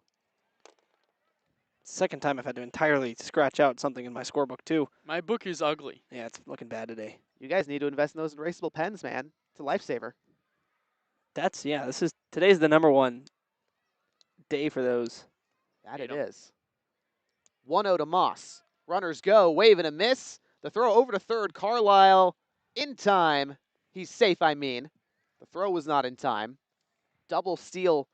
Second time I've had to entirely scratch out something in my scorebook, too. My book is ugly. Yeah, it's looking bad today. You guys need to invest in those erasable pens, man. It's a lifesaver. Today's the number 1 day for those. That You it know. is. 1-0 to Moss. Runners go, wave and a miss. The throw over to third. Carlisle in time. He's safe, I mean. The throw was not in time. Double steal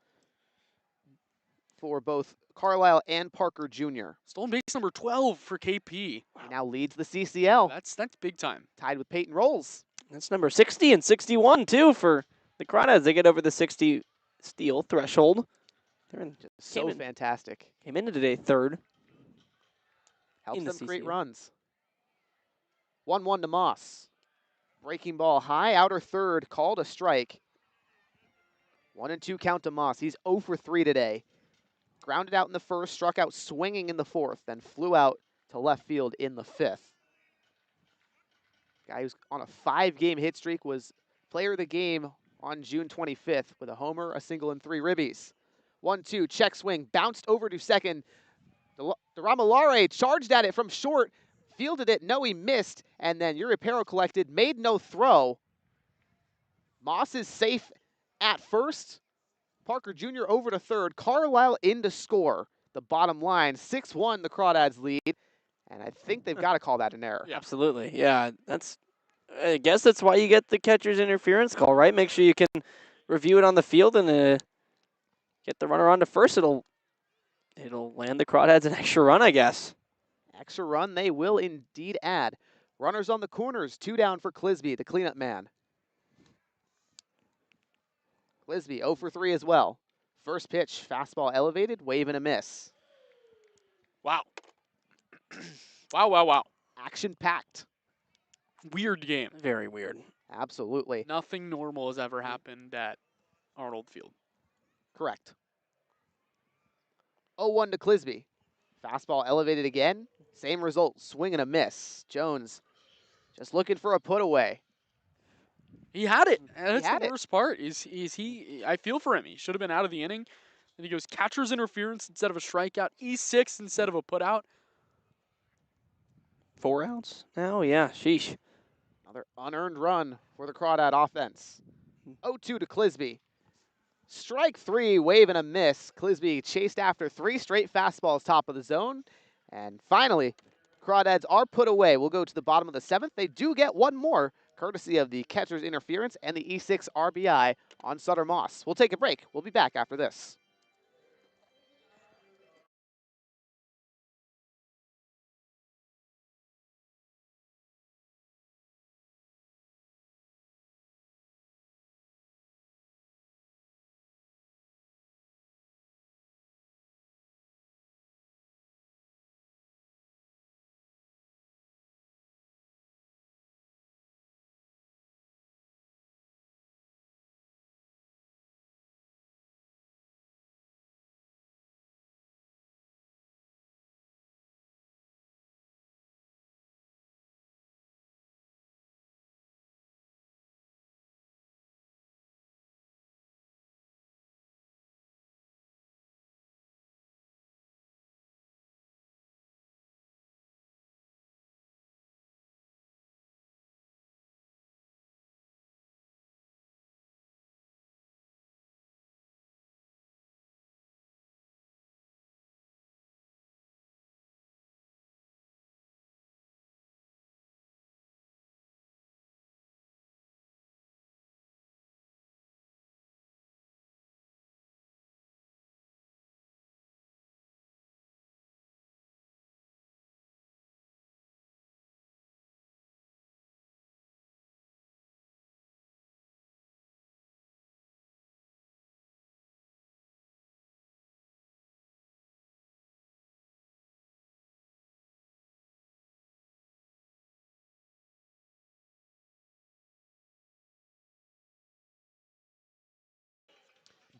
for both Carlisle and Parker Jr. Stolen base number 12 for KP. He now leads the CCL, That's big time. tied with Peyton Rolls. That's number 60 and 61, too, for the Crawdads. They get over the 60 steal threshold. They're in, So fantastic. came into today third. Helps in the them create CCL. runs. 1-1 to Moss. Breaking ball high, outer third, called a strike. 1-2 count to Moss. He's 0 for 3 today. Grounded out in the first, struck out swinging in the fourth, then flew out to left field in the fifth. Guy who's on a 5-game hit streak was player of the game on June 25th with a homer, a single, and 3 ribbies. 1-2, check swing, bounced over to second. Duramalare charged at it from short, fielded it, no, he missed, and then Uripero collected, made no throw. Moss is safe at first. Parker Jr. over to third. Carlisle in to score. The bottom line, 6-1 the Crawdads lead, and I think they've got to call that an error. Yeah. Absolutely, yeah. I guess that's why you get the catcher's interference call, right? Make sure you can review it on the field and get the runner on to first. It'll land the Crawdads an extra run, I guess. Extra run they will indeed add. Runners on the corners, 2 down for Clisby, the cleanup man. Clisby 0 for 3 as well. First pitch, fastball elevated, wave and a miss. Wow. Wow. Action-packed. Weird game. Very weird. Absolutely. Nothing normal has ever happened at Arnold Field. Correct. 0-1 to Clisby. Fastball elevated again. Same result, swing and a miss. Jones just looking for a put away. He had it. And that's had the it. worst part. Is he? I feel for him. He should have been out of the inning. And he goes catcher's interference instead of a strikeout. E6 instead of a putout. 4 outs now? Yeah, sheesh. Another unearned run for the Crawdad offense. 0-2 to Clisby. Strike 3, wave and a miss. Clisby chased after 3 straight fastballs top of the zone. And finally, Crawdads are put away. We'll go to the bottom of the 7th. They do get one more, courtesy of the catcher's interference and the E6 RBI on Sutter Moss. We'll take a break. We'll be back after this.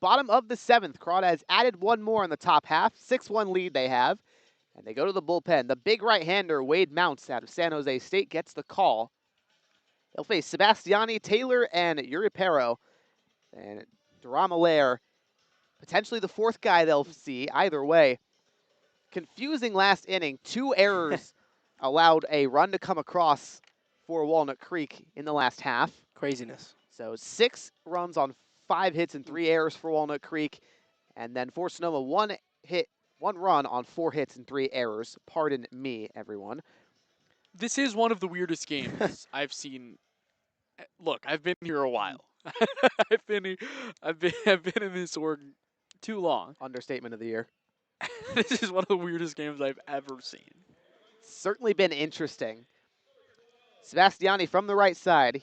Bottom of the 7th, Crawdads added one more in the top half. 6-1 lead they have. And they go to the bullpen. The big right-hander, Wade Mounts, out of San Jose State, gets the call. They'll face Sebastiani, Taylor, and Uripero. And Duramalaire, potentially the 4th guy they'll see. Either way, confusing last inning. 2 errors allowed a run to come across for Walnut Creek in the last half. Craziness. So 6 runs on 5 hits and 3 errors for Walnut Creek. And then for Sonoma, 1 run on 4 hits and 3 errors. Pardon me, everyone. This is one of the weirdest games I've seen. Look, I've been here a while. I've been in this org too long. Understatement of the year. This is one of the weirdest games I've ever seen. Certainly been interesting. Sebastiani from the right side.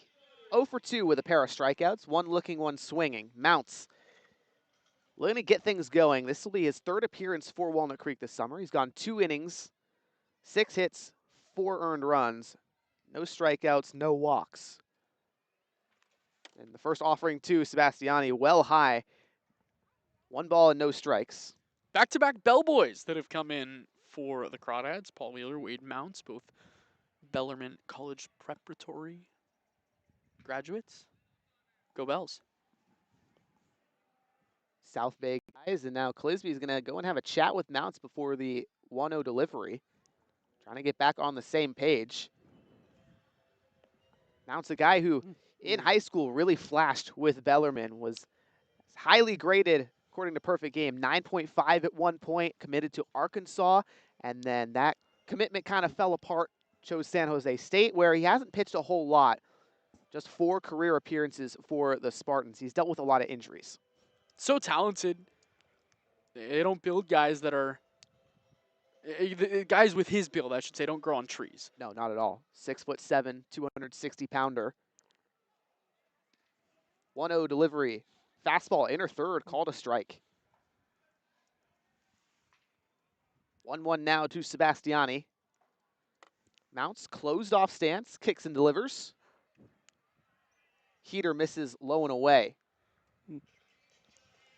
0 for 2 with a pair of strikeouts. One looking, one swinging. Mounts looking to get things going. This will be his third appearance for Walnut Creek this summer. He's gone 2 innings, 6 hits, 4 earned runs. No strikeouts, no walks. And the first offering to Sebastiani, well high. 1 ball and no strikes. Back-to-back bellboys that have come in for the Crawdads. Paul Wheeler, Wade Mounts, both Bellarmine College Preparatory graduates. Go Bells. South Bay guys, and now Clisby's going to go and have a chat with Mounts before the 1-0 delivery. Trying to get back on the same page. Mounts, a guy who in high school really flashed with Bellarmine, was highly graded according to Perfect Game, 9.5 at one point, committed to Arkansas, and then that commitment kind of fell apart, chose San Jose State, where he hasn't pitched a whole lot. Just 4 career appearances for the Spartans. He's dealt with a lot of injuries. So talented. They don't build guys that are guys with his build, I should say, don't grow on trees. No, not at all. 6'7", 260-pounder. 1-0 delivery. Fastball, inner third, called a strike. 1-1 now to Sebastiani. Mounts, closed off stance, kicks and delivers. Heater misses low and away.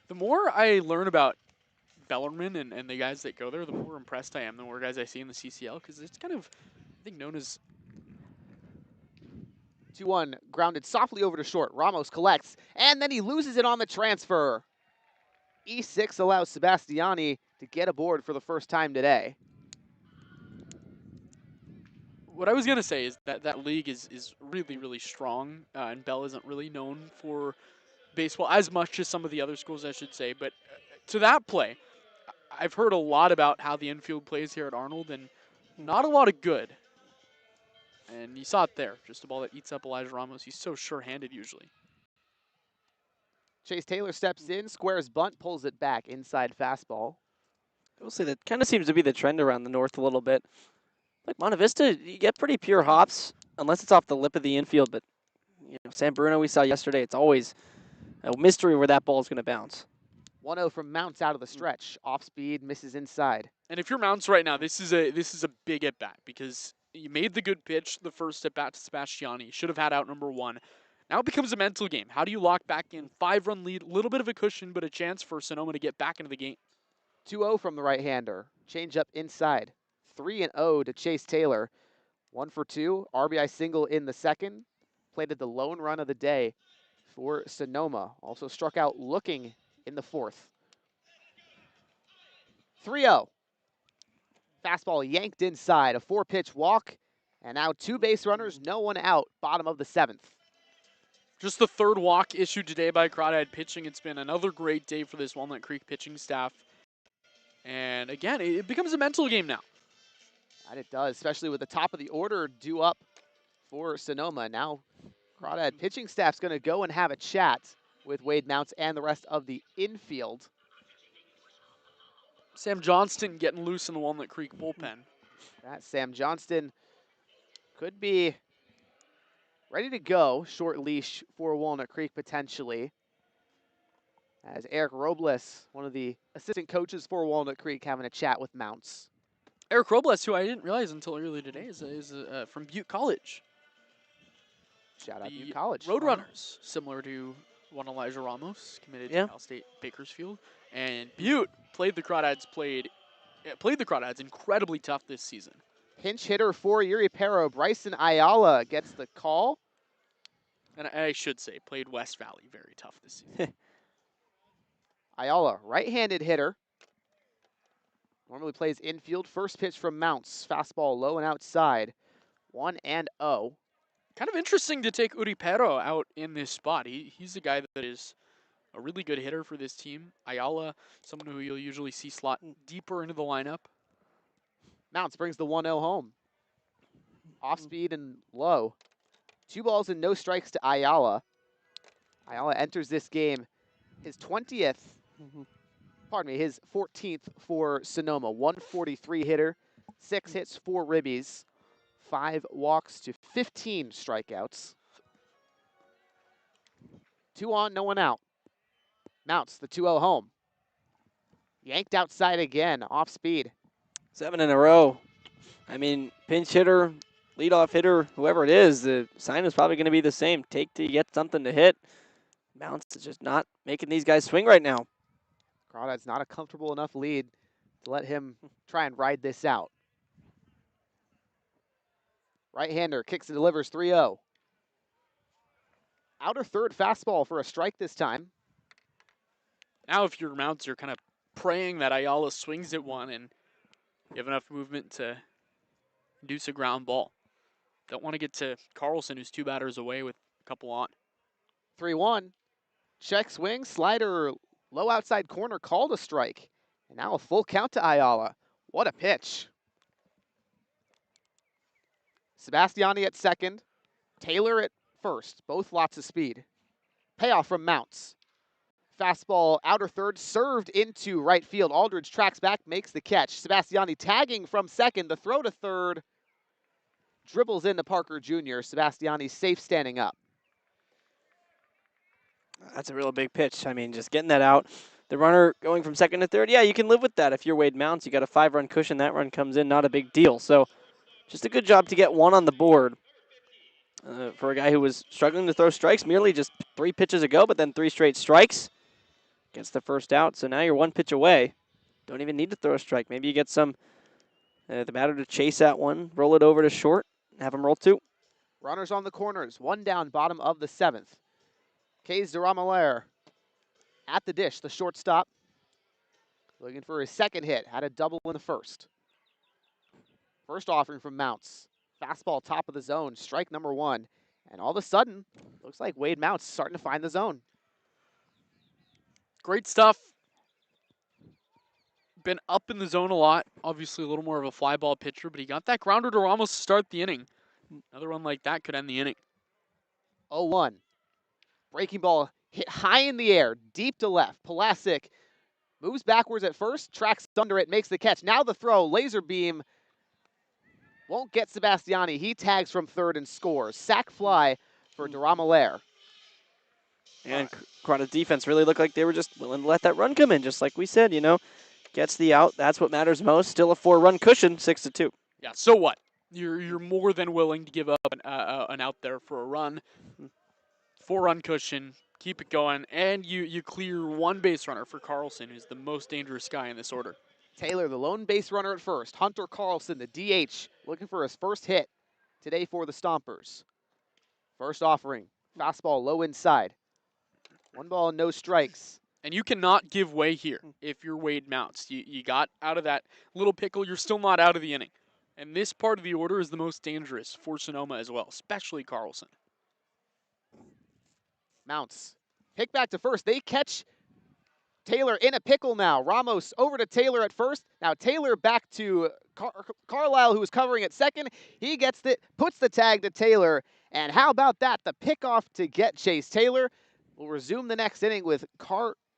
The more I learn about Bellarmine and the guys that go there, the more impressed I am. The more guys I see in the CCL, because it's kind of, I think, known as 2-1, grounded softly over to short. Ramos collects, and then he loses it on the transfer. E6 allows Sebastiani to get aboard for the first time today. what I was gonna say is that league is really, really strong, and Bell isn't really known for baseball as much as some of the other schools, I should say. But to that play, I've heard a lot about how the infield plays here at Arnold, and not a lot of good. And you saw it there, just a ball that eats up Elijah Ramos. He's so sure-handed usually. Chase Taylor steps in, squares bunt, pulls it back, inside fastball. I will say that kind of seems to be the trend around the north a little bit. Like Monte Vista, you get pretty pure hops, unless it's off the lip of the infield. But San Bruno we saw yesterday, it's always a mystery where that ball is going to bounce. 1-0 from Mounts out of the stretch. Off speed, misses inside. And if you're Mounts right now, this is a big at bat, because you made the good pitch the first at bat to Sebastiani. Should have had out number 1. Now it becomes a mental game. How do you lock back in? 5-run lead, a little bit of a cushion, but a chance for Sonoma to get back into the game. 2-0 from the right-hander. Change up inside. 3-0 to Chase Taylor. 1 for 2. RBI single in the second. Plated the lone run of the day for Sonoma. Also struck out looking in the fourth. 3-0. Fastball yanked inside. A 4-pitch walk. And now 2 base runners, no one out. Bottom of the 7th. Just the third walk issued today by Crawdad pitching. It's been another great day for this Walnut Creek pitching staff. And again, it becomes a mental game now. And it does, especially with the top of the order due up for Sonoma. Now Crawdad pitching staff's going to go and have a chat with Wade Mounts and the rest of the infield. Sam Johnston getting loose in the Walnut Creek bullpen. That Sam Johnston could be ready to go. Short leash for Walnut Creek potentially. As Eric Robles, one of the assistant coaches for Walnut Creek, having a chat with Mounts. Eric Robles, who I didn't realize until earlier today, is from Butte College. Shout out Butte College. Roadrunners, similar to one Elijah Ramos, committed to Cal State Bakersfield. And Butte played the Crawdads incredibly tough this season. Pinch hitter for Yuri Pero. Bryson Ayala gets the call. And I should say, played West Valley very tough this season. Ayala, right-handed hitter. Normally plays infield. First pitch from Mounts. Fastball low and outside. 1-0. Kind of interesting to take Uri Pero out in this spot. He's a guy that is a really good hitter for this team. Ayala, someone who you'll usually see slot deeper into the lineup. Mounts brings the 1-0 home. Off speed and low. 2 balls and no strikes to Ayala. Ayala enters this game his 20th pardon me, his 14th for Sonoma. 143 hitter, 6 hits, 4 ribbies, 5 walks to 15 strikeouts. 2 on, no one out. Mounts the 2-0 home. Yanked outside again, off speed. 7 in a row. I mean, pinch hitter, leadoff hitter, whoever it is, the sign is probably going to be the same. Take till you get something to hit. Mounts is just not making these guys swing right now. Crawdads not a comfortable enough lead to let him try and ride this out. Right-hander kicks and delivers 3-0. Outer third fastball for a strike this time. Now if your Mounts are kind of praying that Ayala swings at one and you have enough movement to induce a ground ball. Don't want to get to Carlson, who's 2 batters away with a couple on. 3-1. Check swing, slider, low outside corner, called a strike. And now a full count to Ayala. What a pitch. Sebastiani at second, Taylor at first, both lots of speed. Payoff from Mounts. Fastball outer third, served into right field. Aldridge tracks back, makes the catch. Sebastiani tagging from second, the throw to third. Dribbles into Parker Jr. Sebastiani safe standing up. That's a real big pitch. I mean, just getting that out. The runner going from second to third, yeah, you can live with that. If you're Wade Mounts, you got a 5-run cushion. That run comes in, not a big deal. So just a good job to get one on the board for a guy who was struggling to throw strikes merely just 3 pitches ago, but then 3 straight strikes. Gets the first out, so now you're 1 pitch away. Don't even need to throw a strike. Maybe you get some, the batter to chase that one, roll it over to short, have him roll 2. Runners on the corners, 1 down, bottom of the 7th. Kays Duramalair at the dish, the shortstop. Looking for his second hit, had a double in the first. First offering from Mounts. Fastball top of the zone, strike number 1. And all of a sudden, looks like Wade Mounts starting to find the zone. Great stuff. Been up in the zone a lot. Obviously a little more of a fly ball pitcher, but he got that grounder to Ramos to start the inning. Another one like that could end the inning. 0-1. Breaking ball hit high in the air, deep to left. Pulasic moves backwards at first, tracks under it, makes the catch. Now the throw, laser beam. Won't get Sebastiani. He tags from third and scores. Sack fly for Duramalair. And Crawdad's defense really looked like they were just willing to let that run come in, just like we said, you know. Gets the out. That's what matters most. Still a 4-run cushion, 6-2. Yeah, so what? You're more than willing to give up an out there for a run. 4-run cushion, keep it going, and you clear 1 base runner for Carlson, who's the most dangerous guy in this order. Taylor, the lone base runner at first. Hunter Carlson, the DH, looking for his first hit today for the Stompers. First offering, fastball low inside. 1 ball, no strikes. And you cannot give way here if you're Wade Mounts. You got out of that little pickle, you're still not out of the inning. And this part of the order is the most dangerous for Sonoma as well, especially Carlson. Mounts, pick back to first. They catch Taylor in a pickle now. Ramos over to Taylor at first. Now Taylor back to Carlisle, who is covering at second. He gets it, puts the tag to Taylor. And how about that? The pickoff to get Chase Taylor. Will resume the next inning with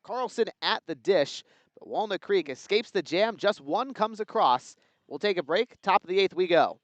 Carlson at the dish. But Walnut Creek escapes the jam. Just 1 comes across. We'll take a break. Top of the 8th we go.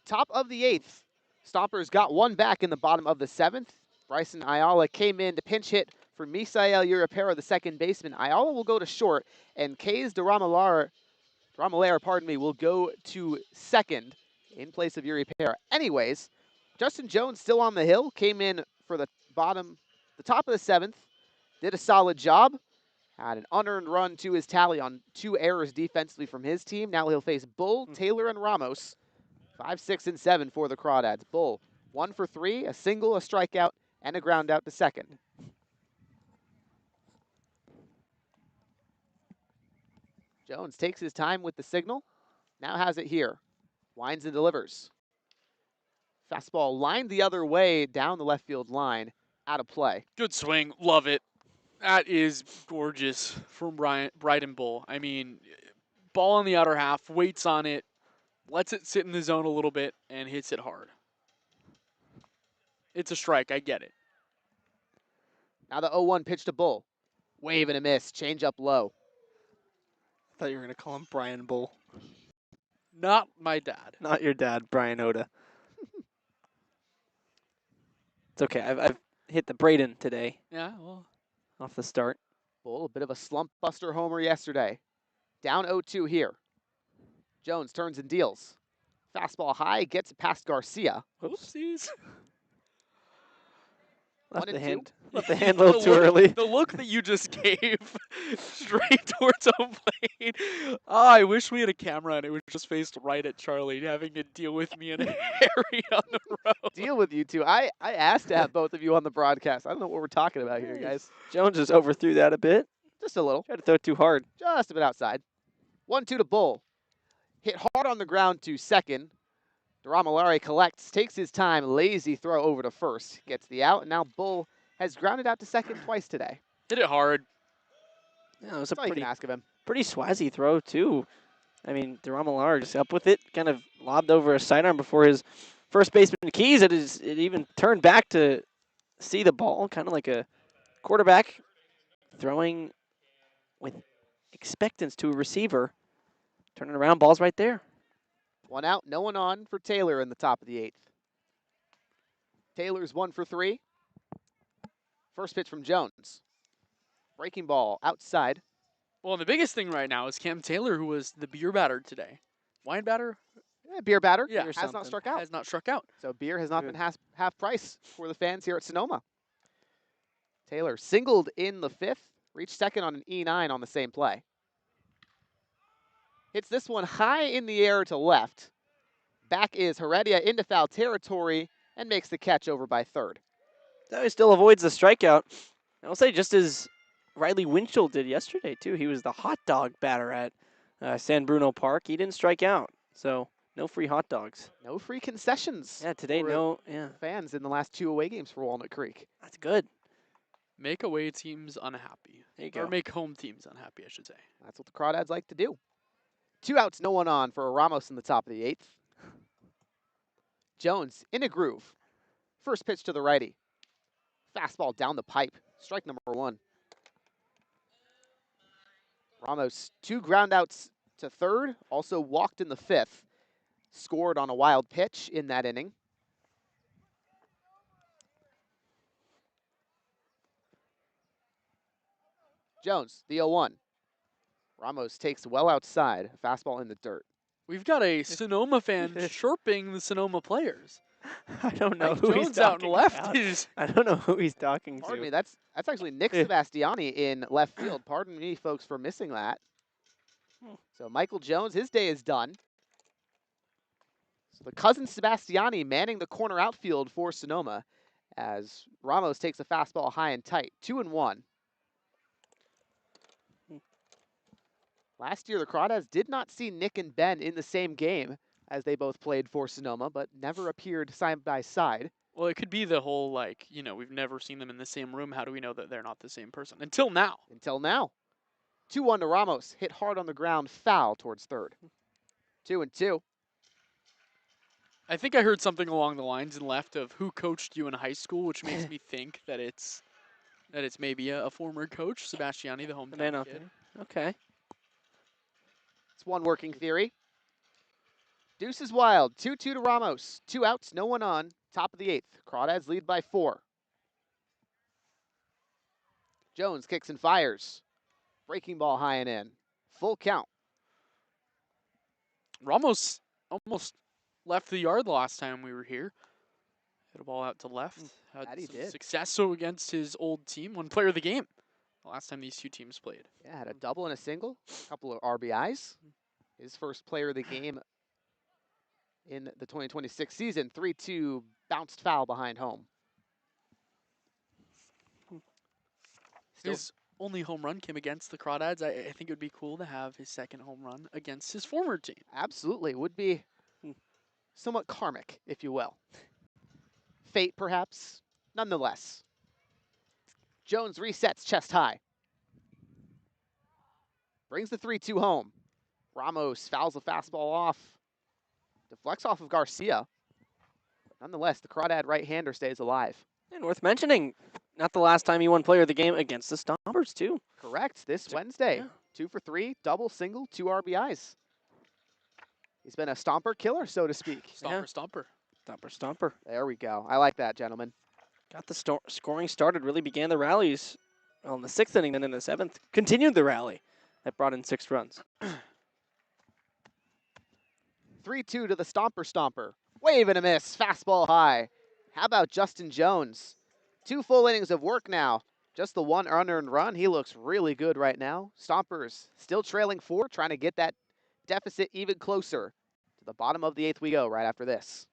Top of the 8th. Stompers got one back in the bottom of the 7th. Bryson Ayala came in to pinch hit for Misael Urapera, the second baseman. Ayala will go to short, and Kays Ramalare, will go to second in place of Urapera. Anyways, Justin Jones still on the hill, came in for the top of the 7th, did a solid job. Had an unearned run to his tally on 2 errors defensively from his team. Now he'll face Bull, Taylor, and Ramos. 5, 6, and 7 for the Crawdads. Bull, 1 for 3, a single, a strikeout, and a ground out to second. Jones takes his time with the signal. Now has it here. Winds and delivers. Fastball lined the other way down the left field line. Out of play. Good swing. Love it. That is gorgeous from Bryden Bull. I mean, ball on the outer half, waits on it, lets it sit in the zone a little bit, and hits it hard. It's a strike. I get it. Now the 0-1 pitch to Bull. Wave and a miss. Change up low. I thought you were going to call him Brian Bull. Not my dad. Not your dad, Brian Ota. It's okay. I've hit the Braden today Yeah, well. off the start. Bull, a bit of a slump buster homer yesterday. Down 0-2 here. Jones turns and deals. Fastball high, gets it past Garcia. Oopsies. Left 1 the and hand. Left the hand a little too early. The look that you just gave straight towards home plate. Oh, I wish we had a camera and it was just faced right at Charlie, having to deal with me and Harry on the road. Deal with you two. I asked to have both of you on the broadcast. I don't know what we're talking about here, guys. Jones just overthrew that a bit. Just a little. Tried to throw it too hard. Just a bit outside. 1-2 to Bull. Hit hard on the ground to second. Ramalare collects, takes his time, lazy throw over to first. Gets the out, and now Bull has grounded out to second twice today. Hit it hard. Yeah, it was That's a all you can ask of him. pretty swazzy throw, too. I mean, DeRomalar just up with it, kind of lobbed over a sidearm before his first baseman Keys. It even turned back to see the ball, kind of like a quarterback throwing with expectance to a receiver. Turning around, ball's right there. 1 out, no one on for Taylor in the top of the 8th. Taylor's 1 for 3. First pitch from Jones. Breaking ball outside. Well, the biggest thing right now is Cam Taylor, who was the beer batter today. Wine batter? Beer batter Yeah, has something. not struck out. Has not struck out. So beer has not Good. been half price for the fans here at Sonoma. Taylor singled in the 5th, reached second on an E9 on the same play. Hits this one high in the air to left. Back is Heredia into foul territory and makes the catch over by third. Though he still avoids the strikeout. I'll say just as Riley Winchell did yesterday, too. He was the hot dog batter at San Bruno Park. He didn't strike out, so no free hot dogs. No free concessions. Yeah, today, for fans in the last 2 away games for Walnut Creek. That's good. Make away teams unhappy. There you Or go. make home teams unhappy, I should say. That's what the Crawdads like to do. 2 outs, no one on for Ramos in the top of the 8th. Jones in a groove. First pitch to the righty. Fastball down the pipe. Strike number 1. Ramos 2 ground outs to third. Also walked in the 5th. Scored on a wild pitch in that inning. Jones, the 0-1. Ramos takes well outside. Fastball in the dirt. We've got a Sonoma fan chirping the Sonoma players. I don't know Mike who he's Jones out talking and left about. is I don't know who he's talking Pardon to. me, that's actually Nick Sebastiani in left field. Pardon me, folks, for missing that. So Michael Jones, his day is done. So the cousin Sebastiani manning the corner outfield for Sonoma as Ramos takes a fastball high and tight. 2-1. Last year, the Crawdads did not see Nick and Ben in the same game as they both played for Sonoma, but never appeared side by side. Well, it could be the whole, like, you know, we've never seen them in the same room. How do we know that they're not the same person? Until now. Until now. 2-1 to Ramos. Hit hard on the ground, foul towards third. 2-2. I think I heard something along the lines and left of who coached you in high school, which makes me think that it's maybe a former coach, Sebastiani, the The man hometown out kid. there. Okay. It's one working theory. Deuce is wild. 2-2 to Ramos. 2 outs, no one on. Top of the 8th. Crawdads lead by 4. Jones kicks and fires. Breaking ball high and in. Full count. Ramos almost left the yard the last time we were here. Hit a ball out to left. Had That he some did. success so against his old team. One player of the game the last time these two teams played. Yeah, had a double and a single. A couple of RBIs. His first player of the game in the 2026 season. 3-2 bounced foul behind home. Still His only home run came against the Crawdads. I think it would be cool to have his second home run against his former team. absolutely would be somewhat karmic, if you will. Fate, perhaps. Nonetheless. Jones resets chest high. Brings the 3-2 home. Ramos fouls a fastball off. Deflects off of Garcia. But nonetheless, the Crawdad right-hander stays alive. And worth mentioning, not the last time he won player of the game against the Stompers, too. Correct, this Wednesday. yeah. 2 for 3, double, single, 2 RBIs. He's been a stomper killer, so to speak. Stomper. Stomper. There we go. I like that, gentlemen. Got the scoring started, really began the rallies in the 6th inning, then in the 7th, continued the rally that brought in 6 runs. 3-2 to the Stomper. Wave and a miss, fastball high. How about Justin Jones? 2 full innings of work now. Just the 1 unearned run. He looks really good right now. Stompers still trailing 4, trying to get that deficit even closer. To the bottom of the 8th we go right after this.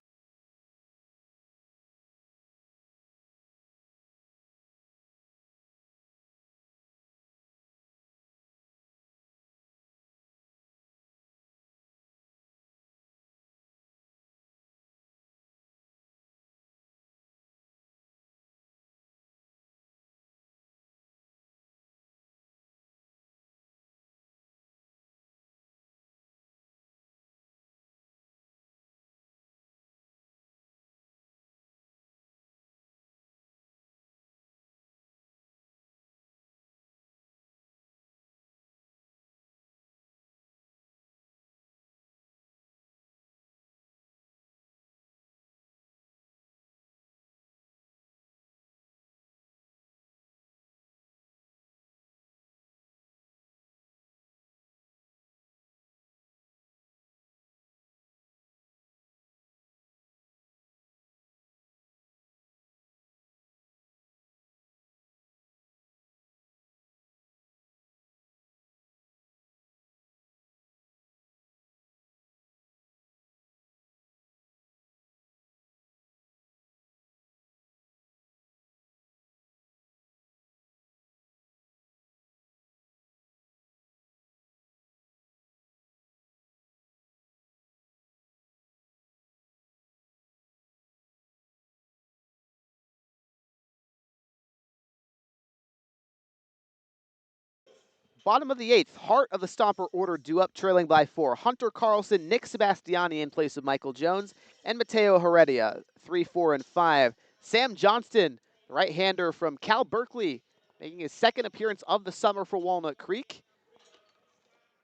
Bottom of the 8th, heart of the Stomper order due up, trailing by 4. Hunter Carlson, Nick Sebastiani in place of Michael Jones, and Mateo Heredia, 3, 4, and 5. Sam Johnston, right-hander from Cal Berkeley, making his 2nd appearance of the summer for Walnut Creek.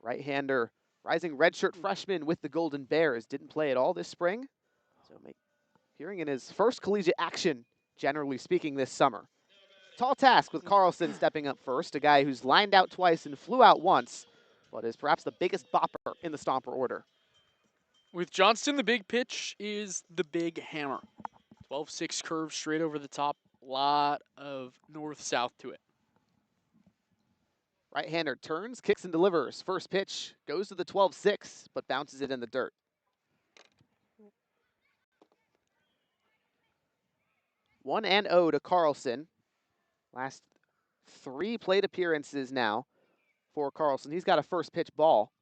Right-hander, rising redshirt freshman with the Golden Bears, didn't play at all this spring. So appearing in his first collegiate action, generally speaking, this summer. Tall task with Carlson stepping up first, a guy who's lined out twice and flew out once, but is perhaps the biggest bopper in the Stomper order. With Johnston, the big pitch is the big hammer. 12-6 curve straight over the top. Lot of north-south to it. Right-hander turns, kicks, and delivers. First pitch goes to the 12-6, but bounces it in the dirt. One and 0 to Carlson. Last 3 plate appearances now for Carlson. He's got a first pitch ball.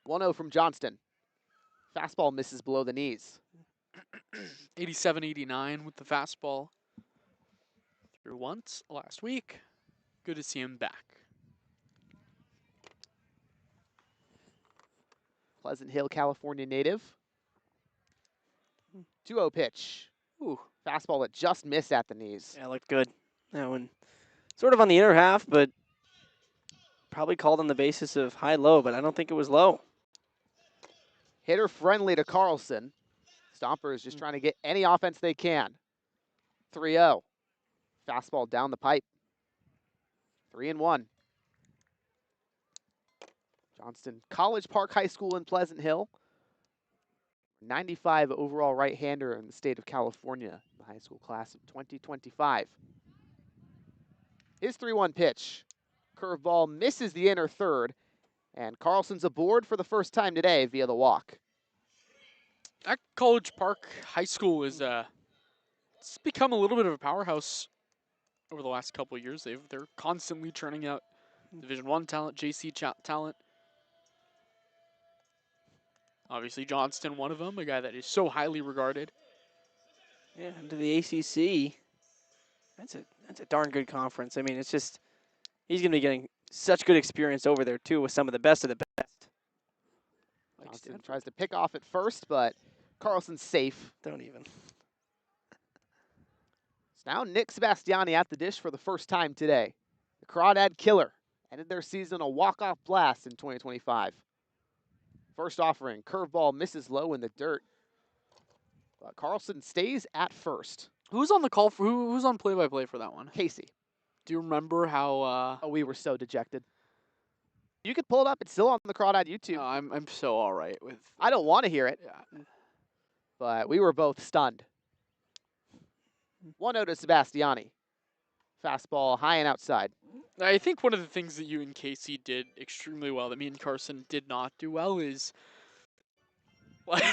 1-0 from Johnston. Fastball misses below the knees. 87-89 with the fastball. Through once last week. Good to see him back. Pleasant Hill, California native. 2-0 pitch. Ooh, fastball that just missed at the knees. Yeah, looked good. That one sort of on the inner half, but probably called on the basis of high-low, but I don't think it was low. Hitter friendly to Carlson. Stompers just trying to get any offense they can. 3-0. Fastball down the pipe. 3-1. Johnston College Park High School in Pleasant Hill. 95 overall right-hander in the state of California, the high school class of 2025. His 3-1 pitch. Curveball misses the inner third, and Carlson's aboard for the first time today via the walk. That College Park High School is it's become a little bit of a powerhouse over the last couple of years. They're constantly churning out Division I talent, JC talent. Obviously, Johnston, one of them, a guy that is so highly regarded. Yeah, into the ACC. That's a darn good conference. I mean, it's just he's going to be getting such good experience over there too with some of the best. Johnston tries to pick off at first, but Carlson's safe. Don't even. It's now Nick Sebastiani at the dish for the first time today. The Crawdad killer ended their season a walk-off blast in 2025. First offering, curveball misses low in the dirt. But Carlson stays at first. Who's on the call for who's on play-by-play for that one? Casey. Do you remember how? Oh, we were so dejected. You could pull it up. It's still on the Crawdad YouTube. No, I'm so all right with. I don't want to hear it, Yeah. but we were both stunned. 1-0 to Sebastiani. Fastball high and outside. I think one of the things that you and Casey did extremely well that me and Carson did not do well is like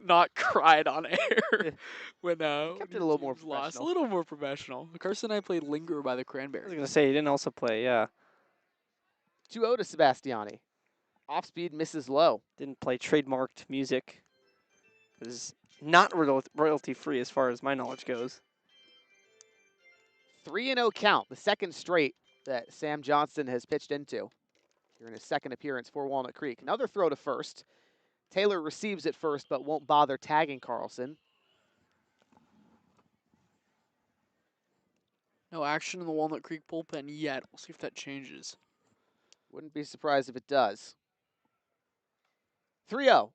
not cried on air when Kept it a little more teams lost. A professional. little more professional. Carson and I played Linger by the I was Cranberries. going to say, he didn't also play, yeah. 2-0 to Sebastiani. Off speed misses low. Didn't play trademarked music. It is not royalty-free as far as my knowledge goes. 3-0 count, the second straight that Sam Johnston has pitched into here in his second appearance for Walnut Creek. Another throw to first. Taylor receives it first, but won't bother tagging Carlson. No action in the Walnut Creek bullpen yet. We'll see if that changes. Wouldn't be surprised if it does. 3-0.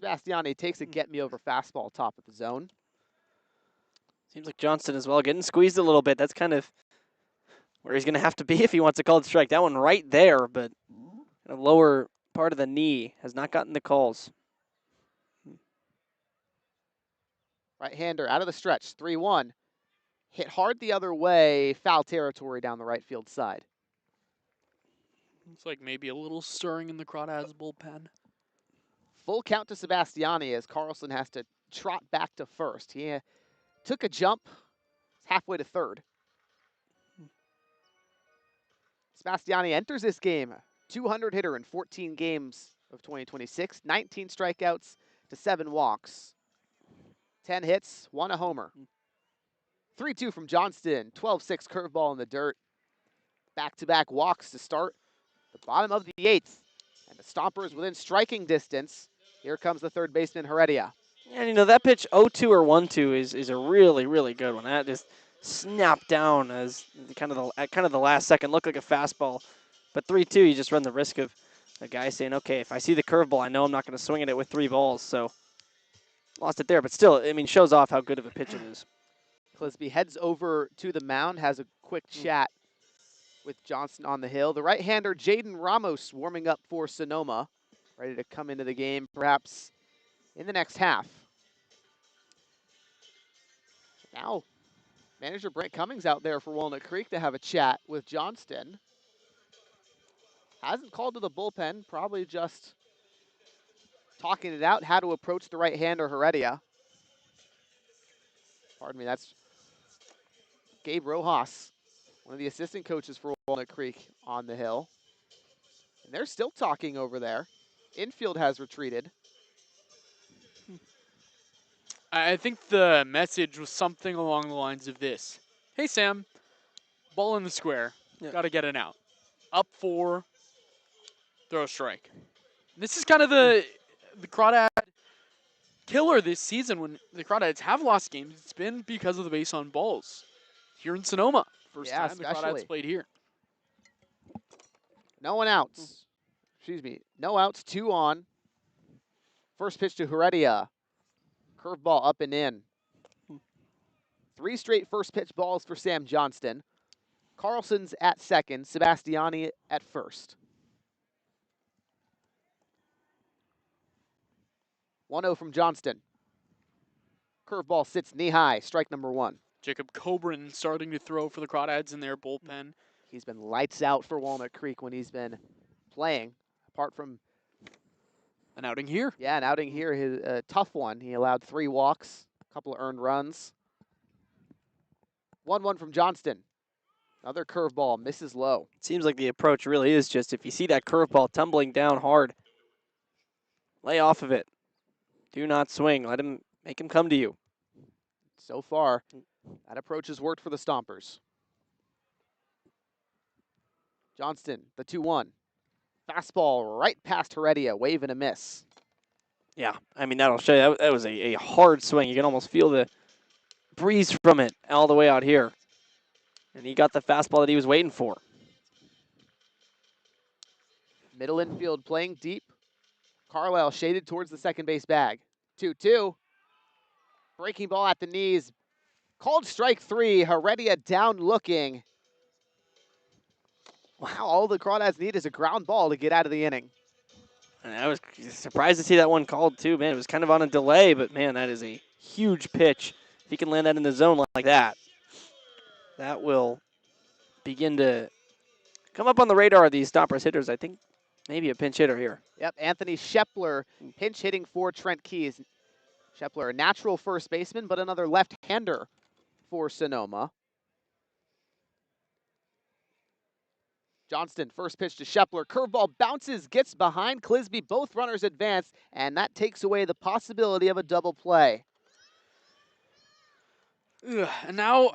Sebastiani takes a get-me-over fastball top of the zone. Seems like Johnston as well, getting squeezed a little bit. That's kind of where he's going to have to be if he wants to call it strike. That one right there, but a lower part of the knee has not gotten the calls. Right-hander out of the stretch, 3-1. Hit hard the other way, foul territory down the right field side. It's like maybe a little stirring in the Crawdads bullpen. Full count to Sebastiani as Carlson has to trot back to first. He took a jump halfway to third. Sebastiani enters this game 200 hitter in 14 games of 2026, 19 strikeouts to 7 walks, 10 hits, 1 a homer. 3-2 from Johnston, 12-6 curveball in the dirt. Back-to-back walks to start the bottom of the 8th. And the Stompers within striking distance. Here comes the third baseman, Heredia. And, you know, that pitch 0-2 or 1-2 is a really, really good one. That just snapped down as kind of the last second. Looked like a fastball. But 3-2, you just run the risk of a guy saying, okay, if I see the curveball, I know I'm not going to swing at it with 3 balls. So lost it there. But still, I mean, shows off how good of a pitch it is. Clisby heads over to the mound, has a quick chat with Johnston on the hill. The right-hander, Jaden Ramos, warming up for Sonoma, ready to come into the game perhaps in the next half. Now, manager Brent Cummings out there for Walnut Creek to have a chat with Johnston. Hasn't called to the bullpen, probably just talking it out, how to approach the right-hander, Heredia. Pardon me, that's Gabe Rojas, one of the assistant coaches for Walnut Creek on the hill. And they're still talking over there. Infield has retreated. I think the message was something along the lines of this. Hey, Sam, ball in the square. Yeah. Got to get it out. Up 4, throw a strike. This is kind of the Crawdad killer this season. When the Crawdads have lost games, it's been because of the base on balls. Here in Sonoma, first Yeah, time the especially. Crawdads played here. No one outs. Excuse me. No outs, 2 on. First pitch to Heredia. Curveball up and in. 3 straight first pitch balls for Sam Johnston. Carlson's at second, Sebastiani at first. 1-0 from Johnston. Curveball sits knee high, strike number 1. Jacob Coburn starting to throw for the Crawdads in their bullpen. He's been lights out for Walnut Creek when he's been playing. Apart from An outing here. yeah, an outing here, his tough one. He allowed 3 walks, a couple of earned runs. 1-1 from Johnston. Another curveball, misses low. Seems like the approach really is just if you see that curveball tumbling down hard, lay off of it. Do not swing. Make him come to you. So far, that approach has worked for the Stompers. Johnston, the 2-1. Fastball right past Heredia, wave and a miss. Yeah, I mean, that'll show you. That was a hard swing. You can almost feel the breeze from it all the way out here. And he got the fastball that he was waiting for. Middle infield playing deep. Carlisle shaded towards the second base bag. 2-2. Breaking ball at the knees. Called strike 3. Heredia down looking. Wow, all the Crawdads need is a ground ball to get out of the inning. And I was surprised to see that one called too, man. It was kind of on a delay, but man, that is a huge pitch. If he can land that in the zone like that, that will begin to come up on the radar of these Stompers hitters. I think maybe a pinch hitter here. Yep, Anthony Shepler pinch hitting for Trent Keys. Shepler, a natural first baseman, but another left-hander for Sonoma. Johnston, first pitch to Shepler. Curveball bounces, gets behind Clisby. Both runners advance, and that takes away the possibility of a double play. Ugh, and now,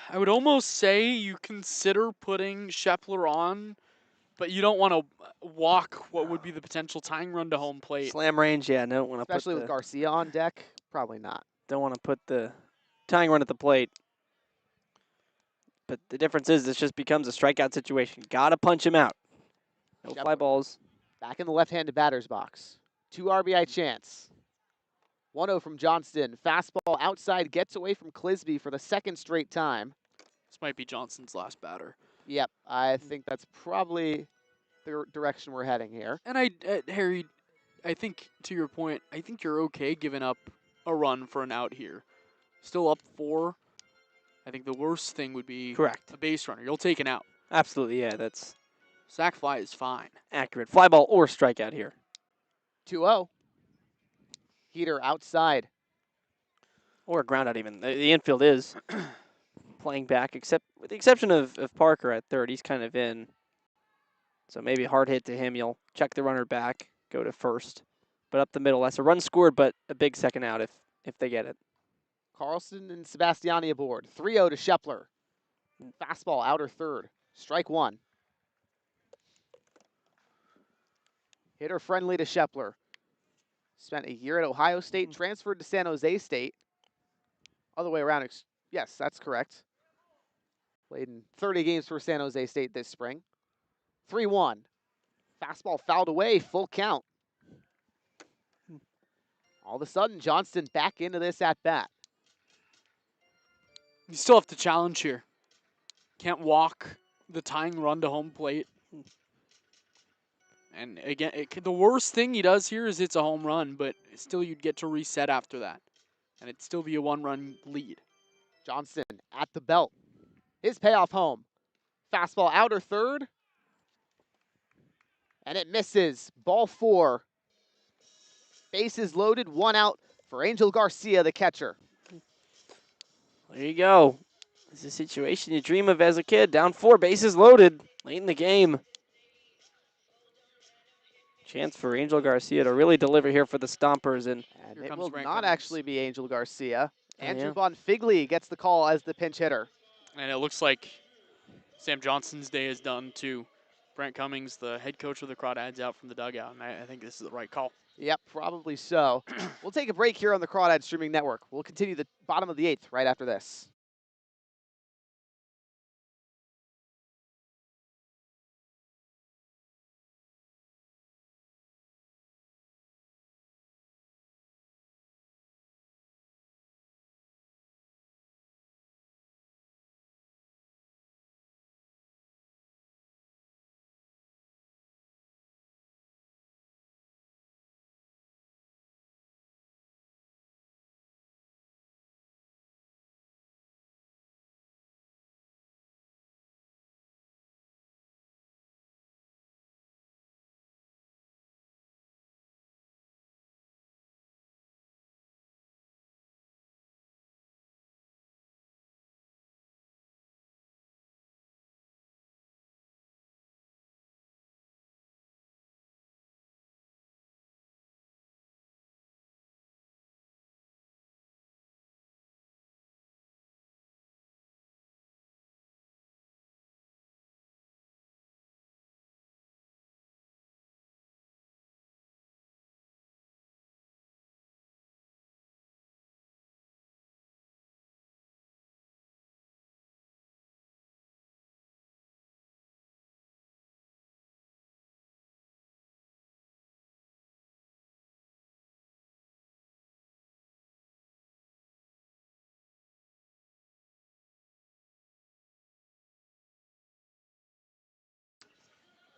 I would almost say you consider putting Shepler on, but you don't want to walk what would be the potential tying run to home plate. Slam range, yeah, don't want to put Especially with Garcia on deck, probably not. don't want to put the tying run at the plate. But the difference is this just becomes a strikeout situation. Got to punch him out. No fly Shepler. balls. Back in the left-handed batter's box. 2 RBI chance. 1-0 from Johnston. Fastball outside, gets away from Clisby for the second straight time. This might be Johnson's last batter. Yep, I think that's probably the direction we're heading here. And Harry, I think to your point, I think you're okay giving up a run for an out here. Still up 4. I think the worst thing would be Correct. a base runner. You'll take an out. Absolutely, yeah, that's Sack fly is fine. accurate. Fly ball or strikeout here. 2-0. Heater outside. Or ground out even. The infield is playing back, except with the exception of Parker at third. He's kind of in. So maybe a hard hit to him. You'll check the runner back, go to first. But up the middle, that's a run scored, but a big second out if they get it. Carlson and Sebastiani aboard. 3-0 to Shepler. Fastball outer third. Strike 1. Hitter friendly to Shepler. Spent a year at Ohio State, transferred to San Jose State. Other way around. Yes, that's correct. Played in 30 games for San Jose State this spring. 3-1. Fastball fouled away, full count. All of a sudden, Johnston back into this at bat. You still have to challenge here. Can't walk the tying run to home plate. And again, the worst thing he does here is it's a home run, but still you'd get to reset after that. And it'd still be a 1-run lead. Johnston at the belt. His payoff home. Fastball outer third. And it misses. Ball 4. Bases loaded, 1 out for Angel Garcia, the catcher. There you go. This is a situation you dream of as a kid. Down 4, bases loaded, late in the game. Chance for Angel Garcia to really deliver here for the Stompers. And And Here it comes will Grant not Cummings. actually be Angel Garcia. Andrew yeah. Bonfigli gets the call as the pinch hitter. And it looks like Sam Johnston's day is done too. Brent Cummings, the head coach of the Crawdads, out from the dugout, and I think this is the right call. Yep, probably so. We'll take a break here on the Crawdad Streaming Network. We'll continue the bottom of the 8th right after this.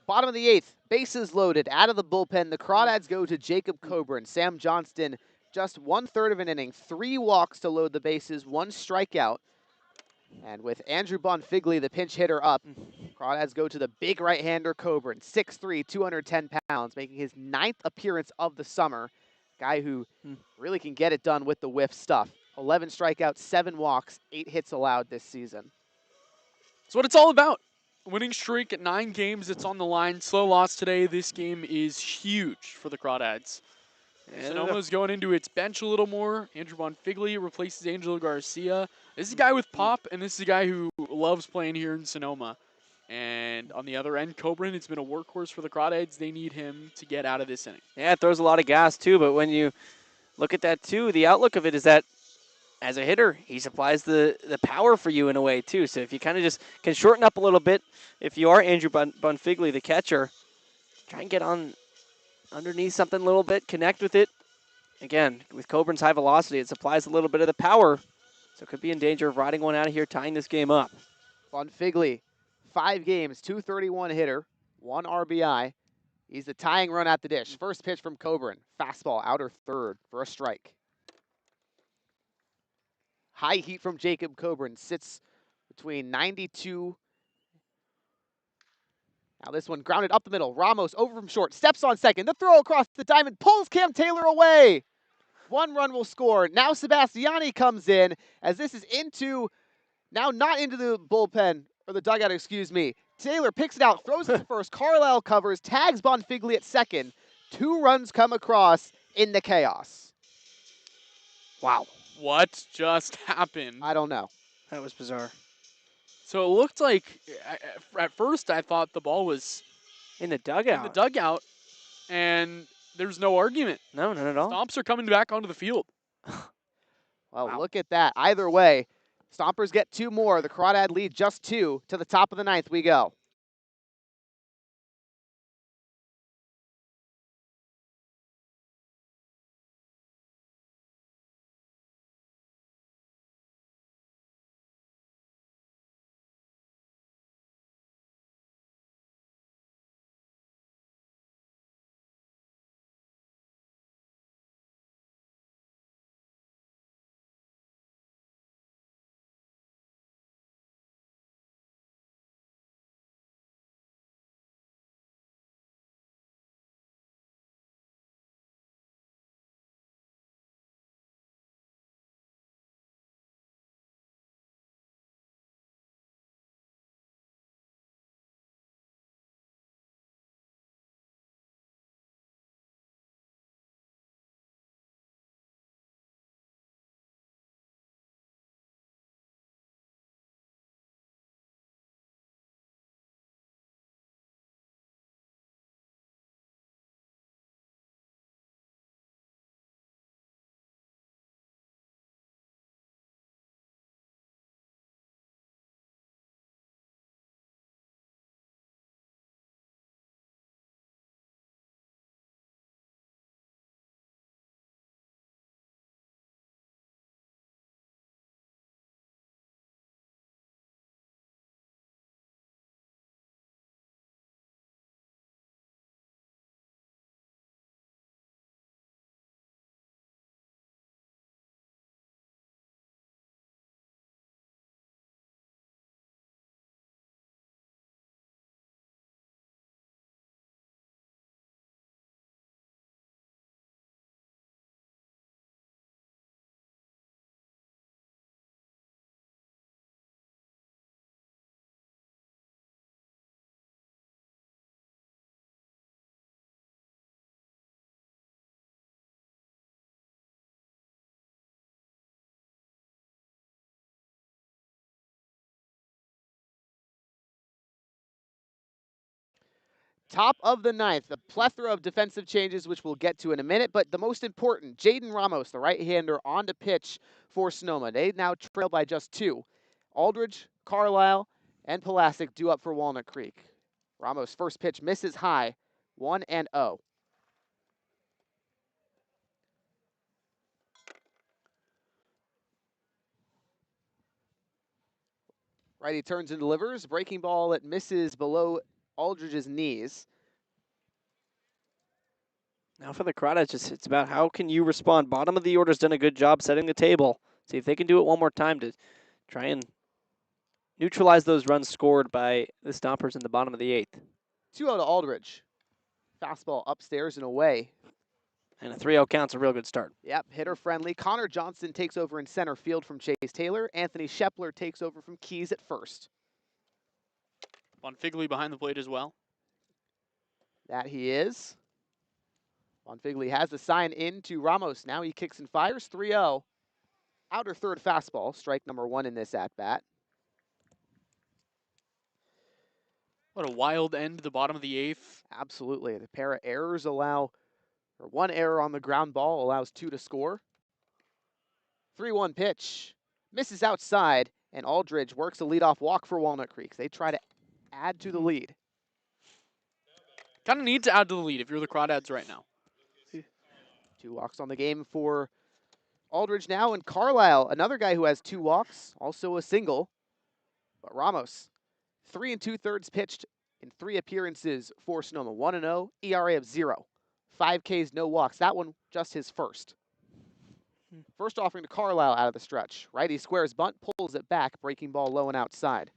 Bottom of the 8th, bases loaded. Out of the bullpen, the Crawdads go to Jacob Coburn. Sam Johnston, just 1/3 of an inning, 3 walks to load the bases, 1 strikeout. And with Andrew Bonfigley, the pinch hitter, up, Crawdads go to the big right-hander Coburn, 6'3", 210 pounds, making his 9th appearance of the summer. Guy who really can get it done with the whiff stuff. 11 strikeouts, 7 walks, 8 hits allowed this season. That's what it's all about. Winning streak at 9 games, it's on the line. Slow loss today. This game is huge for the Crawdads. Sonoma's going into its bench a little more. Andrew Bonfigley replaces Angelo Garcia. This is a guy with pop, and this is a guy who loves playing here in Sonoma. And on the other end, Coburn, it's been a workhorse for the Crawdads. They need him to get out of this inning. Yeah, it throws a lot of gas too, but when you look at that too, the outlook of it is that as a hitter, he supplies the power for you in a way too. So if you kind of just can shorten up a little bit, if you are Andrew Bonfigley, the catcher, try and get on underneath something a little bit, connect with it. Again, with Coburn's high velocity, it supplies a little bit of the power, so could be in danger of riding one out of here, tying this game up. Bonfigley, 5 games, 231 hitter, 1 RBI. He's the tying run at the dish. First pitch from Coburn, fastball, outer third for a strike. High heat from Jacob Coburn, sits between 92. Now this one grounded up the middle. Ramos over from short, steps on second. The throw across the diamond pulls Cam Taylor away. 1 run will score. Now Sebastiani comes in as this is into, now not into the bullpen, or the dugout, excuse me. Taylor picks it out, throws it to first. Carlisle covers, tags Bonfigley at second. 2 runs come across in the chaos. Wow. What just happened? I don't know. That was bizarre. So it looked like, at first I thought the ball was In the dugout. in the dugout, and there's no argument. No, not at all. Stomps are coming back onto the field. Well, Wow. look at that. Either way, Stompers get 2 more. The Crawdad lead just 2. To the top of the 9th we go. Top of the 9th, the plethora of defensive changes, which we'll get to in a minute, but the most important, Jaden Ramos, the right-hander, on to pitch for Sonoma. They now trail by just 2. Aldridge, Carlisle, and Pulaski due up for Walnut Creek. Ramos' first pitch misses high, 1-0. Righty turns and delivers. Breaking ball, it misses below Aldridge's knees. Now for the Crawdads, it's about how can you respond. Bottom of the order's done a good job setting the table. See if they can do it one more time to try and neutralize those runs scored by the Stompers in the bottom of the 8th. 2-0 to Aldridge. Fastball upstairs and away. And a 3-0 count's a real good start. Yep, hitter friendly. Connor Johnson takes over in center field from Chase Taylor. Anthony Shepler takes over from Keys at first. Von Figley behind the plate as well. That he is. Von Figley has the sign in to Ramos. Now he kicks and fires. 3-0. Outer third fastball. Strike number 1 in this at-bat. What a wild end to the bottom of the 8th. Absolutely. The pair of errors allow, or one error on the ground ball allows 2 to score. 3-1 pitch. Misses outside, and Aldridge works a leadoff walk for Walnut Creek. They try to add to the lead. Kind of need to add to the lead if you're the Crawdads right now. 2 walks on the game for Aldridge now, and Carlisle, another guy who has 2 walks, also a single. But Ramos, 3 2/3 pitched in 3 appearances for Sonoma. 1-0, ERA of 0. 5 Ks, no walks. That one just his first. First offering to Carlisle out of the stretch. Righty squares bunt, pulls it back, breaking ball low and outside.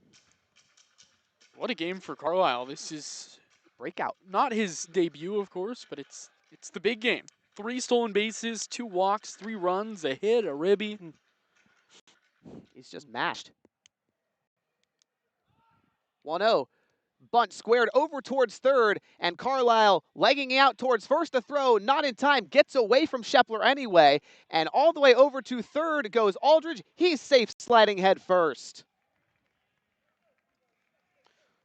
What a game for Carlisle. This is Breakout. not his debut, of course, but it's the big game. 3 stolen bases, 2 walks, 3 runs, a hit, a ribby. He's just mashed. 1-0. Bunt squared over towards third, and Carlisle legging out towards first. The throw not in time, gets away from Shepler anyway, and all the way over to third goes Aldridge. He's safe sliding head first.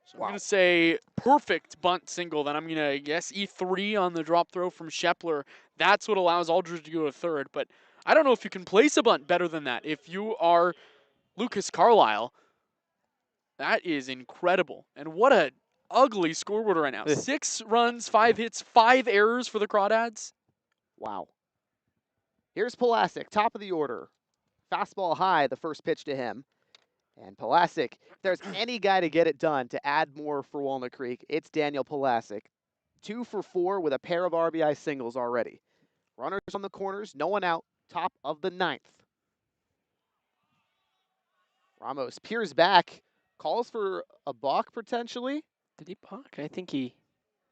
So I'm going to say perfect bunt single. Then I'm going to guess E3 on the drop throw from Shepler. That's what allows Aldridge to go to third. But I don't know if you can place a bunt better than that. If you are Lucas Carlisle, that is incredible. And what a ugly scoreboard right now. 6 runs, 5 hits, 5 errors for the Crawdads. Wow. Here's Pulasic, top of the order. Fastball high, the first pitch to him. And Pulasic, if there's any guy to get it done to add more for Walnut Creek, it's Daniel Pulasic. 2 for 4 with a pair of RBI singles already. Runners on the corners, no one out, top of the 9th. Ramos peers back, calls for a balk potentially. Did he balk? I think he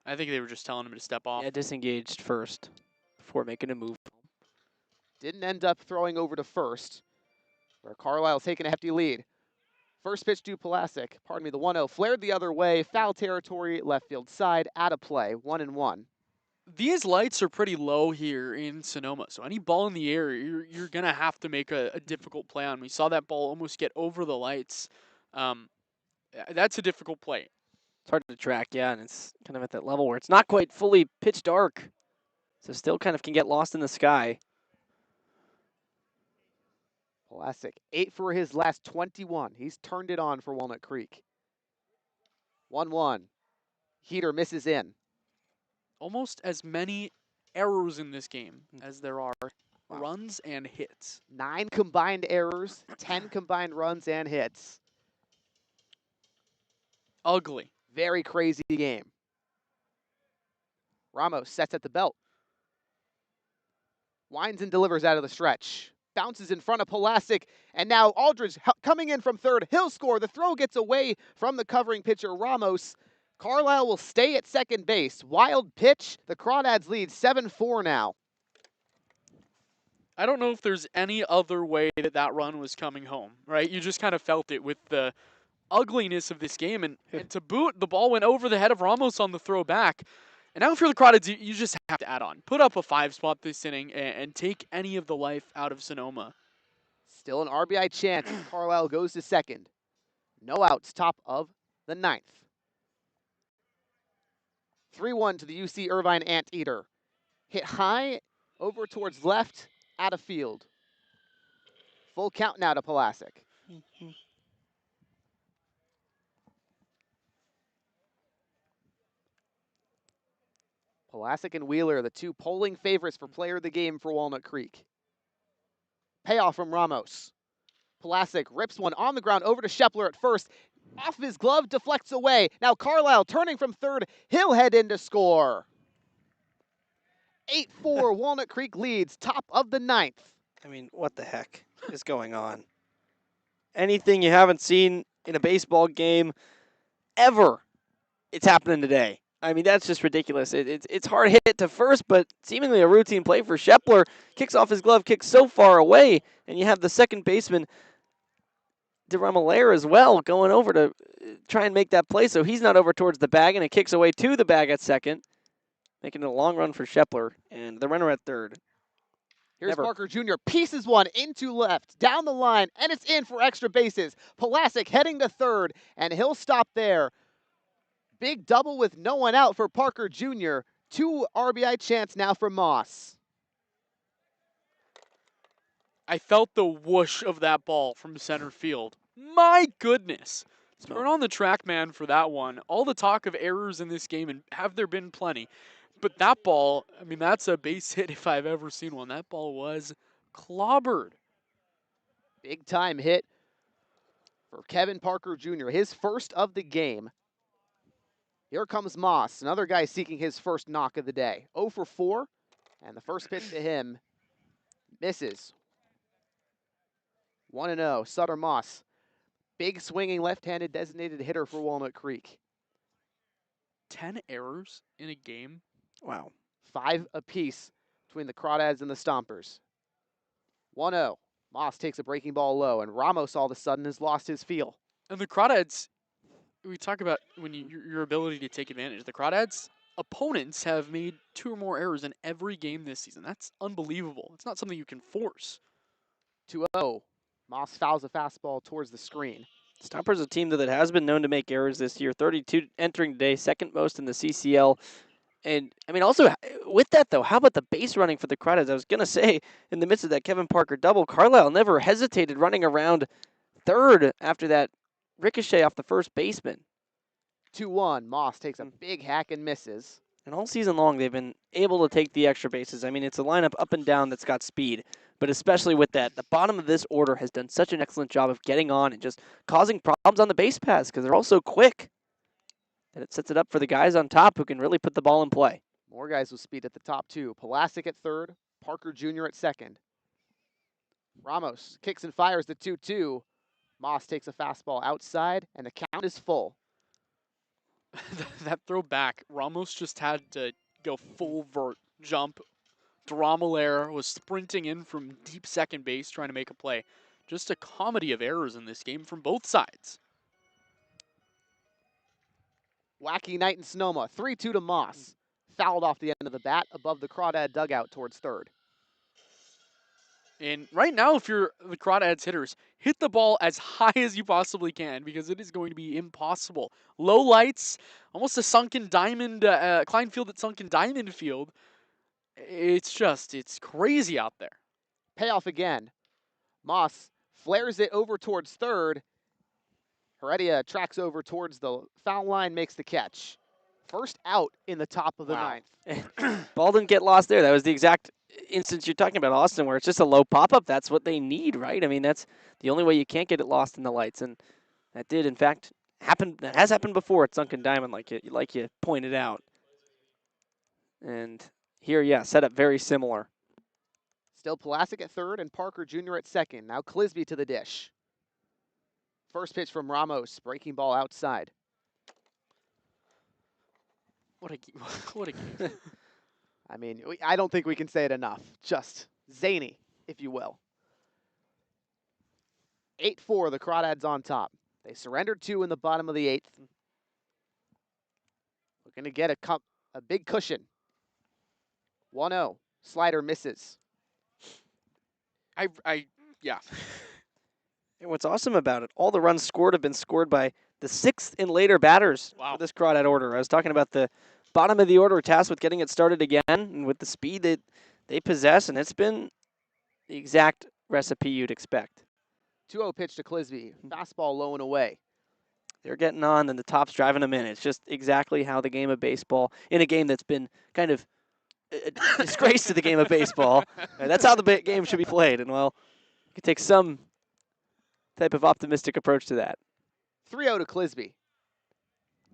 they were just telling him to step off. disengaged first before making a move. Didn't end up throwing over to first, where Carlisle's taking a hefty lead. First pitch to Pulasic, pardon me, the 1-0 flared the other way, foul territory, left field side, out of play, 1-1. These lights are pretty low here in Sonoma, so any ball in the air, you're going to have to make a difficult play on. We saw that ball almost get over the lights. That's a difficult play. It's hard to track, yeah, and it's kind of at that level where it's not quite fully pitch dark. So still kind of can get lost in the sky. Pulasic, 8 for his last 21. He's turned it on for Walnut Creek. 1-1. Heater misses in. Almost as many errors in this game as there are runs and hits. 9 combined errors, 10 combined runs and hits. Ugly. Very crazy game. Ramos sets at the belt. Winds and delivers out of the stretch. Bounces in front of Pulasic, and now Aldridge coming in from third. He'll score. The throw gets away from the covering pitcher, Ramos. Carlisle will stay at second base. Wild pitch. The Crawdads lead 7-4 now. I don't know if there's any other way that run was coming home, right? You just kind of felt it with the ugliness of this game. And to boot, the ball went over the head of Ramos on the throw back. And now if you're the Crawdads, you just have to add on. Put up a 5 spot this inning and take any of the life out of Sonoma. Still an RBI chance. Carlisle goes to second. No outs, top of the 9th. 3-1 to the UC Irvine Anteater. Hit high, over towards left, out of field. Full count now to Pulasic. Pulasic and Wheeler, the 2 polling favorites for player of the game for Walnut Creek. Payoff from Ramos. Pulasic rips one on the ground over to Shepler at first. Off his glove, deflects away. Now Carlisle turning from third. He'll head in to score. 8-4, Walnut Creek leads, top of the ninth. I mean, what the heck is going on? Anything you haven't seen in a baseball game ever, it's happening today. I mean, that's just ridiculous. It's hard hit to first, but seemingly a routine play for Shepler. Kicks off his glove, kicks so far away, and you have the second baseman, DeRamalaire, as well, going over to try and make that play, so he's not over towards the bag, and it kicks away to the bag at second, making it a long run for Shepler, and the runner at third. Here's Never. Parker Jr. Pieces one into left, down the line, and it's in for extra bases. Pulaski heading to third, and he'll stop there. Big double with no one out for Parker Jr. 2 RBI chance now for Moss. I felt the whoosh of that ball from center field. My goodness. Turn on the track, man, for that one. All the talk of errors in this game, and have there been plenty. But that ball, I mean, that's a base hit if I've ever seen one. That ball was clobbered. Big time hit for Kevin Parker Jr., his first of the game. Here comes Moss, another guy seeking his first knock of the day. 0 for 4, and the first pitch to him misses. 1-0, Sutter Moss. Big swinging left-handed designated hitter for Walnut Creek. 10 errors in a game. Wow. 5 apiece between the Crawdads and the Stompers. 1-0. Moss takes a breaking ball low, and Ramos all of a sudden has lost his feel. And the Crawdads, we talk about when your ability to take advantage. The Crawdads opponents have made 2 or more errors in every game this season. That's unbelievable. It's not something you can force. 2-0. Moss fouls a fastball towards the screen. Stompers, a team that has been known to make errors this year. 32 entering today, second most in the CCL. And, I mean, also, with that, though, how about the base running for the Crawdads? I was going to say, in the midst of that Kevin Parker double, Carlisle never hesitated running around third after that ricochet off the first baseman. 2-1. Moss takes a big hack and misses. And all season long, they've been able to take the extra bases. I mean, it's a lineup up and down that's got speed. But especially with that, the bottom of this order has done such an excellent job of getting on and just causing problems on the base paths because they're all so quick. And it sets it up for the guys on top who can really put the ball in play. More guys with speed at the top 2. Pulaski at third, Parker Jr. at second. Ramos kicks and fires the 2-2. Moss takes a fastball outside, and the count is full. That throw back, Ramos just had to go full vert, jump. Dromalaire was sprinting in from deep second base trying to make a play. Just a comedy of errors in this game from both sides. Wacky night in Sonoma. 3-2 to Moss. Fouled off the end of the bat above the Crawdad dugout towards third. And right now, if you're the Crawdads hitters, hit the ball as high as you possibly can because it is going to be impossible. Low lights, almost a sunken diamond, Klein Field at sunken diamond field. It's crazy out there. Payoff again. Moss flares it over towards third. Heredia tracks over towards the foul line, makes the catch. First out in the top of the ninth. Ball didn't get lost there. That was the exact instance you're talking about, Austin, where it's just a low pop-up. That's what they need, right? I mean, that's the only way you can't get it lost in the lights. And that did, in fact, happen. That has happened before at Sunken Diamond, like you pointed out. And here, yeah, set up very similar. Still Pulaski at third and Parker Jr. at second. Now Clisby to the dish. First pitch from Ramos, breaking ball outside. What a game. I mean, I don't think we can say it enough. Just zany, if you will. 8-4, the Crawdads on top. They surrendered 2 in the bottom of the 8th. Looking to get a big cushion. 1-0. Slider misses. Yeah. And what's awesome about it, all the runs scored have been scored by the 6th and later batters for this Crawdad order. I was talking about the bottom of the order tasked with getting it started again and with the speed that they possess, and it's been the exact recipe you'd expect. 2-0 pitch to Clisby. Fastball low and away. They're getting on, and the top's driving them in. It's just exactly how the game of baseball, in a game that's been kind of a disgrace to the game of baseball, that's how the game should be played. And, well, you can take some type of optimistic approach to that. 3-0 to Clisby.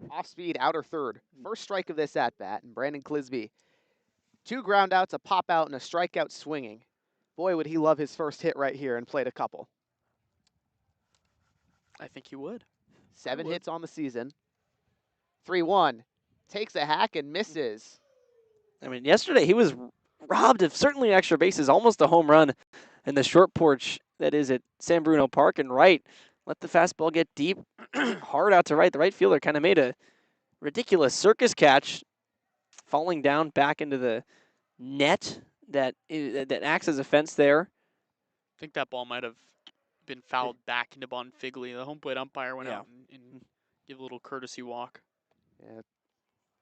Off speed, outer third. First strike of this at bat, and Brandon Clisby. 2 ground outs, a pop out, and a strikeout swinging. Boy, would he love his first hit right here and played a couple. I think he would. 7 would. hits on the season. 3-1. Takes a hack and misses. I mean, yesterday he was robbed of certainly extra bases, almost a home run in the short porch that is at San Bruno Park, and right. Let the fastball get deep, hard out to right. The right fielder kind of made a ridiculous circus catch, falling down back into the net that acts as a fence there. I think that ball might have been fouled back into Bonfigley. The home plate umpire went out and gave a little courtesy walk. Yeah.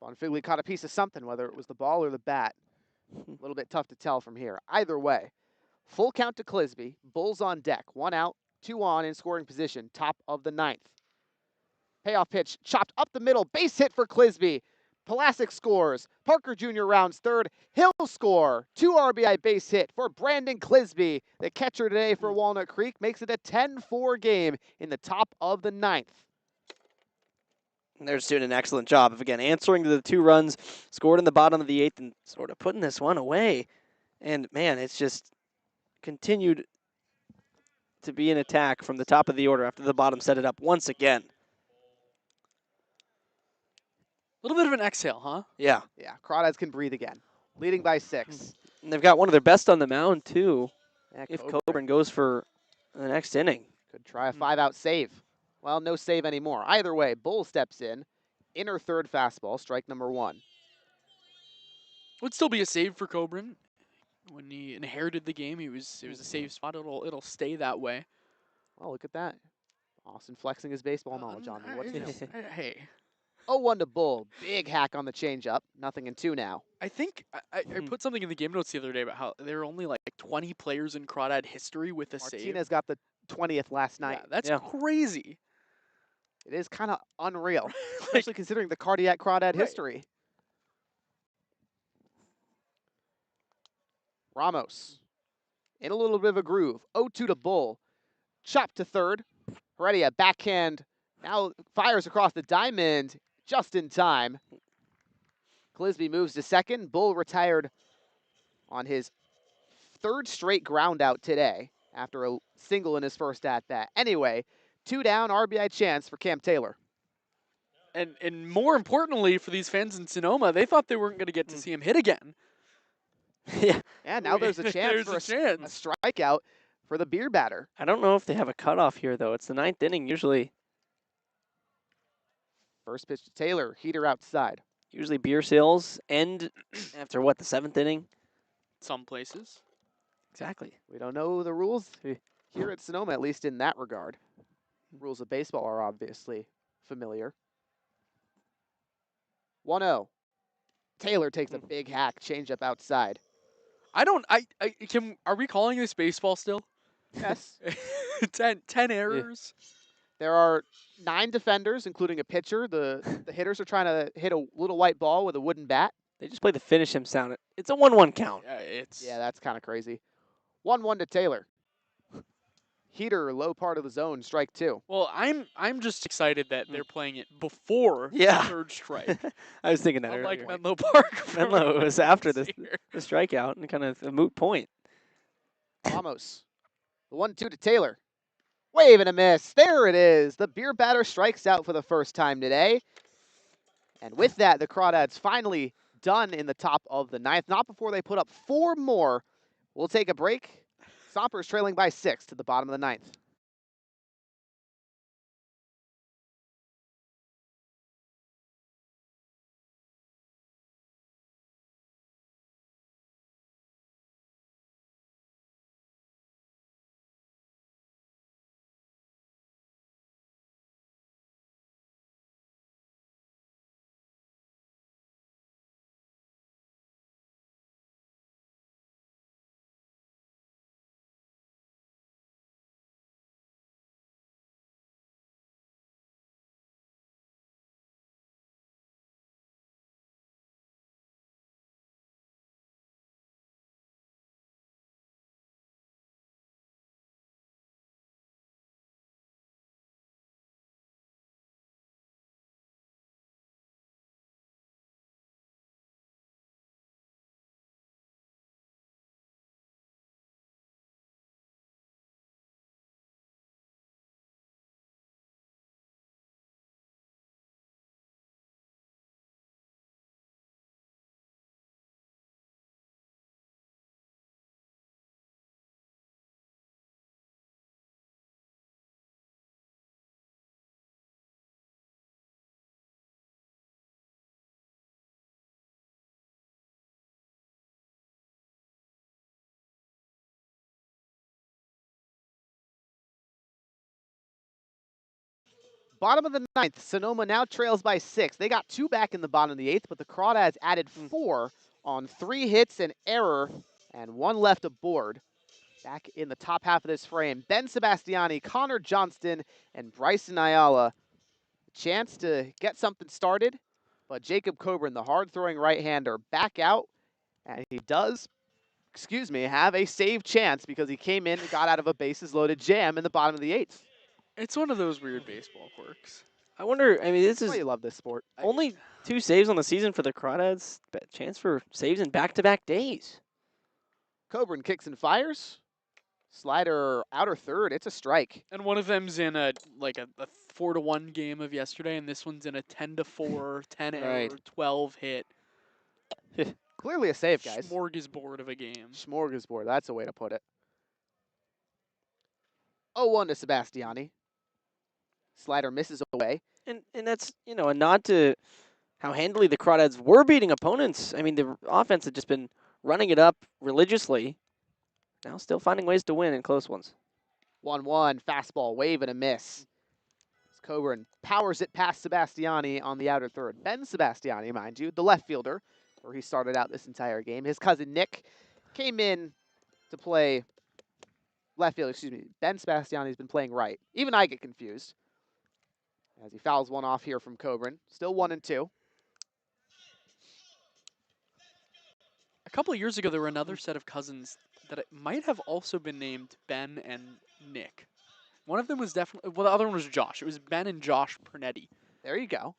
Bonfigley caught a piece of something, whether it was the ball or the bat. A little bit tough to tell from here. Either way, full count to Clisby. Bulls on deck. 1 out, 2 on in scoring position. Top of the 9th. Payoff pitch chopped up the middle. Base hit for Clisby. Pulasic scores. Parker Jr. rounds third. He'll score. 2 RBI base hit for Brandon Clisby. The catcher today for Walnut Creek makes it a 10-4 game in the top of the 9th. And they're just doing an excellent job of, again, answering to the 2 runs, scored in the bottom of the 8th, and sort of putting this one away. And, man, it's just continued to be an attack from the top of the order after the bottom set it up once again. A little bit of an exhale, huh? Yeah. Yeah, Crawdads can breathe again. Leading by 6. And they've got one of their best on the mound, too, Yeah, if Coburn goes for the next inning. Could try a 5-out save. Well, no save anymore. Either way, Bull steps in. Inner third fastball, strike number 1. Would still be a save for Coburn. When he inherited the game, it was a safe spot. It'll stay that way. Oh, look at that. Austin flexing his baseball knowledge on me. What's new? Hey. 0-1 to Bull. Big hack on the changeup. 0-2 now. I think I put something in the game notes the other day about how there are only like 20 players in Crawdad history with a save. Martinez got the 20th last night. Yeah, that's crazy. It is kind of unreal, especially considering the cardiac Crawdad history. Ramos in a little bit of a groove. 0-2 to Bull. Chop to third. Heredia backhand. Now fires across the diamond just in time. Clisby moves to second. Bull retired on his 3rd straight ground out today after a single in his first at-bat. Anyway, 2 down, RBI chance for Cam Taylor. And more importantly for these fans in Sonoma, they thought they weren't going to get to see him hit again. Yeah. Yeah, now there's a chance for a strikeout for the beer batter. I don't know if they have a cutoff here, though. It's the 9th inning usually. First pitch to Taylor, heater outside. Usually beer sales end after, what, the 7th inning? Some places. Exactly. We don't know the rules here at Sonoma, at least in that regard. Rules of baseball are obviously familiar. 1-0. Taylor takes a big hack, changeup outside. Are we calling this baseball still? Yes. 10 errors. There are 9 defenders, including a pitcher. The hitters are trying to hit a little white ball with a wooden bat. They just play the finish him sound. It's a 1-1 count. Yeah, that's kind of crazy. 1-1 to Taylor. Heater, low part of the zone, strike 2. Well, I'm just excited that they're playing it before the 3rd strike. I was thinking that Unlike earlier. Menlo Park. Menlo was after the strikeout and kind of a moot point. Ramos. The 1-2 to Taylor. Wave and a miss. There it is. The beer batter strikes out for the first time today. And with that, the Crawdads finally done in the top of the 9th. Not before they put up 4 more. We'll take a break. Stompers trailing by 6 to the bottom of the 9th. Bottom of the ninth, Sonoma now trails by 6. They got 2 back in the bottom of the 8th, but the Crawdads added 4 on 3 hits, an error, and 1 left aboard. Back in the top half of this frame, Ben Sebastiani, Connor Johnston, and Bryson Ayala. Chance to get something started, but Jacob Coburn, the hard-throwing right-hander, back out, and he does, have a save chance because he came in and got out of a bases-loaded jam in the bottom of the 8th. It's one of those weird baseball quirks. I wonder, I mean, this That's why is you love this sport. only 2 saves on the season for the Crawdads. Chance for saves in back-to-back days. Coburn kicks and fires. Slider outer third. It's a strike. And one of them's in a 4-1 game of yesterday, and this one's in a 10-4, 10 error, 12 hit. Clearly a save, guys. Smorgasbord of a game. Smorgasbord. That's a way to put it. 0-1 to Sebastiani. Slider misses away. And that's, you know, a nod to how handily the Crawdads were beating opponents. I mean, the offense had just been running it up religiously. Now still finding ways to win in close ones. 1-1, fastball, wave and a miss. As Coburn powers it past Sebastiani on the outer third. Ben Sebastiani, mind you, the left fielder, where he started out this entire game. His cousin Nick came in to play left field, Ben Sebastiani's been playing right. Even I get confused. As he fouls one off here from Coburn. Still 1-2. A couple of years ago, there were another set of cousins that might have also been named Ben and Nick. One of them was definitely, well, the other one was Josh. It was Ben and Josh Pernetti. There you go.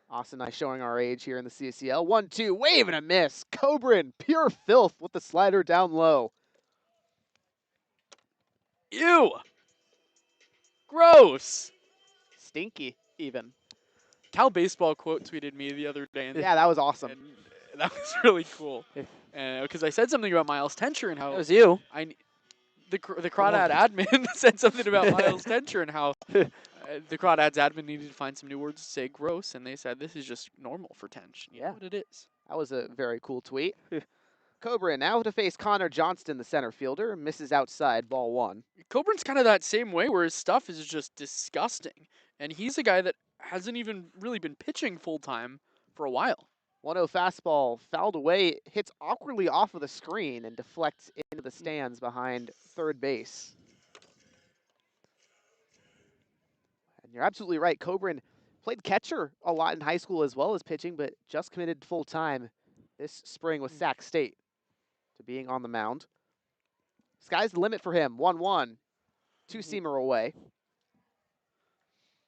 Austin and I showing our age here in the CCL. 1-2, wave and a miss. Coburn, pure filth with the slider down low. Ew! Gross! Stinky, even. Cal Baseball quote tweeted me the other day. And Yeah, that was awesome. and that was really cool. Because I said something about Miles Tencher and how That was you. the Crawdad admin said something about Miles Tencher and how the Crawdads admin needed to find some new words to say gross, and they said this is just normal for Tench. You know what it is. That was a very cool tweet. Coburn now to face Connor Johnston, the center fielder, misses outside, ball 1. Coburn's kind of that same way where his stuff is just disgusting, and he's a guy that hasn't even really been pitching full-time for a while. 1-0 fastball fouled away, hits awkwardly off of the screen and deflects into the stands behind third base. And you're absolutely right. Coburn played catcher a lot in high school as well as pitching, but just committed full-time this spring with Sac State to being on the mound. Sky's the limit for him. 1-1. Two-seamer away.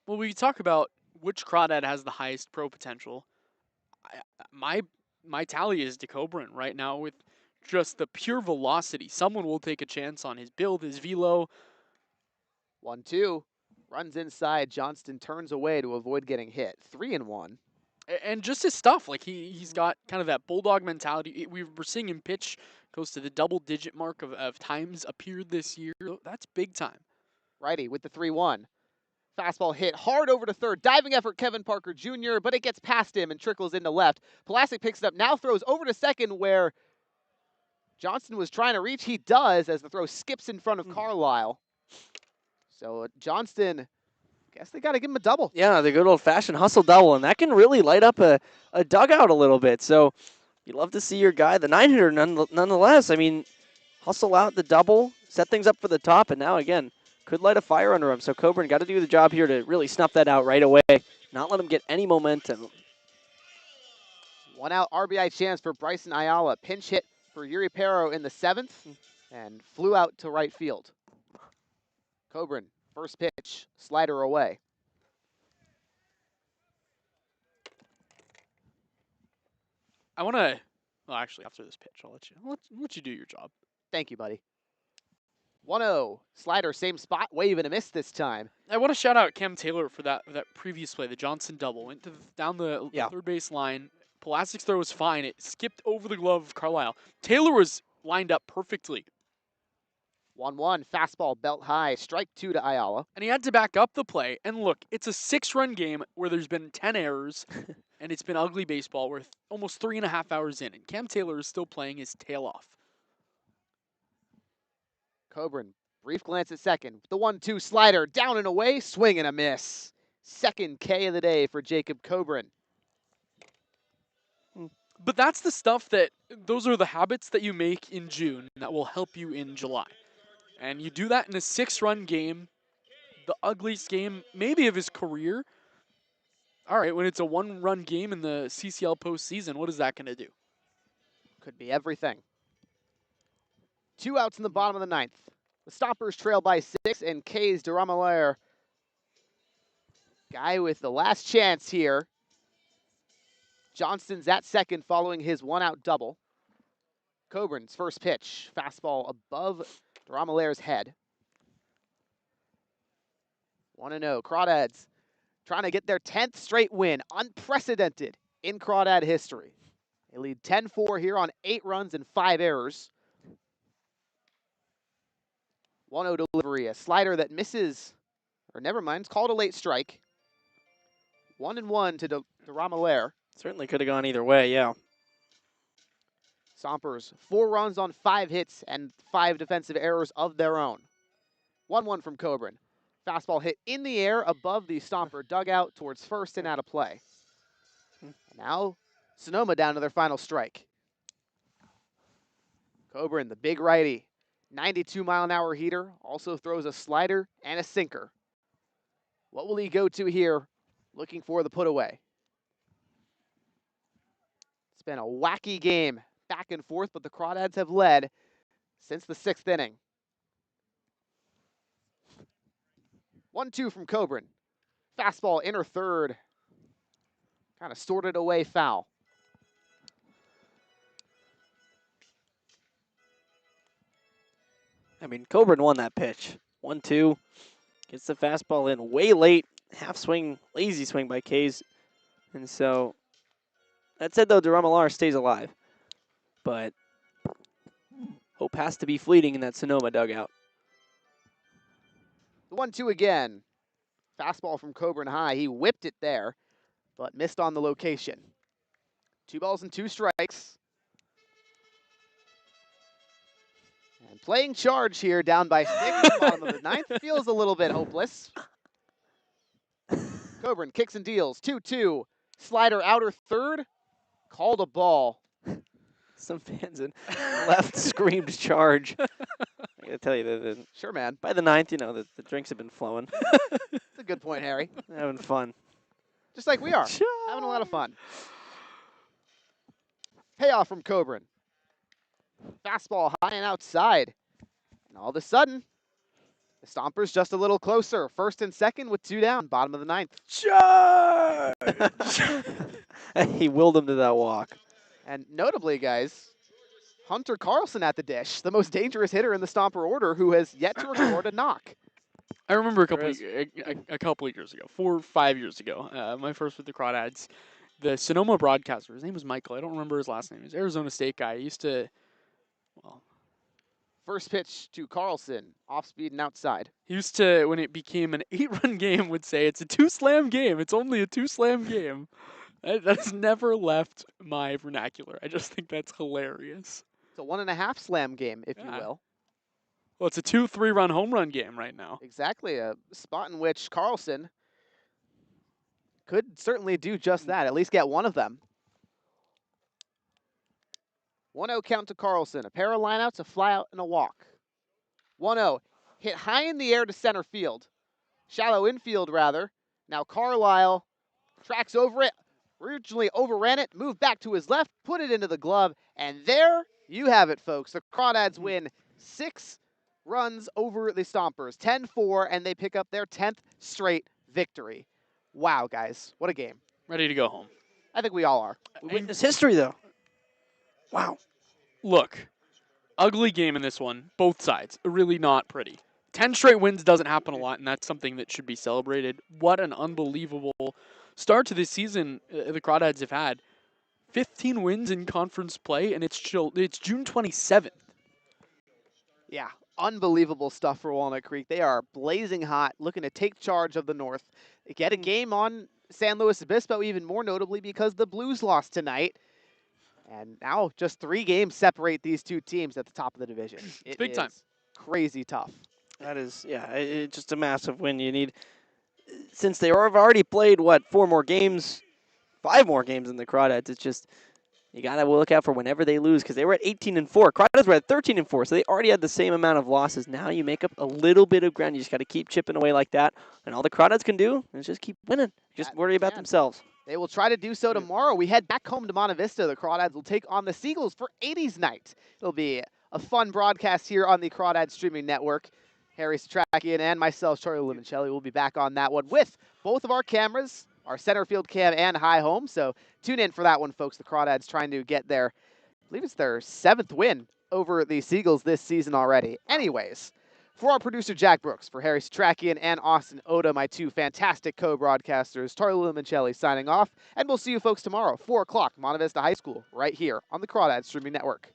Well, we talk about which Crawdad has the highest pro potential. My tally is to Coburn right now with just the pure velocity. Someone will take a chance on his build, his velo. 1-2. Runs inside. Johnston turns away to avoid getting hit. 3-1. And just his stuff. Like, he's got kind of that bulldog mentality. We're seeing him pitch close to the double-digit mark of times appeared this year. That's big time. Righty with the 3-1. Fastball hit hard over to third. Diving effort, Kevin Parker Jr., but it gets past him and trickles into left. Pulaski picks it up, now throws over to second where Johnston was trying to reach. He does as the throw skips in front of Carlisle. So Johnston, I guess they got to give him a double. Yeah, the good old-fashioned hustle double, and that can really light up a dugout a little bit. So you'd love to see your guy, the 9-hitter, nonetheless. I mean, hustle out the double, set things up for the top, and now, again, could light a fire under him. So Coburn got to do the job here to really snuff that out right away, not let him get any momentum. 1 out RBI chance for Bryson Ayala. Pinch hit for Yuri Perro in the 7th and flew out to right field. Coburn, first pitch, slider away. I want to, well, actually, after this pitch, I'll let you do your job. Thank you, buddy. 1-0, slider, same spot, wave and a miss this time. I want to shout out Cam Taylor for that previous play, the Johnson double. Went down the third base line. Pulasic's throw was fine. It skipped over the glove of Carlisle. Taylor was lined up perfectly. 1-1, fastball, belt high, strike 2 to Ayala. And he had to back up the play. And look, it's a 6-run game where there's been 10 errors, and it's been ugly baseball. We're almost 3.5 hours in, and Cam Taylor is still playing his tail off. Coburn, brief glance at second. The 1-2 slider, down and away, swing and a miss. second K of the day for Jacob Coburn. But that's the stuff those are the habits that you make in June that will help you in July. And you do that in a 6-run game, the ugliest game maybe of his career. All right, when it's a 1-run game in the CCL postseason, what is that going to do? Could be everything. 2 outs in the bottom of the 9th. The Stompers trail by 6, and K's Duramalair, guy with the last chance here. Johnston's at second following his 1-out double. Coburn's first pitch, fastball above Duramalair's head. 1-0. Crawdads trying to get their 10th straight win, unprecedented in Crawdad history. They lead 10-4 here on 8 runs and 5 errors. 1-0 delivery, a slider that misses, or never mind, it's called a late strike. 1-1 to Duramalair. Certainly could have gone either way, yeah. Stompers, 4 runs on 5 hits and 5 defensive errors of their own. 1-1 from Coburn. Fastball hit in the air above the Stomper dugout towards first and out of play. Now, Sonoma down to their final strike. Coburn, the big righty, 92-mile-an-hour heater, also throws a slider and a sinker. What will he go to here, looking for the put away? It's been a wacky game, back and forth, but the Crawdads have led since the 6th inning. 1-2 from Coburn. Fastball inner third. Kind of sorted away foul. I mean, Coburn won that pitch. 1-2. Gets the fastball in way late. Half swing, lazy swing by Kays. And so, that said, though, Duramalair stays alive. But hope has to be fleeting in that Sonoma dugout. The 1-2 again. Fastball from Coburn high. He whipped it there, but missed on the location. 2 balls and 2 strikes. And playing charge here, down by 6 in the bottom of the 9th. Feels a little bit hopeless. Coburn kicks and deals. 2-2. Slider outer third. Called a ball. Some fans in left screamed charge. I gotta tell you, Sure, man. by the 9th, you know, the drinks have been flowing. That's a good point, Harry. Having fun. Just like we are. Having a lot of fun. Payoff from Coburn. Fastball high and outside. And all of a sudden, the Stompers just a little closer. First and second with 2 down, bottom of the 9th. Charge! He willed him to that walk. And notably, guys, Hunter Carlson at the dish, the most dangerous hitter in the Stomper order, who has yet to record a knock. I remember a couple of years ago, 4 or 5 years ago, my first with the Crawdads, the Sonoma broadcaster, his name was Michael, I don't remember his last name, he's an Arizona State guy, he used to, well... First pitch to Carlson, off speed and outside. He used to, when it became an 8-run game, would say, it's a 2-slam game, it's only a 2-slam game. That's never left my vernacular. I just think that's hilarious. It's a 1.5 slam game, if you will. Well, it's a 2-3-run home run game right now. Exactly, a spot in which Carlson could certainly do just that, at least get one of them. 1-0 count to Carlson, a pair of lineouts, a flyout, and a walk. 1-0, hit high in the air to center field. Shallow infield, rather. Now Carlisle tracks over it, originally overran it, moved back to his left, put it into the glove, and there you have it, folks. The Crawdads win 6 runs over the Stompers, 10-4, and they pick up their 10th straight victory. Wow, guys, what a game. Ready to go home. I think we all are. We witnessed history, though. Wow. Look, ugly game in this one, both sides. Really not pretty. 10 straight wins doesn't happen a lot, and that's something that should be celebrated. What an unbelievable start to this season the Crawdads have had. 15 wins in conference play, and it's June 27th. Yeah, unbelievable stuff for Walnut Creek. They are blazing hot, looking to take charge of the North. They get a game on San Luis Obispo, even more notably because the Blues lost tonight. And now just 3 games separate these two teams at the top of the division. It's big time. Crazy tough. That is, yeah, it's just a massive win. You need since they have already played, what, 4 more games, 5 more games than the Crawdads, it's just, you got to look out for whenever they lose because they were at 18-4. Crawdads were at 13-4, so they already had the same amount of losses. Now you make up a little bit of ground. You just got to keep chipping away like that. And all the Crawdads can do is just keep winning. Just worry about themselves. They will try to do so tomorrow. We head back home to Monte Vista. The Crawdads will take on the Seagulls for 80s night. It'll be a fun broadcast here on the Crawdads streaming network. Harry Setrakian and myself, Charlie Limoncelli, will be back on that one with both of our cameras, our center field cam and high home. So tune in for that one, folks. The Crawdads trying to get their, I believe it's their 7th win over the Seagulls this season already. Anyways, for our producer, Jack Brooks, for Harry Setrakian and Austin Ota, my 2 fantastic co-broadcasters, Charlie Limoncelli signing off. And we'll see you folks tomorrow, 4 o'clock, Monte Vista High School, right here on the Crawdads streaming network.